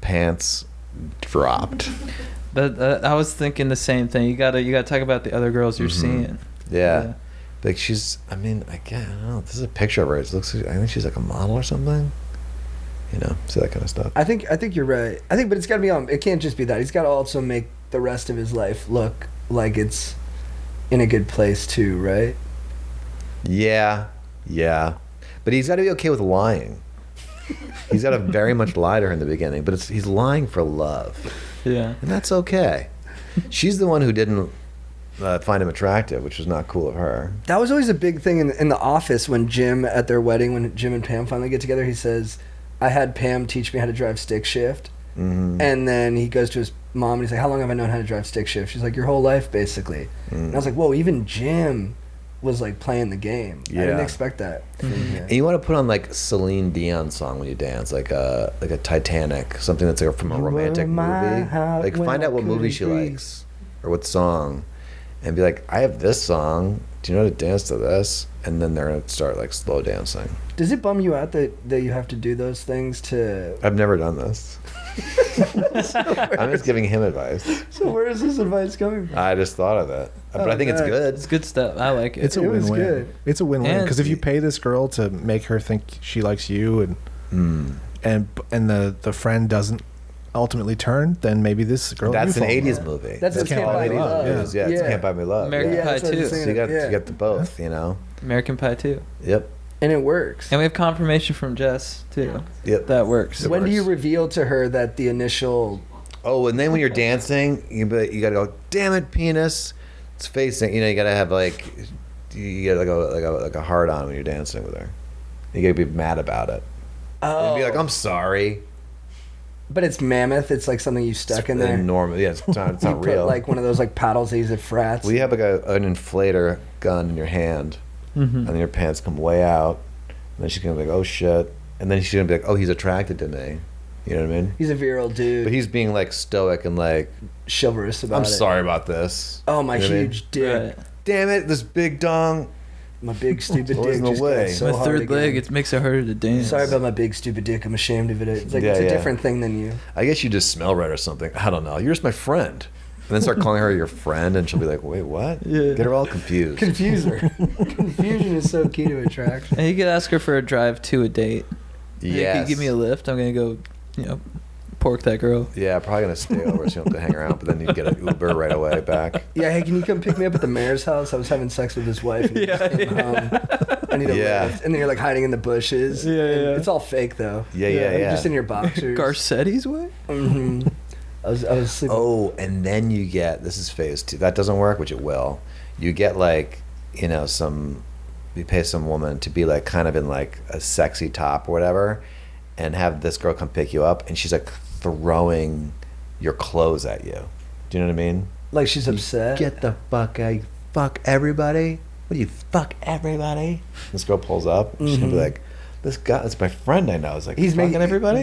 Pants dropped. I was thinking the same thing. You gotta talk about the other girls you're seeing. Yeah. Like she's, I mean, I don't know. This is a picture of her. It looks like, I think she's like a model or something. You know, see that kind of stuff. I think you're right. I think, but it's got to be on. It can't just be that. He's got to also make the rest of his life look like it's in a good place too, right? Yeah. But he's got to be okay with lying. He's got to very much lie to her in the beginning, but he's lying for love. Yeah. And that's okay. She's the one who didn't find him attractive, which was not cool of her. That was always a big thing in the office when Jim, at their wedding, when Jim and Pam finally get together, he says, I had Pam teach me how to drive stick shift. Mm-hmm. And then he goes to his mom and he's like, how long have I known how to drive stick shift? She's like, your whole life, basically. And I was like, whoa, even Jim was like playing the game. I didn't Yeah. expect that. And you want to put on like Celine Dion song when you dance, like a Titanic, something that's like from a You romantic were my movie. heart Like when find I out what movie couldn't she breathe. likes or what song, and be like, I have this song. Do you know how to dance to this? And then they're gonna start like slow dancing. Does it bum you out that you have to do those things to... I've never done this. I'm just giving him advice. So where is this advice coming from? I just thought of it, but I think it's God. good. It's good stuff. I like it. It's a It was win-win. good. It's a win-win And- because if you pay this girl to make her think she likes you, and the friend doesn't ultimately turn, then maybe this girl. That's you an fall in '80s love. movie. That's Can't Can't Buy Buy Me Me Love. Love. Yeah, it's Can't Buy Me Love. American Yeah. Pie that's what I was 2. So thinking you got of, to get the both, you know. American Pie 2. Yep. And it works. And we have confirmation from Jess too. Yep. That works. It When do you works. reveal to her that the initial... Oh, and then when you're dancing, you got to go, damn it, penis. It's facing. You know, you got to have like, you got to go like a hard on when you're dancing with her. You got to be mad about it. Oh, And be like, I'm sorry. but it's mammoth. It's like something you stuck in there. Normal. Yeah, it's not You real. put like one of those like paddles they use at frats. We have like an inflator gun in your hand, and then your pants come way out, and then she's gonna be like, oh shit, and then she's gonna be like, oh, he's attracted to me. You know what I mean? He's a virile dude. But he's being like stoic and like, chivalrous about I'm it. sorry about this. Oh, my You know what I mean? huge dick. Right. Damn it, this big dong. My big stupid Always dick in the just got way. so My hard third again. leg, it makes it harder to dance. Sorry about my big stupid dick. I'm ashamed of it. It's like Yeah, it's a yeah. different thing than you. I guess you just smell red or something. I don't know. You're just my friend. And then start calling her your friend, and she'll be like, wait, what? Yeah. Get her all confused. Confuse her. Confusion is so key to attraction. And you could ask her for a drive to a date. Hey, can Yes. you give me a lift? I'm gonna go, pork that girl. Yeah, probably gonna stay over so you don't have to hang around, but then you get an Uber right away back. Yeah, hey, can you come pick me up at the mayor's house? I was having sex with his wife. And he just came home. I need a Yeah. lift. And then you're like hiding in the bushes. Yeah, And yeah. It's all fake though. Yeah. You're just in your boxers. Garcetti's way? hmm I was sleeping. Oh, and then you get, this is phase 2. That doesn't work, which it will. You get like, you pay some woman to be like kind of in like a sexy top or whatever, and have this girl come pick you up, and she's like throwing your clothes at you. Do you know what I mean? Like she's upset. Get the fuck out. Fuck everybody. What do you fuck everybody? This girl pulls up, and she's gonna be like, this guy, that's my friend I know. Is like, He's fucking making everybody?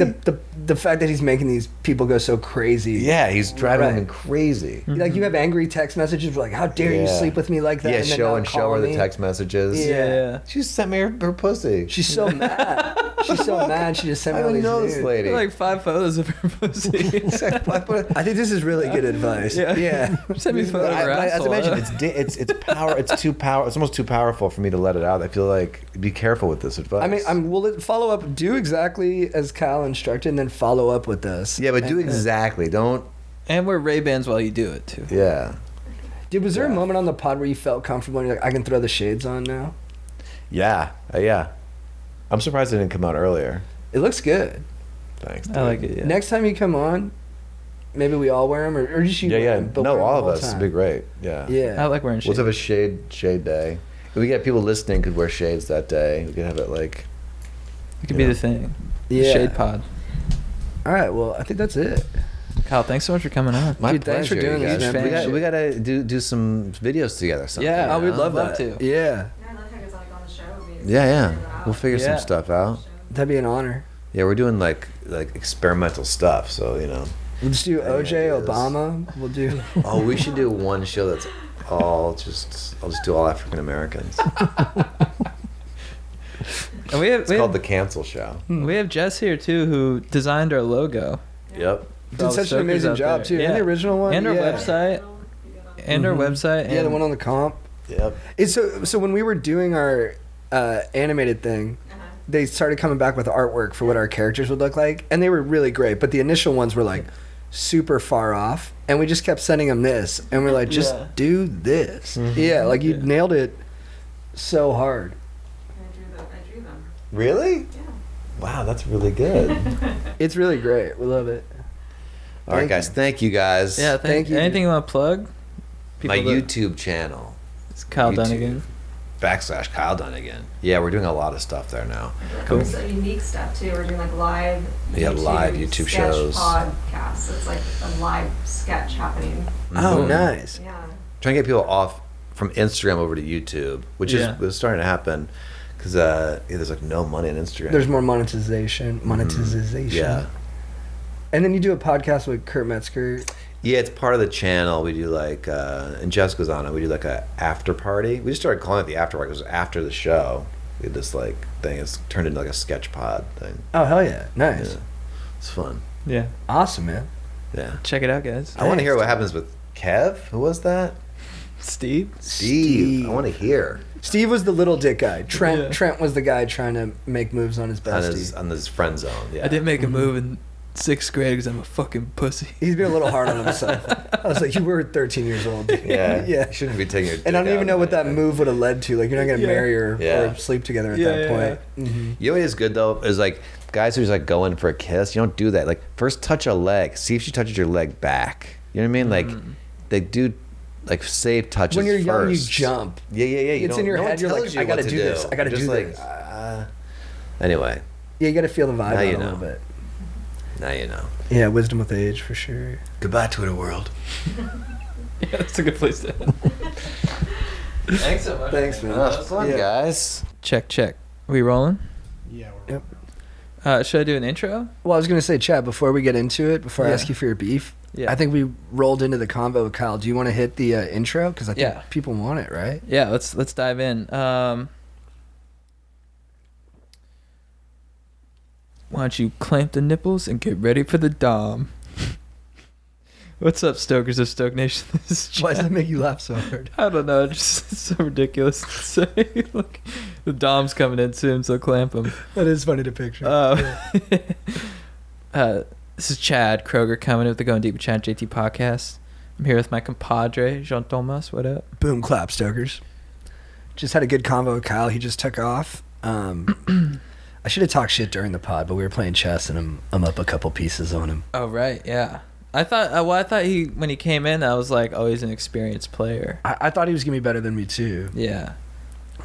The fact that he's making these people go so crazy. Yeah, he's driving Right. them crazy. Like you have angry text messages like, "How dare you Yeah. sleep with me like that?" Yeah, and then show not and show call her the me. text messages. Yeah. She just sent me her pussy. She's so mad. She's so mad. She just sent I me all don't these know this nudes. lady. Like 5 photos of her pussy. I think this is really good advice. Yeah. Yeah. Send me a photo of her As I asshole. mentioned, it's power. It's too power. It's almost too powerful for me to let it out. I feel like be careful with this advice. I mean, we'll follow up. Do exactly as Kyle instructed, and then follow up with us. yeah, but do And- exactly. Don't. And wear Ray-Bans while you do it too. Yeah, Dude, was there a Yeah. moment on the pod where you felt comfortable and you're like, I can throw the shades on now? yeah. I'm surprised it didn't come out earlier. It looks good. Thanks. I like it. Yeah. Next time you come on, maybe we all wear them, or just you. Yeah, wear yeah. 'em, but No, wear 'em all the of whole us. It'd time. be great. Yeah. Yeah. I like wearing shades. Let's have a shade day. If we get people listening could wear shades that day. We could have it like. It could be Yeah. the thing. The Yeah. Shade pod. All right. Well, I think that's it. Kyle, thanks so much for coming on. My Dude, thanks for pleasure, doing you this, guys. man. We gotta do some videos together. Sometime, Yeah. Oh, we'd you know? love Love that. to. Yeah, Yeah, I love how it's like on the show. Yeah. We'll figure Yeah. some stuff out. that'd be an honor. Yeah, we're doing like experimental stuff. So We'll just do Any OJ, ideas? Obama. We'll do. Oh, we should do one show that's I'll just do all African Americans. And we have It's called the Cancel Show. we have Jess here too, who designed our logo. Yep. For all Did the such an stokers amazing out job there. too. Yeah. And the original one. And our yeah. website. And our website. Yeah, the and- one on the comp. Yep. It's so when we were doing our animated thing, they started coming back with artwork for what our characters would look like, and they were really great. But the initial ones were like super far off, and we just kept sending them this, and we're like, just Yeah. do this. Yeah, like you nailed it so hard. I drew them. Really? Yeah. Wow, that's really good. It's really great. We love it. All right, Thank guys. you. Thank you, guys. Yeah, Thank you. Anything you want to plug? My that- YouTube channel. It's Kyle YouTube. Dunnigan. / Kyle Dunnigan. Yeah, we're doing a lot of stuff there now. Cool. It's a unique stuff too. We're doing like live. Yeah, live YouTube sketch shows. Podcasts. It's like a live sketch happening. Oh, Mhm. nice. Yeah. Trying to get people off from Instagram over to YouTube, which Yeah. is starting to happen because there's like no money on Instagram. There's more monetization. Yeah. And then you do a podcast with Kurt Metzger. Yeah, it's part of the channel. We do like, and Jessica's on it. We do like a after party. We just started calling it the after party. It was after the show. We had this like thing. It's turned into like a sketch pod thing. Oh, hell yeah. Nice. Yeah, it's fun. Yeah. Awesome, man. Yeah. Check it out, guys. I want to hear what Thanks. happens with Kev. Who was that? Steve. Steve. I want to hear Steve was the little dick guy. Trent Yeah. Trent was the guy trying to make moves on his on bestie. his friend zone. Yeah. I didn't make a move in 6th grade because I'm a fucking pussy. He's been a little hard on himself. I was like, you were 13 years old. Yeah. Yeah. You shouldn't be taking your. And I dick don't even out know what that anything. move would have led to. Like, you're not going to Yeah. marry her Yeah. or sleep together at Yeah, that yeah, point. Mhm. You know what is good though is like guys who's like going for a kiss. You don't do that. Like first touch a leg. See if she touches your leg back. You know what I mean? Like they do like safe touches. When you're young, you first. jump. Yeah. You It's don't- in your no one head, you're tells like, you I gotta what to do this. I gotta You're do just this. Anyway, Yeah, you got to feel the vibe Now out you a know. little bit. now you know. Yeah, wisdom with age for sure. Goodbye, Twitter world. Yeah, that's a good place to end. Thanks so much. Thanks, man. Oh, fun, Yeah. guys. Check. Are we rolling? Yeah. We're Yep. Should I do an intro? Well, I was going to say, Chad, before we get into it, before I Yeah. ask you for your beef, Yeah. I think we rolled into the convo with Kyle. Do you want to hit the intro? Because I think Yeah. people want it, right? Yeah, let's dive in. Why don't you clamp the nipples and get ready for the dom? What's up, Stokers of Stoke Nation? This is Why does Chad. that make you laugh so hard? I don't know. It's just it's so ridiculous to say. Look, the dom's coming in soon, so clamp him. That is funny to picture. This is Chad Kroger coming with the Going Deep with Chad JT podcast. I'm here with my compadre, Jean Thomas. What up? Boom clap, Stokers. Just had a good convo with Kyle. He just took off. I should have talked shit during the pod, but we were playing chess, and I'm up a couple pieces on him. Oh, right. Yeah. I thought he when he came in, I was like, oh, he's an experienced player. I thought he was gonna be better than me too. Yeah.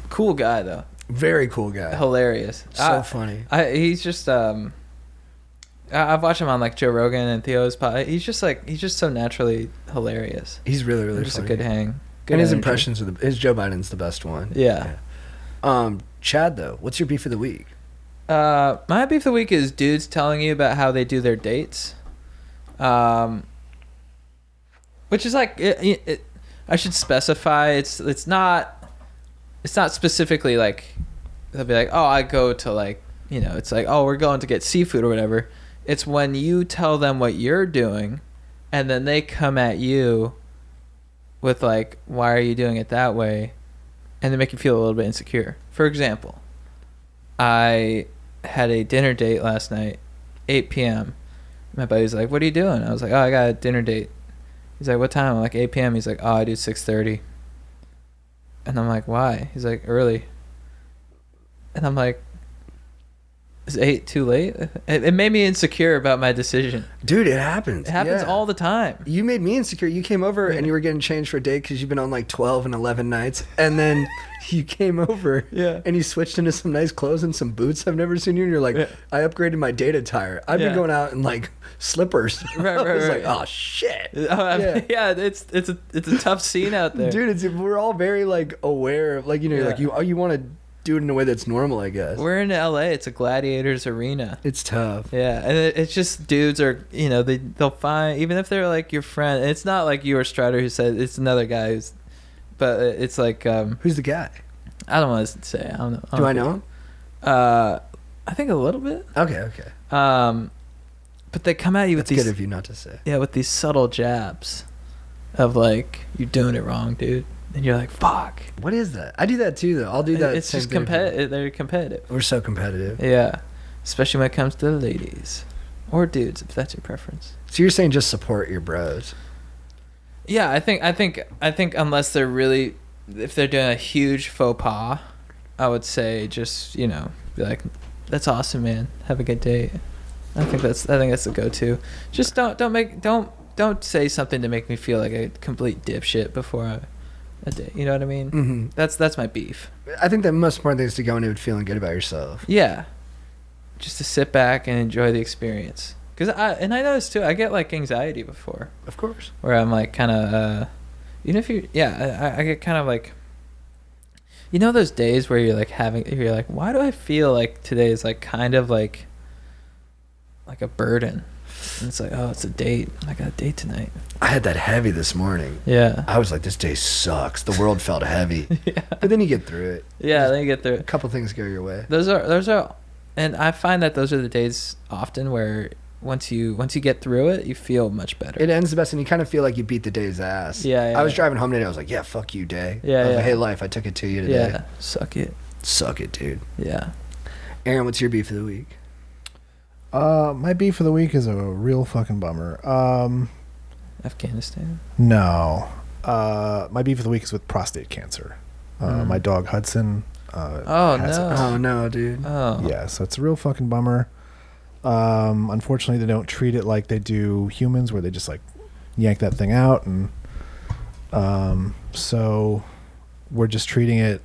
Cool guy though. Very cool guy. Hilarious. So funny. He's just I've watched him on like Joe Rogan and Theo's pod. He's just so naturally hilarious. He's really, really Just funny. a good hang. Good And his energy. impressions are his Joe Biden's the best one. Yeah. Chad though, what's your beef of the week? My beef of the week is dudes telling you about how they do their dates. Which is like I should specify it's not specifically like they'll be like, oh, I go to like, you know, it's like, oh, we're going to get seafood or whatever. It's when you tell them what you're doing and then they come at you with like, why are you doing it that way? And they make you feel a little bit insecure. For example, I had a dinner date last night, 8 p.m. My buddy's like, what are you doing? I was like, oh, I got a dinner date. He's like, what time? I'm like, 8 p.m. He's like, oh, I do 6:30. And I'm like, why? He's like, early. And I'm like, is 8 too late? It made me insecure about my decision. Dude, it happens. It happens Yeah. all the time. You made me insecure. You came over and you were getting changed for a date because you've been on like 12 and 11 nights. And then you came over Yeah. and you switched into some nice clothes and some boots I've never seen you. And you're like, Yeah. I upgraded my date attire. I've Yeah. been going out in like slippers. Right, I was right. like, oh shit. Yeah, Yeah. it's a tough scene out there. Dude, we're all very like aware of like, you know, Yeah. like you want to do it in a way that's normal, I guess. We're in LA. It's a gladiators arena. It's tough. Yeah, and it's just dudes are, you know, they'll find, even if they're like your friend, and it's not like you or Strider who said, it's another guy who's but it's like Who's the guy? I don't want to say. I don't know. Do I know him? I think a little bit. Okay. But they come at you with That's these. good of you not to say. Yeah, with these subtle jabs, of like you're doing it wrong, dude, and you're like, fuck. What is that? I do that too, though. I'll do that. It's same just thing. competitive. They're competitive. We're so competitive. Yeah, especially when it comes to the ladies or dudes, if that's your preference. So you're saying just support your bros? Yeah, I think unless they're really, if they're doing a huge faux pas, I would say just be like, that's awesome, man. Have a good day. I think that's the go-to. Just don't say something to make me feel like a complete dipshit before a day. You know what I mean? Mm-hmm. That's my beef. I think the most important thing is to go into it feeling good about yourself. Yeah, just to sit back and enjoy the experience. Cause I noticed too, I get like anxiety before, Of course. where I'm like kind of, even if I get kind of like, those days where you're like why do I feel like today is like kind of like a burden? And it's like, oh, it's a date. I got a date tonight. I had that heavy this morning. Yeah. I was like, this day sucks. The world felt heavy. Yeah. But then you get through it. Yeah, then you get through A it. couple things go your way. Those are, and I find that those are the days often where once you get through it, you feel much better. It ends the best, and you kind of feel like you beat the day's ass. Yeah, I was driving home today. I was like, yeah, fuck you, day. Yeah, I was yeah. like, hey, life, I took it to you today. Yeah, suck it. Suck it, dude. Yeah. Aaron, what's your beef of the week? My beef of the week is a real fucking bummer. Afghanistan. No. My beef of the week is with prostate cancer. My dog Hudson. Oh, has no. it. Oh, no, dude. Oh. Yeah, so it's a real fucking bummer. Unfortunately, they don't treat it like they do humans, where they just like yank that thing out, and so we're just treating it.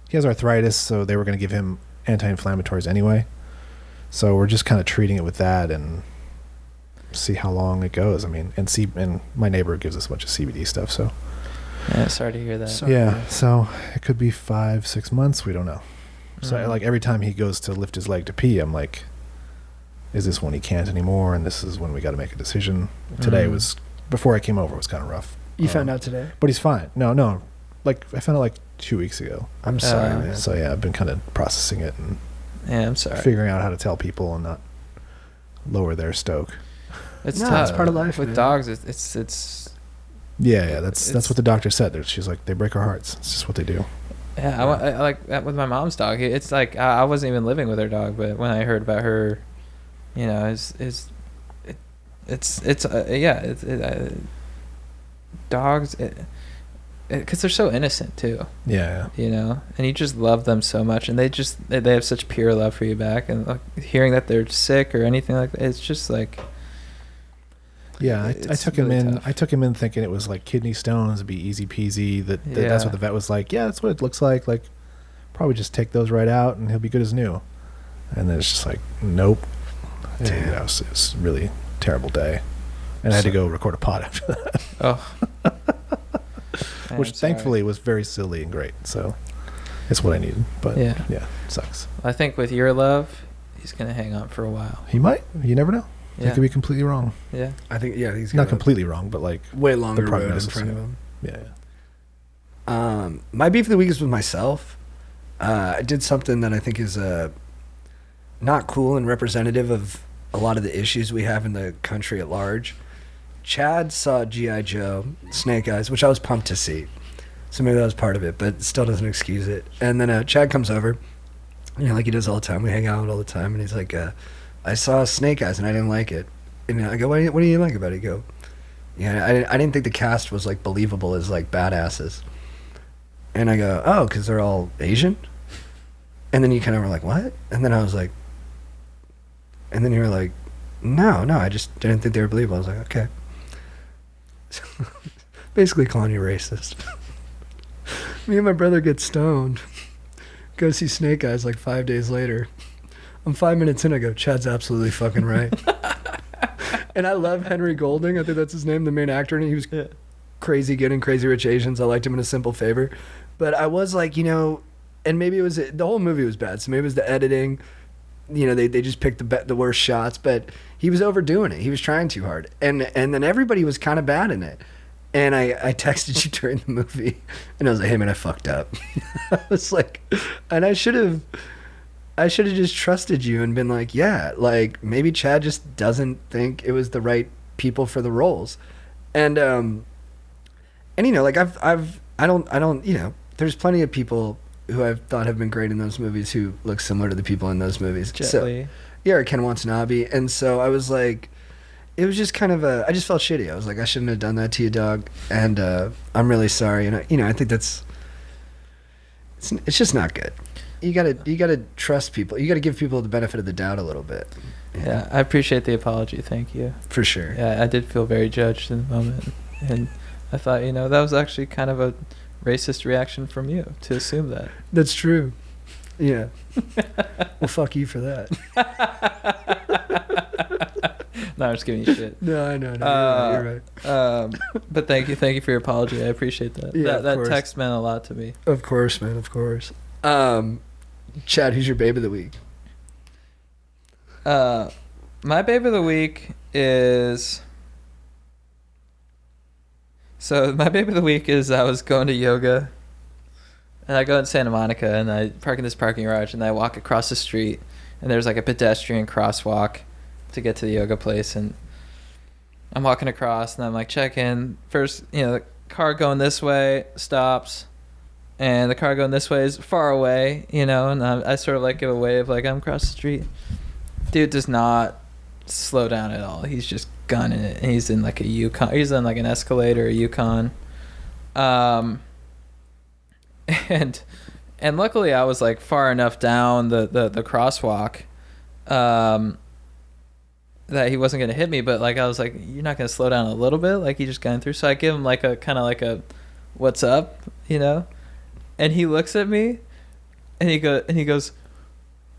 He has arthritis, so they were going to give him anti-inflammatories anyway. So we're just kind of treating it with that and see how long it goes. I mean, and my neighbor gives us a bunch of CBD stuff, so Yeah, sorry to hear that. So- yeah. So it could be 5-6 months. We don't know. So Mhm. like every time he goes to lift his leg to pee, I'm like, is this when he can't anymore? And this is when we got to make a decision. Today Mhm. was, before I came over, it was kind of rough. You found out today? But he's fine. No. Like I found out like 2 weeks ago. I'm sorry, man. So yeah, I've been kind of processing it and Yeah, I'm sorry. figuring out how to tell people and not lower their stoke. It's No, tough. it's part of life, With man. dogs, it's Yeah. That's It's- what the doctor said. She's like, they break our hearts. It's just what they do. yeah. I like that with my mom's dog. It's like I wasn't even living with her dog, but when I heard about her, dogs, because they're so innocent too. Yeah. And you just love them so much, and they have such pure love for you back, and like hearing that they're sick or anything like that, it's just like, Yeah, I It's took him really in. tough. I took him in thinking it was like kidney stones. It'd be easy peasy. That's Yeah. what the vet was like. Yeah, that's what it looks like. Like, probably just take those right out, and he'll be good as new. And then it's just like, nope. Dude, Damn. it was a really terrible day, and I had to go record a pod after that, oh. Man, which I'm sorry. thankfully was very silly and great. So, it's what I needed. But Yeah. sucks. I think with your love, he's gonna hang on for a while. He might. You never know. He Yeah. could be completely wrong. Yeah. I think, yeah, he's Not got completely wrong, but like, a way longer the road in prognosis, front of yeah. him. yeah. My beef of the week is with myself. I did something that I think is not cool and representative of a lot of the issues we have in the country at large. Chad saw G.I. Joe, Snake Eyes, which I was pumped to see. So maybe that was part of it, but it still doesn't excuse it. And then Chad comes over, like he does all the time. We hang out all the time, and he's like, I saw Snake Eyes, and I didn't like it. And I go, what do you like about it? He go, yeah, I didn't think the cast was like believable as like badasses. And I go, oh, because they're all Asian? And then you kind of were like, what? And then I was like, and then you were like, no, I just didn't think they were believable. I was like, okay. Basically calling you racist. Me and my brother get stoned. Go see Snake Eyes like 5 days later. I'm 5 minutes in, I go, Chad's absolutely fucking right. And I love Henry Golding. I think that's his name, the main actor. And he was crazy good in Crazy Rich Asians. I liked him in A Simple Favor. But I was like, and maybe it was, the whole movie was bad. So maybe it was the editing. They just picked the worst shots. But he was overdoing it. He was trying too hard. And then everybody was kind of bad in it. And I texted you during the movie, and I was like, "Hey man, I fucked up." I was like, and I should have just trusted you and been like, "Yeah, like maybe Chad just doesn't think it was the right people for the roles," and you know, like I don't, you know, there's plenty of people who I've thought have been great in those movies who look similar to the people in those movies. Jet So, Li. yeah, or Ken Watanabe, and so I was like. It was just kind of I just felt shitty. I was like, I shouldn't have done that to you, dog. And I'm really sorry. And I think it's just not good. You gotta trust people. You gotta give people the benefit of the doubt a little bit. Yeah, I appreciate the apology. Thank you. For sure. Yeah, I did feel very judged in the moment, and I thought, you know, that was actually kind of a racist reaction from you to assume that. That's true. Yeah. Well, fuck you for that. No, I'm just giving you shit. No, I know. No, you're right. But thank you for your apology. I appreciate that. Yeah, of that course. text meant a lot to me. Of course, man. Of course. Chad, who's your babe of the week? My babe of the week is. So my babe of the week is I was going to yoga, and I go in Santa Monica, and I park in this parking garage, and I walk across the street, and there's like a pedestrian crosswalk to get to the yoga place, and I'm walking across, and I'm like, check in. First, you know, the car going this way stops, and the car going this way is far away, you know, and I sort of like give a wave, like I'm across the street. Dude does not slow down at all. He's just gunning it, and he's in like a Yukon. He's in like an Escalade or a Yukon. And luckily I was like far enough down the crosswalk that he wasn't going to hit me, but like I was like, you're not going to slow down a little bit? Like he just got through. So I give him like a kind of like a what's up, you know? And he looks at me and he goes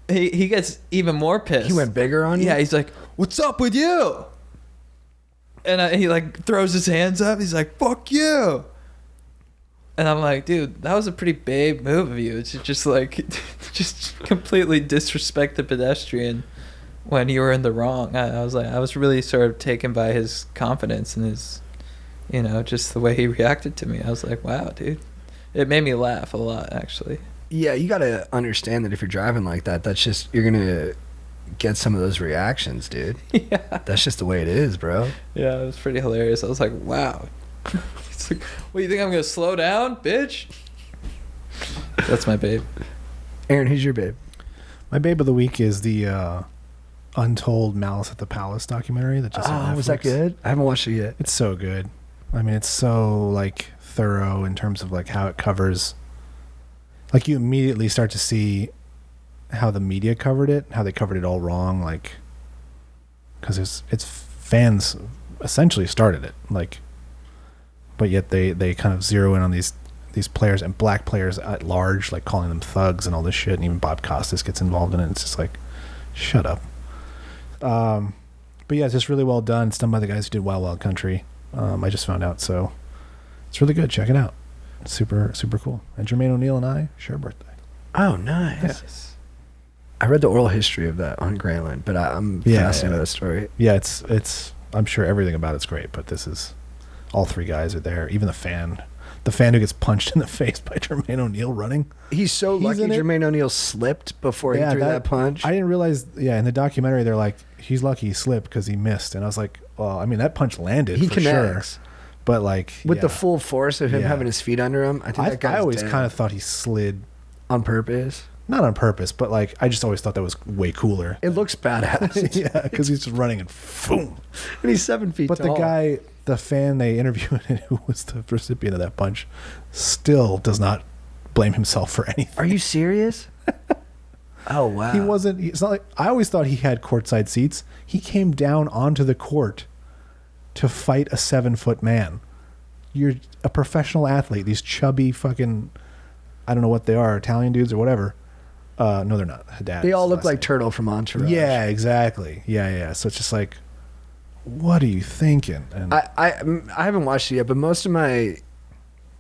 he gets even more pissed. He went bigger on you? Yeah, he's like, "What's up with you?" And he like throws his hands up. He's like, "Fuck you." And I'm like, dude, that was a pretty babe move of you. It's just like, just completely disrespect the pedestrian when you were in the wrong. I was like, I was really sort of taken by his confidence and his, you know, just the way he reacted to me. I was like, wow, dude. It made me laugh a lot, actually. Yeah, you got to understand that if you're driving like that, that's just, you're going to get some of those reactions, dude. Yeah. That's just the way it is, bro. Yeah, it was pretty hilarious. I was like, wow. It's like, what, you think I'm going to slow down, bitch? That's my babe. Aaron, who's your babe? My babe of the week is the Untold Malice at the Palace documentary that just hit Oh, was that Netflix. good? I haven't watched it yet. It's so good. I mean, it's so like thorough in terms of like how it covers. Like you immediately start to see how the media covered it, how they covered it all wrong, like because it's fans essentially started it, like, but yet they kind of zero in on these players and black players at large, like calling them thugs and all this shit, and even Bob Costas gets involved in it. It's just like, shut up. But yeah, it's just really well done. It's done by the guys who did Wild Wild Country. I just found out, so it's really good. Check it out. It's super, super cool. And Jermaine O'Neal and I share a birthday. Oh, nice. Yes. I read the oral history of that on Grantland, but I'm fascinated by the story. Yeah, it's. I'm sure everything about it's great, but this is, all three guys are there. Even the fan who gets punched in the face by Jermaine O'Neal running. He's so lucky in it. Jermaine O'Neal slipped before he threw that punch. I didn't realize. Yeah, in the documentary, they're like, he's lucky he slipped because he missed, and I was like, well, I mean, that punch landed. He for connects. sure. But like With the full force of him having his feet under him, I think that guy's I always dead. kind of thought he slid, On purpose. not on purpose, but like I just always thought that was way cooler. It looks badass. Yeah, because he's just running and boom. And he's 7 feet But tall. the fan they interviewed who was the recipient of that punch, still does not blame himself for anything. Are you serious? Oh, wow. He wasn't. It's not like I always thought he had courtside seats. He came down onto the court to fight a 7-foot man. You're a professional athlete. These chubby fucking, I don't know what they are, Italian dudes or whatever. No, they're not. Haddad They all is look last like name. Turtle from Entourage. Yeah, exactly. Yeah. So it's just like, what are you thinking? And I haven't watched it yet, but most of my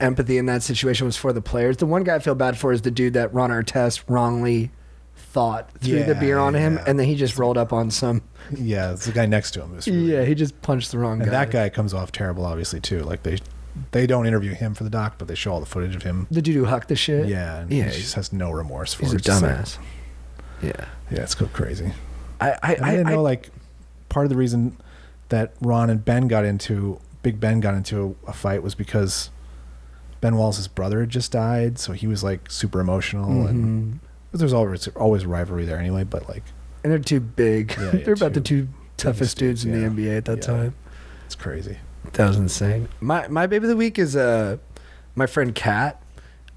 empathy in that situation was for the players. The one guy I feel bad for is the dude that Ron Artest wrongly thought threw the beer on him, and then he just rolled up on some. yeah, it's the guy next to him. Who's really, Yeah, he just punched the wrong guy. and that guy comes off terrible, obviously too. Like they they don't interview him for the doc, but they show all the footage of him. The dude who hucked the shit. Yeah, and Yeah, he just has no remorse for He's a it. Just like- dumbass. Yeah. yeah, it's crazy. I didn't know like part of the reason that Ron and Big Ben got into a fight was because Ben Wallace's brother had just died, so he was like super emotional, and there's always rivalry there anyway. But like, and they're too big. Yeah, they're about the two biggest toughest dudes in yeah. the NBA at that Yeah. time. It's crazy. That was insane. My baby of the week is my friend Kat.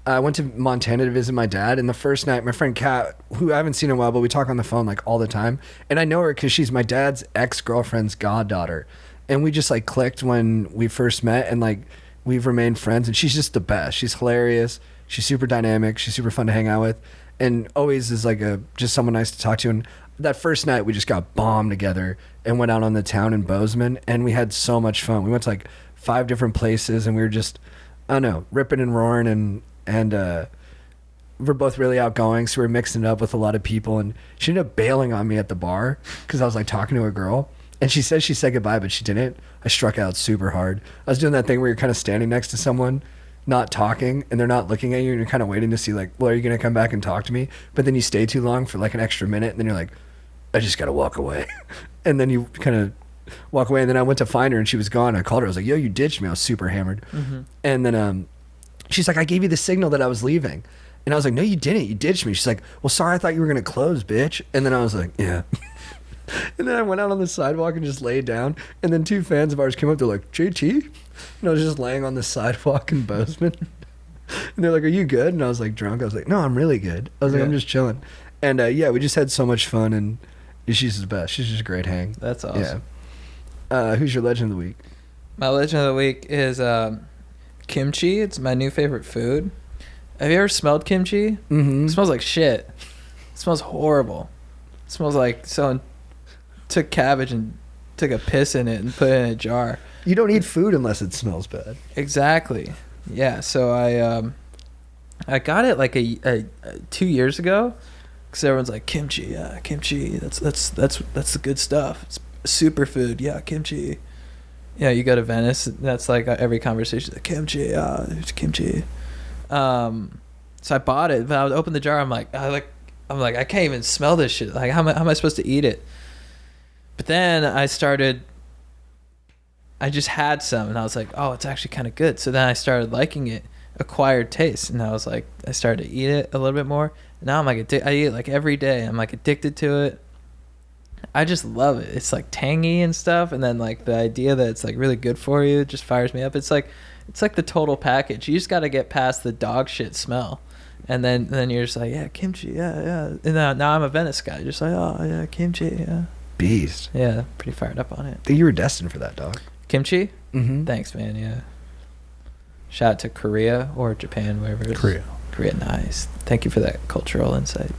I went to Montana to visit my dad, and the first night, my friend Kat, who I haven't seen in a while, but we talk on the phone like all the time, and I know her because she's my dad's ex-girlfriend's goddaughter, and we just like clicked when we first met, and like we've remained friends, and she's just the best. She's hilarious. She's super dynamic. She's super fun to hang out with, and always is like just someone nice to talk to. And that first night, we just got bombed together and went out on the town in Bozeman, and we had so much fun. We went to like 5 different places, and we were just, I don't know, ripping and roaring, and we're both really outgoing, so we were mixing it up with a lot of people, and she ended up bailing on me at the bar because I was like talking to a girl, and she said she said goodbye, but she didn't. I struck out super hard. I was doing that thing where you're kind of standing next to someone, not talking, and they're not looking at you, and you're kind of waiting to see like, well, are you going to come back and talk to me? But then you stay too long for like an extra minute, and then you're like, I just got to walk away. And then you kind of walk away, and then I went to find her, and she was gone. I called her. I was like, yo, you ditched me. I was super hammered. And then she's like, I gave you the signal that I was leaving. And I was like, no, you didn't. You ditched me. She's like, well, sorry, I thought you were going to close, bitch. And then I was like, yeah. And then I went out on the sidewalk and just laid down. And then 2 fans of ours came up. They're like, JT? And I was just laying on the sidewalk in Bozeman. And they're like, are you good? And I was like drunk. I was like, no, I'm really good. I was like, Yeah. I'm just chilling. And yeah, we just had so much fun. And she's the best. She's just a great hang. That's awesome. Yeah. Who's your legend of the week? My legend of the week is kimchi. It's my new favorite food. Have you ever smelled kimchi? Mm-hmm. It smells like shit. It smells horrible. It smells like someone took cabbage and took a piss in it and put it in a jar. You don't eat food unless it smells bad. Exactly. Yeah. So I got it like a 2 years ago because everyone's like kimchi. Yeah, kimchi. That's the good stuff. It's superfood. Yeah, kimchi. Yeah, you go to Venice. That's like every conversation. Like, kimchi. There's kimchi. So I bought it, but I would open the jar. I'm like, I can't even smell this shit. Like, how am I supposed to eat it? But then I just had some, and I was like, oh, it's actually kind of good. So then I started liking it, acquired taste, and I was like, I started to eat it a little bit more. And now I'm like, I eat it like every day. I'm like addicted to it. I just love it. It's like tangy and stuff, and then like the idea that it's like really good for you just fires me up. It's like the total package. You just got to get past the dog shit smell, and then you're just like, yeah, kimchi, yeah. And now I'm a Venice guy, just like, oh yeah, kimchi, yeah. Beast. Yeah, pretty fired up on it. I think you were destined for that, dog. Kimchi? Mm-hmm. Thanks, man. Yeah. Shout out to Korea or Japan, wherever it is. Korea, nice. Thank you for that cultural insight.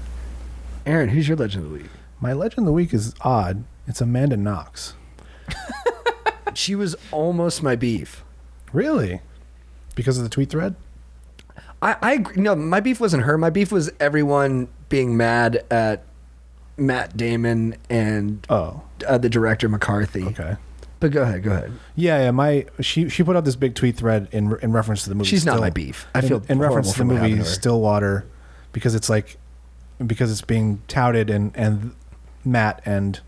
Aaron, who's your legend of the week? My legend of the week is odd. It's Amanda Knox. She was almost my beef. Really? Because of the tweet thread? I agree. No, my beef wasn't her. My beef was everyone being mad at Matt Damon and the director McCarthy. Okay. But go ahead. Yeah. She put out this big tweet thread in reference to the movie. She's not my beef. I feel in reference to the horrible for what happened movie to her. Stillwater, because it's being touted and Matt and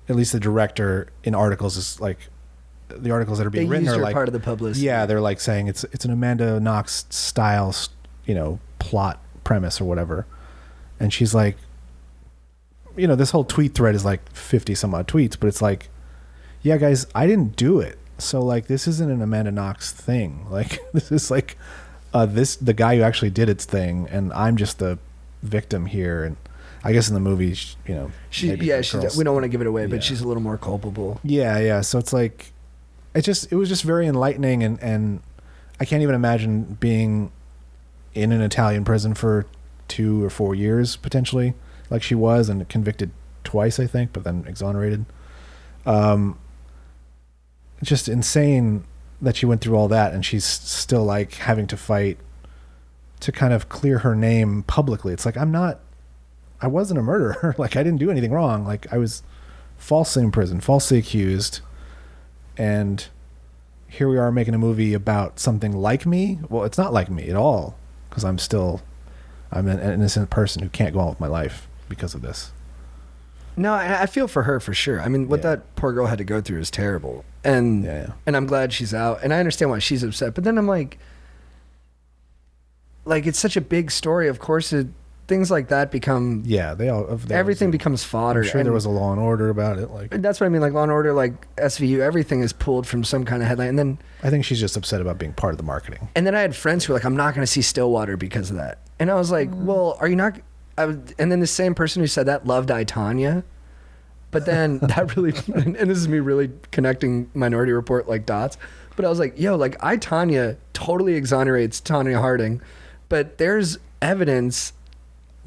at least the director in articles is like the articles that are being They written used are her like part of the publicity. Yeah, they're like saying it's an Amanda Knox style, plot premise or whatever, and she's like, this whole tweet thread is like 50 some odd tweets, but it's like, yeah, guys, I didn't do it, so like this isn't an Amanda Knox thing. Like this is like the guy who actually did its thing, and I'm just the victim here. And I guess in the movie, we don't want to give it away, but she's a little more culpable. Yeah. So it's like, it was just very enlightening, and I can't even imagine being in an Italian prison for 2 or 4 years potentially, like she was, and convicted twice, I think, but then exonerated. Just insane that she went through all that, and she's still like having to fight to kind of clear her name publicly. It's like, I wasn't a murderer. Like, I didn't do anything wrong. Like, I was falsely imprisoned, falsely accused. And here we are making a movie about something like me. Well, it's not like me at all, because I'm an innocent person who can't go on with my life because of this. No, I feel for her for sure. I mean, what that poor girl had to go through is terrible, and and I'm glad she's out, and I understand why she's upset. But then I'm like it's such a big story. Of course, things like that become everything becomes fodder. I'm sure there was a Law and Order about it. Like that's what I mean. Like Law and Order, like SVU, everything is pulled from some kind of headline, and then I think she's just upset about being part of the marketing. And then I had friends who were like, "I'm not going to see Stillwater because of that," and I was like, "Well, are you not?" And then the same person who said that loved I, Tonya. But then that really, and this is me really connecting Minority Report like dots. But I was like, yo, like I, Tonya totally exonerates Tonya Harding, but there's evidence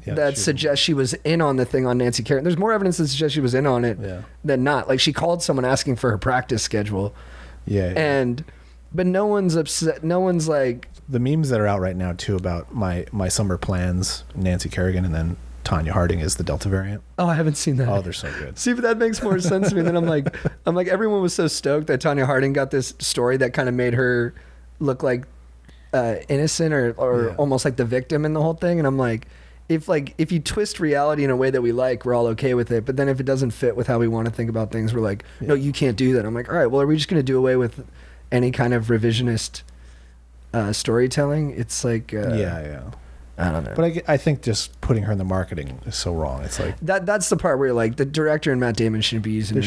that suggests she was in on the thing on Nancy Kerrigan. There's more evidence that suggests she was in on it than not. Like she called someone asking for her practice schedule. But no one's upset. No one's like the memes that are out right now too about my summer plans, Nancy Kerrigan, and then Tonya Harding is the Delta variant. Oh, I haven't seen that. Oh, they're so good. See, but that makes more sense to me. Then I'm like, everyone was so stoked that Tonya Harding got this story that kind of made her look like innocent or almost like the victim in the whole thing. And I'm like, if you twist reality in a way that we like, we're all okay with it. But then if it doesn't fit with how we want to think about things, we're like, no, you can't do that. I'm like, all right, well, are we just going to do away with any kind of revisionist storytelling? It's like, I don't know. But I think just putting her in the marketing is so wrong. It's like that's the part where you're like, the director and Matt Damon shouldn't be using. They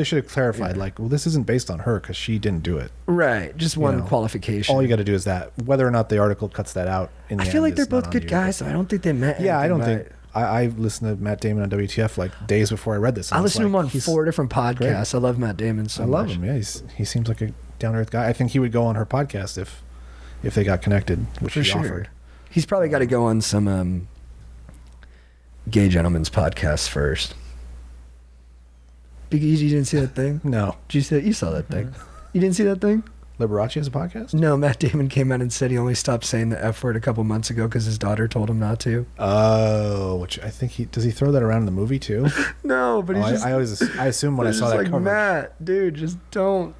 should have clarified like, well, this isn't based on her because she didn't do it. Right. Just one qualification. All you got to do is that. Whether or not the article cuts that out. I feel like they're both good guys, so I don't think they met. Yeah, I don't think. I listened to Matt Damon on WTF like days before I read this. I listened to him on 4 different podcasts. Great. I love Matt Damon so much. I love him. Yeah, he seems like a down to earth guy. I think he would go on her podcast if they got connected, which he offered. He's probably got to go on some gay gentlemen's podcasts first. Big E, you didn't see that thing? No. Did you see that? You saw that thing. You didn't see that thing? Liberace has a podcast? No, Matt Damon came out and said he only stopped saying the F word a couple months ago because his daughter told him not to. Oh, which I think does he throw that around in the movie too? No, but I assume when I saw that like, coverage. Matt, dude, just don't.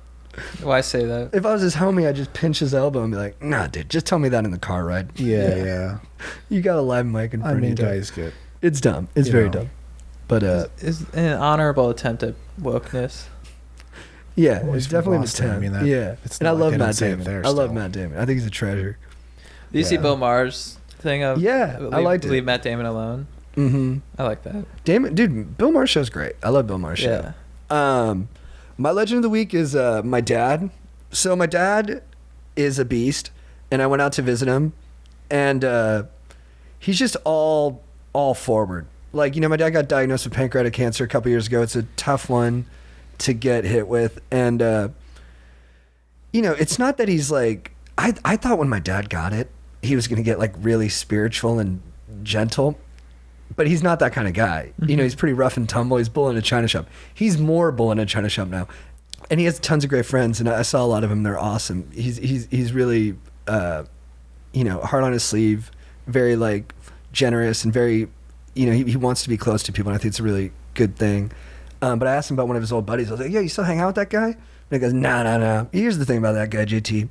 Why say that? If I was his homie, I'd just pinch his elbow and be like, nah, dude, just tell me that in the car ride. Yeah. You got a live mic in front of you. Guys get. It's dumb. It's very dumb. But it's an honorable attempt at wokeness. Yeah, well, it's definitely an Boston. attempt. I mean, and I love Matt Damon. I love Matt Damon. I think he's a treasure. Do you see Bill Maher's thing of I liked it. Leave Matt Damon alone? Mm-hmm. I like that. Damon, dude, Bill Maher's show's great. I love Bill Maher's show. My legend of the week is my dad. So my dad is a beast, and I went out to visit him, and he's just all forward. Like, my dad got diagnosed with pancreatic cancer a couple years ago. It's a tough one to get hit with, and it's not that he's like. I thought when my dad got it, he was gonna get like really spiritual and gentle, but he's not that kind of guy. Mm-hmm. He's pretty rough and tumble. He's bull in a china shop. He's more bull in a china shop now. And he has tons of great friends, and I saw a lot of them. They're awesome. He's really, heart on his sleeve, very like generous and very, he wants to be close to people, and I think it's a really good thing. But I asked him about one of his old buddies. I was like, yeah, you still hang out with that guy? And he goes, no. Here's the thing about that guy, JT.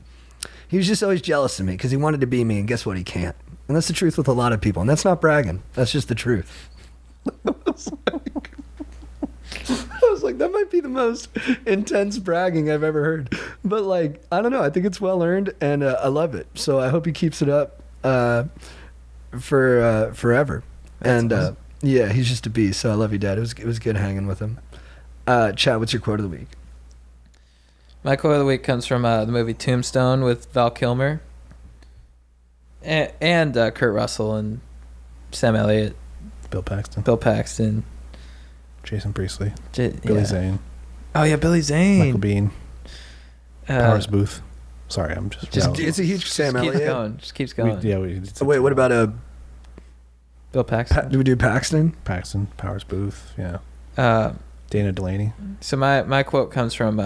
He was just always jealous of me because he wanted to be me, and guess what? He can't. And that's the truth with a lot of people, and that's not bragging. That's just the truth. I was like, that might be the most intense bragging I've ever heard. But like, I don't know. I think it's well earned, and I love it. So I hope he keeps it up for forever. That's awesome. Yeah, he's just a beast. So I love you, Dad. It was good hanging with him. Chad, what's your quote of the week? My quote of the week comes from the movie Tombstone with Val Kilmer and Kurt Russell and Sam Elliott, Bill Paxton. Jason Priestley, Billy Zane. Oh yeah, Billy Zane. Michael Biehn. Powers Booth. Sorry, I'm just it's a huge Sam Elliott. Just keeps going. Wait, what about Bill Paxton? Do we do Paxton? Paxton, Powers Booth. Yeah. Dana Delaney. So my quote comes from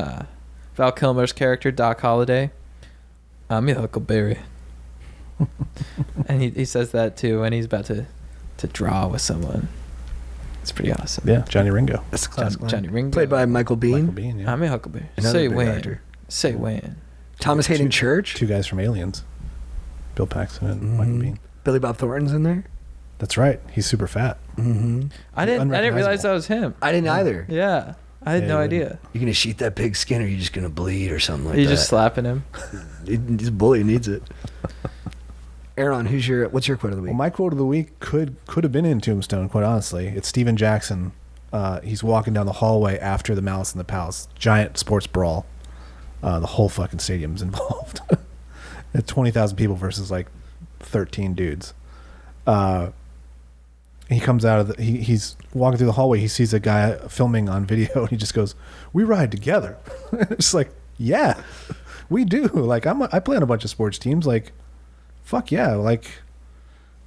Val Kilmer's character Doc Holliday. I'm your Huckleberry. And he says that too when he's about to draw with someone. It's pretty awesome. Yeah, Johnny Ringo. That's a classic line. Johnny Ringo. Played by Michael Biehn. Yeah. I'm a Huckleberry. Another Say big when. actor. Say when. Thomas Hayden Church. 2 guys from Aliens. Bill Paxton and Michael Biehn. Billy Bob Thornton's in there. That's right. He's super fat. Mm-hmm. I didn't realize Unrecognizable. that was him. I didn't either. Yeah. I had no Yeah. idea. You gonna shoot that pig skin, or you just gonna bleed, or something like He's that? just slapping him. He's a bully. Needs it. Aaron, what's your quote of the week? Well, my quote of the week could have been in Tombstone, quite honestly. It's Steven Jackson. He's walking down the hallway after the Malice in the Palace. Giant sports brawl. The whole fucking stadium's involved. It's 20,000 people versus like 13 dudes. He comes out of he's walking through the hallway. He sees a guy filming on video, and he just goes, "We ride together." It's like, yeah, we do. Like I play on a bunch of sports teams. Like, fuck yeah. Like,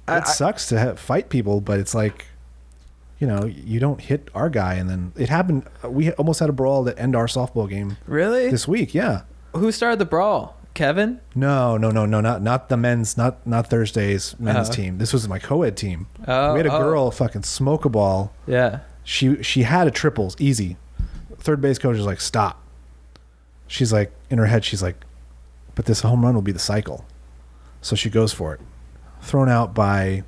it sucks to fight people, but it's like, you know, you don't hit our guy. And then it happened. We almost had a brawl that ended our softball game Really? this week. Yeah. Who started the brawl? Kevin? No, not the men's, not Thursday's men's team. This was my co-ed team. Oh, we had a girl fucking smoke a ball. Yeah. She had a triples, easy. Third base coach is like, stop. She's like, in her head, she's like, but this home run will be the cycle. So she goes for it. Thrown out by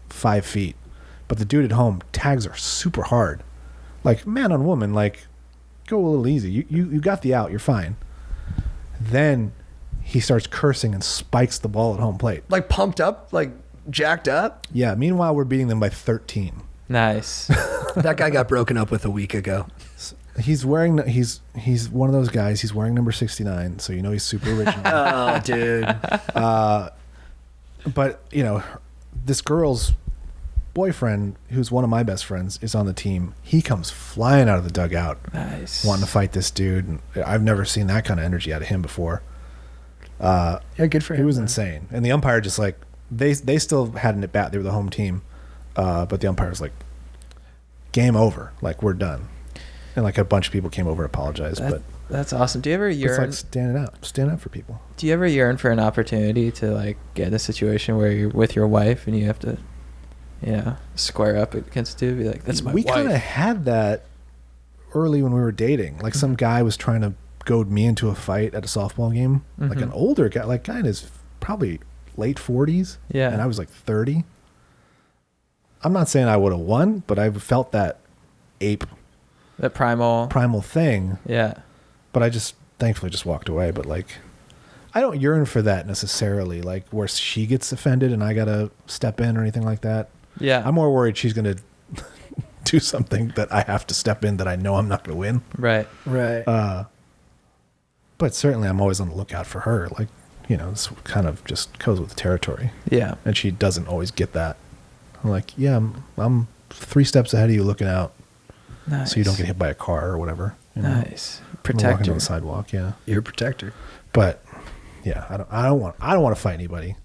5 feet. But the dude at home tags her super hard. Like, man on woman, like, go a little easy. You got the out, you're fine. Then he starts cursing and spikes the ball at home plate. Like pumped up, like jacked up. Yeah, meanwhile, we're beating them by 13. Nice. That guy got broken up with a week ago. He's wearing, he's one of those guys. He's wearing number 69, so you know he's super original. Oh, dude. But, you know, this girl's boyfriend, who's one of my best friends, is on the team. He comes flying out of the dugout, Nice. wanting to fight this dude. And I've never seen that kind of energy out of him before. Yeah, good for him. It was insane. And the umpire just like, they still had an at bat. They were the home team. But the umpire was like, game over. Like, we're done. And like a bunch of people came over and apologized. But That's awesome. Do you ever it's yearn? like stand up for people. Do you ever yearn for an opportunity to like get in a situation where you're with your wife and you have to, you know, square up against dude? Be like, that's my We wife. kind of had that early when we were dating. Like some guy was trying to goad me into a fight at a softball game. Like an older guy, like guy in his probably late 40s. Yeah. And I was like 30. I'm not saying I would have won, but I felt that ape That primal thing. Yeah. But I just thankfully just walked away. But like, I don't yearn for that necessarily. Like where she gets offended and I gotta step in or anything like that. Yeah. I'm more worried she's gonna do something that I have to step in that I know I'm not gonna win. Right. Right. But certainly I'm always on the lookout for her. Like, you know, this kind of just goes with the territory. Yeah. And she doesn't always get that. I'm like, yeah, I'm 3 steps ahead of you looking out. Nice. So you don't get hit by a car or whatever. You know? Nice. I'm walking Protector. down the sidewalk, yeah. You're a protector. But yeah, I don't want to fight anybody.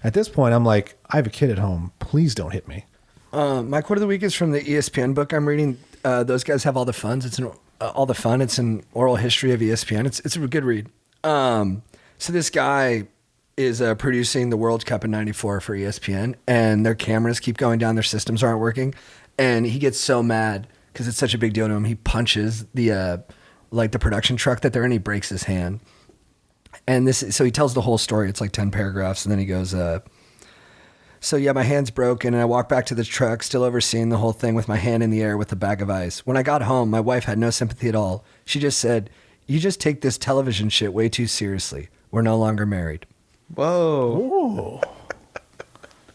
At this point, I'm like, I have a kid at home. Please don't hit me. My quote of the week is from the ESPN book I'm reading. Those guys have all the funds. All the fun. It's an oral history of ESPN. It's a good read. So this guy is producing the World Cup in '94 for ESPN, and their cameras keep going down. Their systems aren't working, and he gets so mad because it's such a big deal to him. He punches the production truck that they're in. He breaks his hand, and so he tells the whole story. It's like 10 paragraphs, and then he goes. So yeah, my hand's broken, and I walked back to the truck, still overseeing the whole thing with my hand in the air with a bag of ice. When I got home, my wife had no sympathy at all. She just said, "You just take this television shit way too seriously. We're no longer married." Whoa.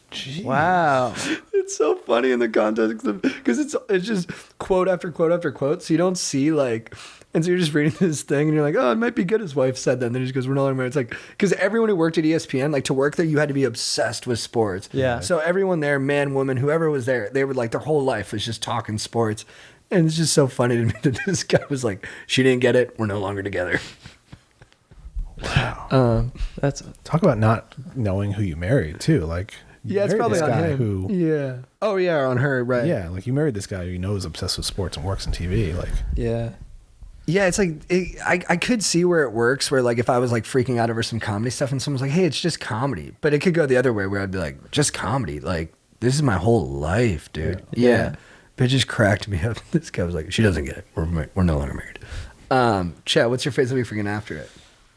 Gee. Wow. It's so funny in the context of, because it's just quote after quote after quote, so you don't see like, and so you're just reading this thing and you're like, oh, it might be good his wife said that, and then he just goes, we're no longer married. It's like, because everyone who worked at ESPN, like to work there, you had to be obsessed with sports. Yeah. So everyone there, man, woman, whoever was there, they were like, their whole life was just talking sports. And it's just so funny to me that this guy was like, she didn't get it, we're no longer together. Wow. That's Talk about not knowing who you married too. Like, you Yeah, it's married probably this on guy him. who, Yeah. Oh yeah, on her, right. yeah, like you married this guy who you know is obsessed with sports and works in TV. Like, yeah. Yeah, it's like I could see where it works. Where like if I was like freaking out over some comedy stuff, and someone's like, "Hey, it's just comedy," but it could go the other way, where I'd be like, "Just comedy? Like this is my whole life, dude." Yeah. But it just cracked me up. This guy was like, "She doesn't get it. We're no longer married." Chet, what's your phrase of the week for getting after it?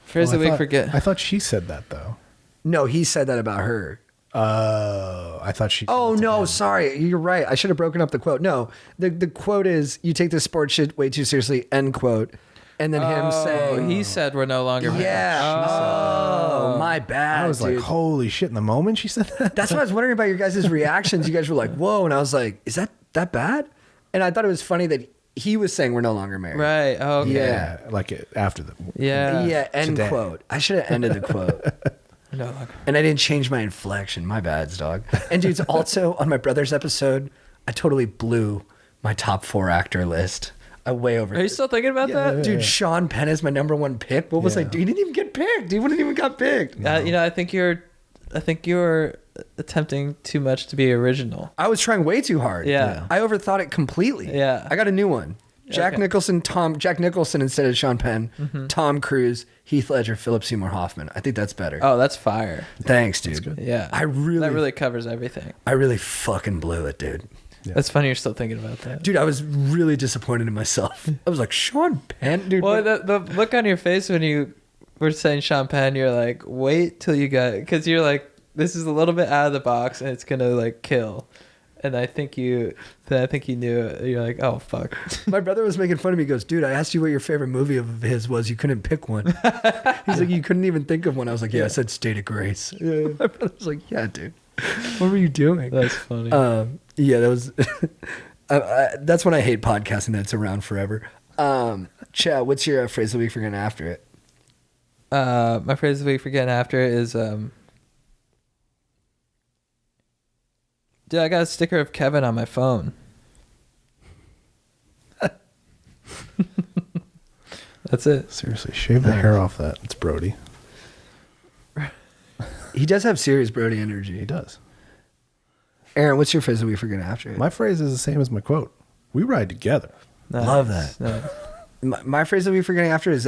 Phrase of the week forget. I thought she said that though. No, he said that about her. I thought she. Oh said it to no, him. sorry. You're right. I should have broken up the quote. No, the quote is, "You take this sports shit way too seriously." End quote. And then him saying, he said we're no longer married. "Yeah." Oh, my bad. I was dude. like, holy shit! In the moment she said that. That's why I was wondering about your guys' reactions. You guys were like, "Whoa," and I was like, "Is that bad?" And I thought it was funny that he was saying we're no longer married. Right. Oh, okay. Yeah. Like it after the. Yeah. Yeah. End Today. quote. I should have ended the quote. No longer. And I didn't change my inflection. My bad, dog. And dudes, also on my brother's episode, I totally blew my top 4 actor list. I way over. Are you still thinking about that? Dude, Sean Penn is my number 1 pick. What was I Yeah. doing? He didn't even get picked. He wouldn't even got picked. You know, I think you're attempting too much to be original. I was trying way too hard. Yeah. I overthought it completely. Yeah. I got a new one. Jack Okay. Nicholson instead of Sean Penn. Tom Cruise, Heath Ledger, Philip Seymour Hoffman. I think that's better. Oh, that's fire. Thanks, dude. good. Yeah. I really, that really covers everything. I really fucking blew it, dude. Yeah. That's funny you're still thinking about that. Dude, I was really disappointed in myself. I was like, Sean Penn, dude. Well, the look on your face when you were saying Sean Penn, you're like, wait till you got, because you're like, this is a little bit out of the box and it's gonna like kill. And I think you knew it. You're like, oh fuck. My brother was making fun of me. He goes, dude, I asked you what your favorite movie of his was. You couldn't pick one. He's like, you couldn't even think of one. I was like, yeah, I said State of Grace. Yeah. My brother was like, yeah, dude. What were you doing? That's funny. Yeah, that was. That's when I hate podcasting. That's around forever. Chad, what's your phrase of the week for getting after it? My phrase of the week for getting after it is dude, I got a sticker of Kevin on my phone. That's it. Seriously, shave the hair off that. It's Brody. He does have serious Brody energy. He does. Aaron, what's your phrase of the week for getting after it? My phrase is the same as my quote. We ride together. Nice. Love that. Nice. My phrase of the week for getting after is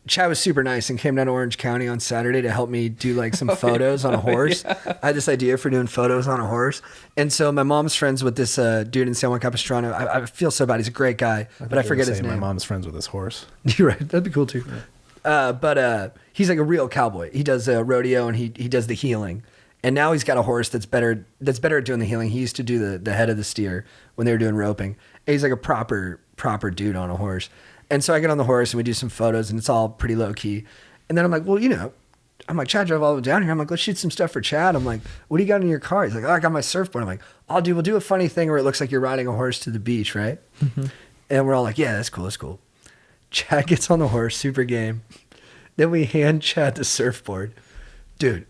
Chad was super nice and came down to Orange County on Saturday to help me do like some photos on a horse. I had this idea for doing photos on a horse. And so my mom's friends with this dude in San Juan Capistrano. I feel so bad. He's a great guy, but I forget his name. My mom's friends with this horse. You're right. That'd be cool too. But he's like a real cowboy. He does rodeo and he does the healing. And now he's got a horse that's better at doing the healing. He used to do the head of the steer when they were doing roping. And he's like a proper dude on a horse. And so I get on the horse and we do some photos and it's all pretty low key. And then I'm like, well, you know, I'm like, Chad drove all the way down here. I'm like, let's shoot some stuff for Chad. I'm like, what do you got in your car? He's like, oh, I got my surfboard. I'm like, we'll do a funny thing where it looks like you're riding a horse to the beach, right? Mm-hmm. And we're all like, yeah, that's cool. That's cool. Chad gets on the horse, super game. Then we hand Chad the surfboard. Dude,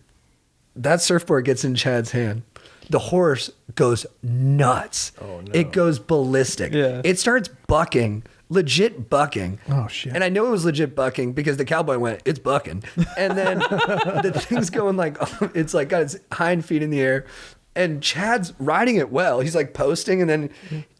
that surfboard gets in Chad's hand. The horse goes nuts. Oh, no. It goes ballistic. Yeah. It starts bucking, legit bucking. Oh, shit. And I know it was legit bucking because the cowboy went, it's bucking. And then the thing's going like, it's like got its hind feet in the air. And Chad's riding it well. He's like posting and then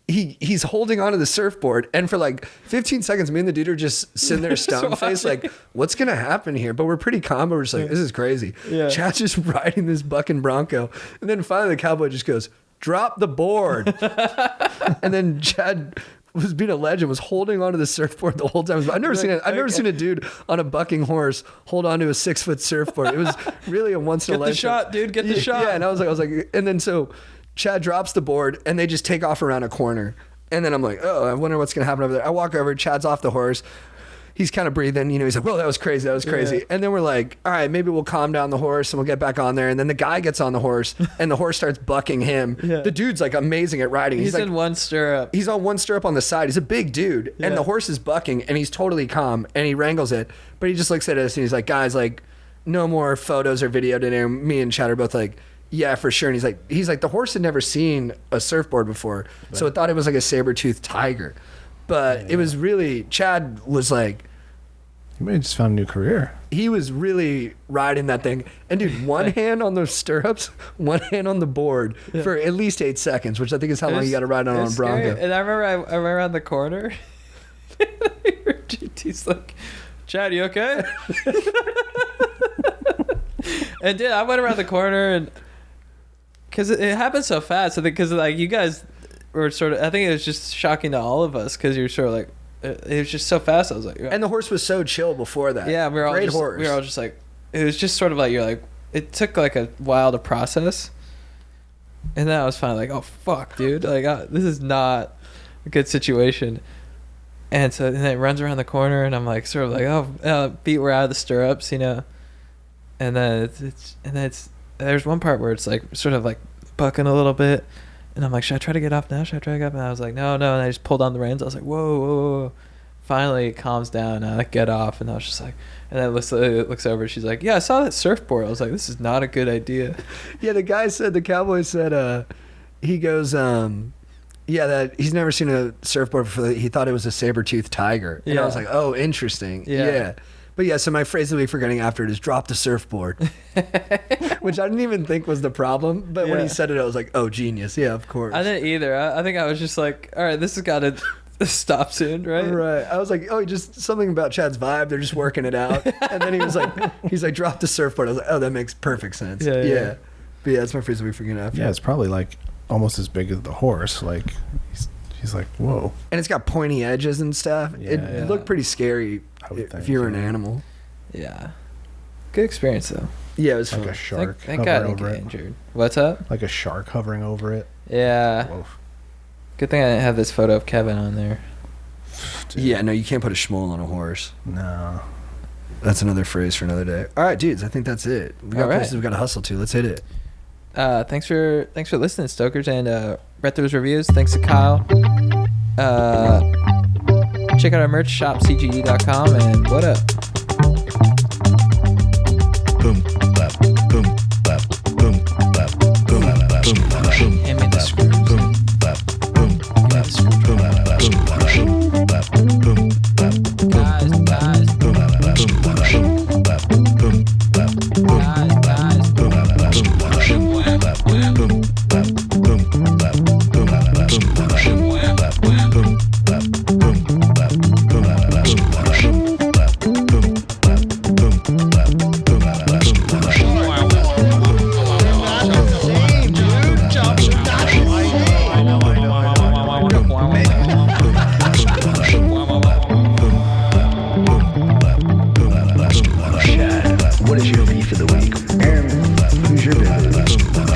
he's holding onto the surfboard, and for like 15 seconds, me and the dude are just sitting there stone faced, like, what's gonna happen here? But we're pretty calm. But we're just like, this is crazy. Yeah. Chad's just riding this bucking bronco, and then finally the cowboy just goes, drop the board, and then Chad was being a legend, was holding onto the surfboard the whole time. I've never seen a dude on a bucking horse hold onto a 6-foot surfboard. It was really a once in a Get the lifetime. shot, dude. Get the shot. Yeah, and I was like, and then so Chad drops the board and they just take off around a corner. And then I'm like, oh, I wonder what's going to happen over there. I walk over, Chad's off the horse. He's kind of breathing, you know, he's like, whoa, that was crazy. Yeah. And then we're like, all right, maybe we'll calm down the horse and we'll get back on there. And then the guy gets on the horse and the horse starts bucking him. Yeah. The dude's like amazing at riding. He's like, in one stirrup. he's on one stirrup on the side. He's a big dude, Yeah. and the horse is bucking, and he's totally calm, and he wrangles it. But he just looks at us, and he's like, "Guys, like, no more photos or video today." Me and Chad are both like, "Yeah, for sure." And he's like, the horse had never seen a surfboard before, so it thought it was like a saber-toothed tiger. But it was really, Chad was like, You may have just found a new career. he was really riding that thing. And dude, one hand on the stirrups, one hand on the board for at least 8 seconds, which I think is how long you got to ride on a Bronco. And I remember around the corner, GT's like, Chad, you okay? And dude, I went around the corner and because it happened so fast. I think because like you guys were sort of, I think it was just shocking to all of us because you're sort of like, it was just so fast. I was like, And the horse was so chill before that. yeah, we were all just like, it was just sort of like, you're like, it took like a while to process. And then I was finally like, oh fuck, dude, like this is not a good situation. And so then it runs around the corner, and I'm like, sort of like, oh, feet were out of the stirrups, you know. And then there's one part where it's like sort of like bucking a little bit, and I'm like, should I try to get off now? Should I try to get up? And I was like, no. And I just pulled on the reins. I was like, whoa, whoa, whoa. Finally, it calms down, and I like get off, and I was just like, and then it looks over. She's like, yeah, I saw that surfboard. I was like, this is not a good idea. Yeah, the cowboy said, he goes, yeah, that he's never seen a surfboard before. He thought it was a saber-toothed tiger. And I was like, oh, interesting. Yeah. But yeah, so my phrase that we forgetting after it is drop the surfboard. Which I didn't even think was the problem. But when he said it, I was like, oh, genius. Yeah, of course. I didn't either. I think I was just like, all right, this has got to stop soon, right? Right. I was like, oh, just something about Chad's vibe. They're just working it out. And then he's like, drop the surfboard. I was like, oh, that makes perfect sense. Yeah. But yeah, that's my phrase that we forget after. Yeah, it's probably like almost as big as the horse. Like he's like, whoa. And it's got pointy edges and stuff. It looked pretty scary if you were an animal. Yeah. Good experience though. Yeah, it was like fun. a shark. Thank God I didn't get injured. What's up? Like a shark hovering over it. Yeah. Whoa. Good thing I didn't have this photo of Kevin on there. Dude. Yeah, no, you can't put a schmoll on a horse. No. That's another phrase for another day. All right, dudes, I think that's it. We got places we got to hustle to. Let's hit it. Thanks for listening, Stokers, and read those reviews. Thanks to Kyle. Check out our merch shop, cge.com, and what up? Boom, bap, boom, bap, boom, bap, boom, bap, boom, Hand me the screws. boom, bap, boom, bap, boom, bap, boom, bap, boom, bap, Guys, boom, bap, boom, bap, boom, bap, boom, guys. boom, bap, boom, bap, boom, bap, boom, bap, boom, bap, boom, bap, boom, bap, boom, bap, boom, bap, boom, bap, boom, What is your beef of the week? Aaron, who's your beef of the week?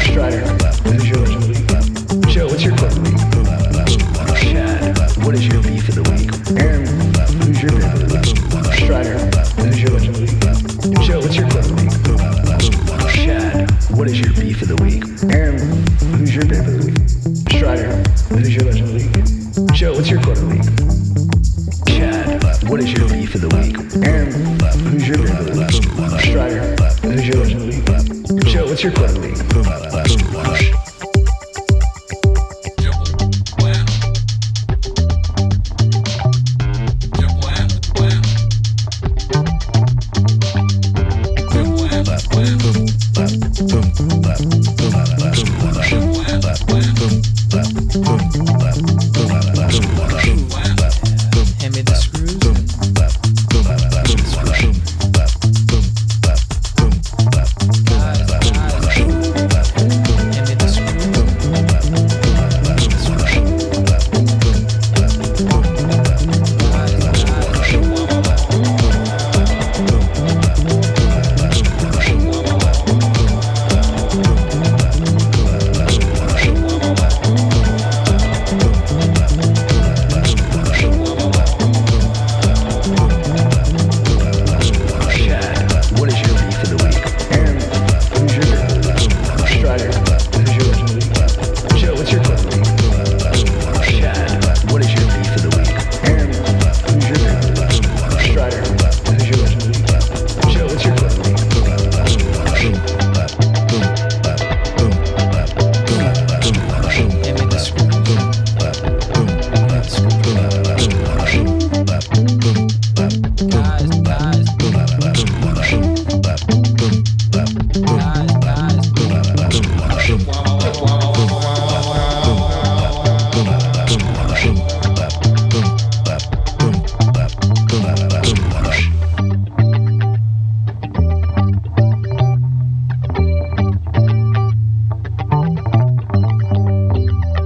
Strider, who's your legend of the week? Joe, what's your quote of the week? Chad, what is your beef of the week? Aaron, who's your beef of the week? Strider, who's your legend of the week? Joe, what's your quote of the week? Chad, what is your beef of the week? Aaron, who's your beef of the week? Strider, who's your legend of the week? Joe, what's your quote of the week? Chad, what is your beef of the week? Aaron, who's your beef of the week? Strider, who's your legend of the week? Joe, what's your quote of the week?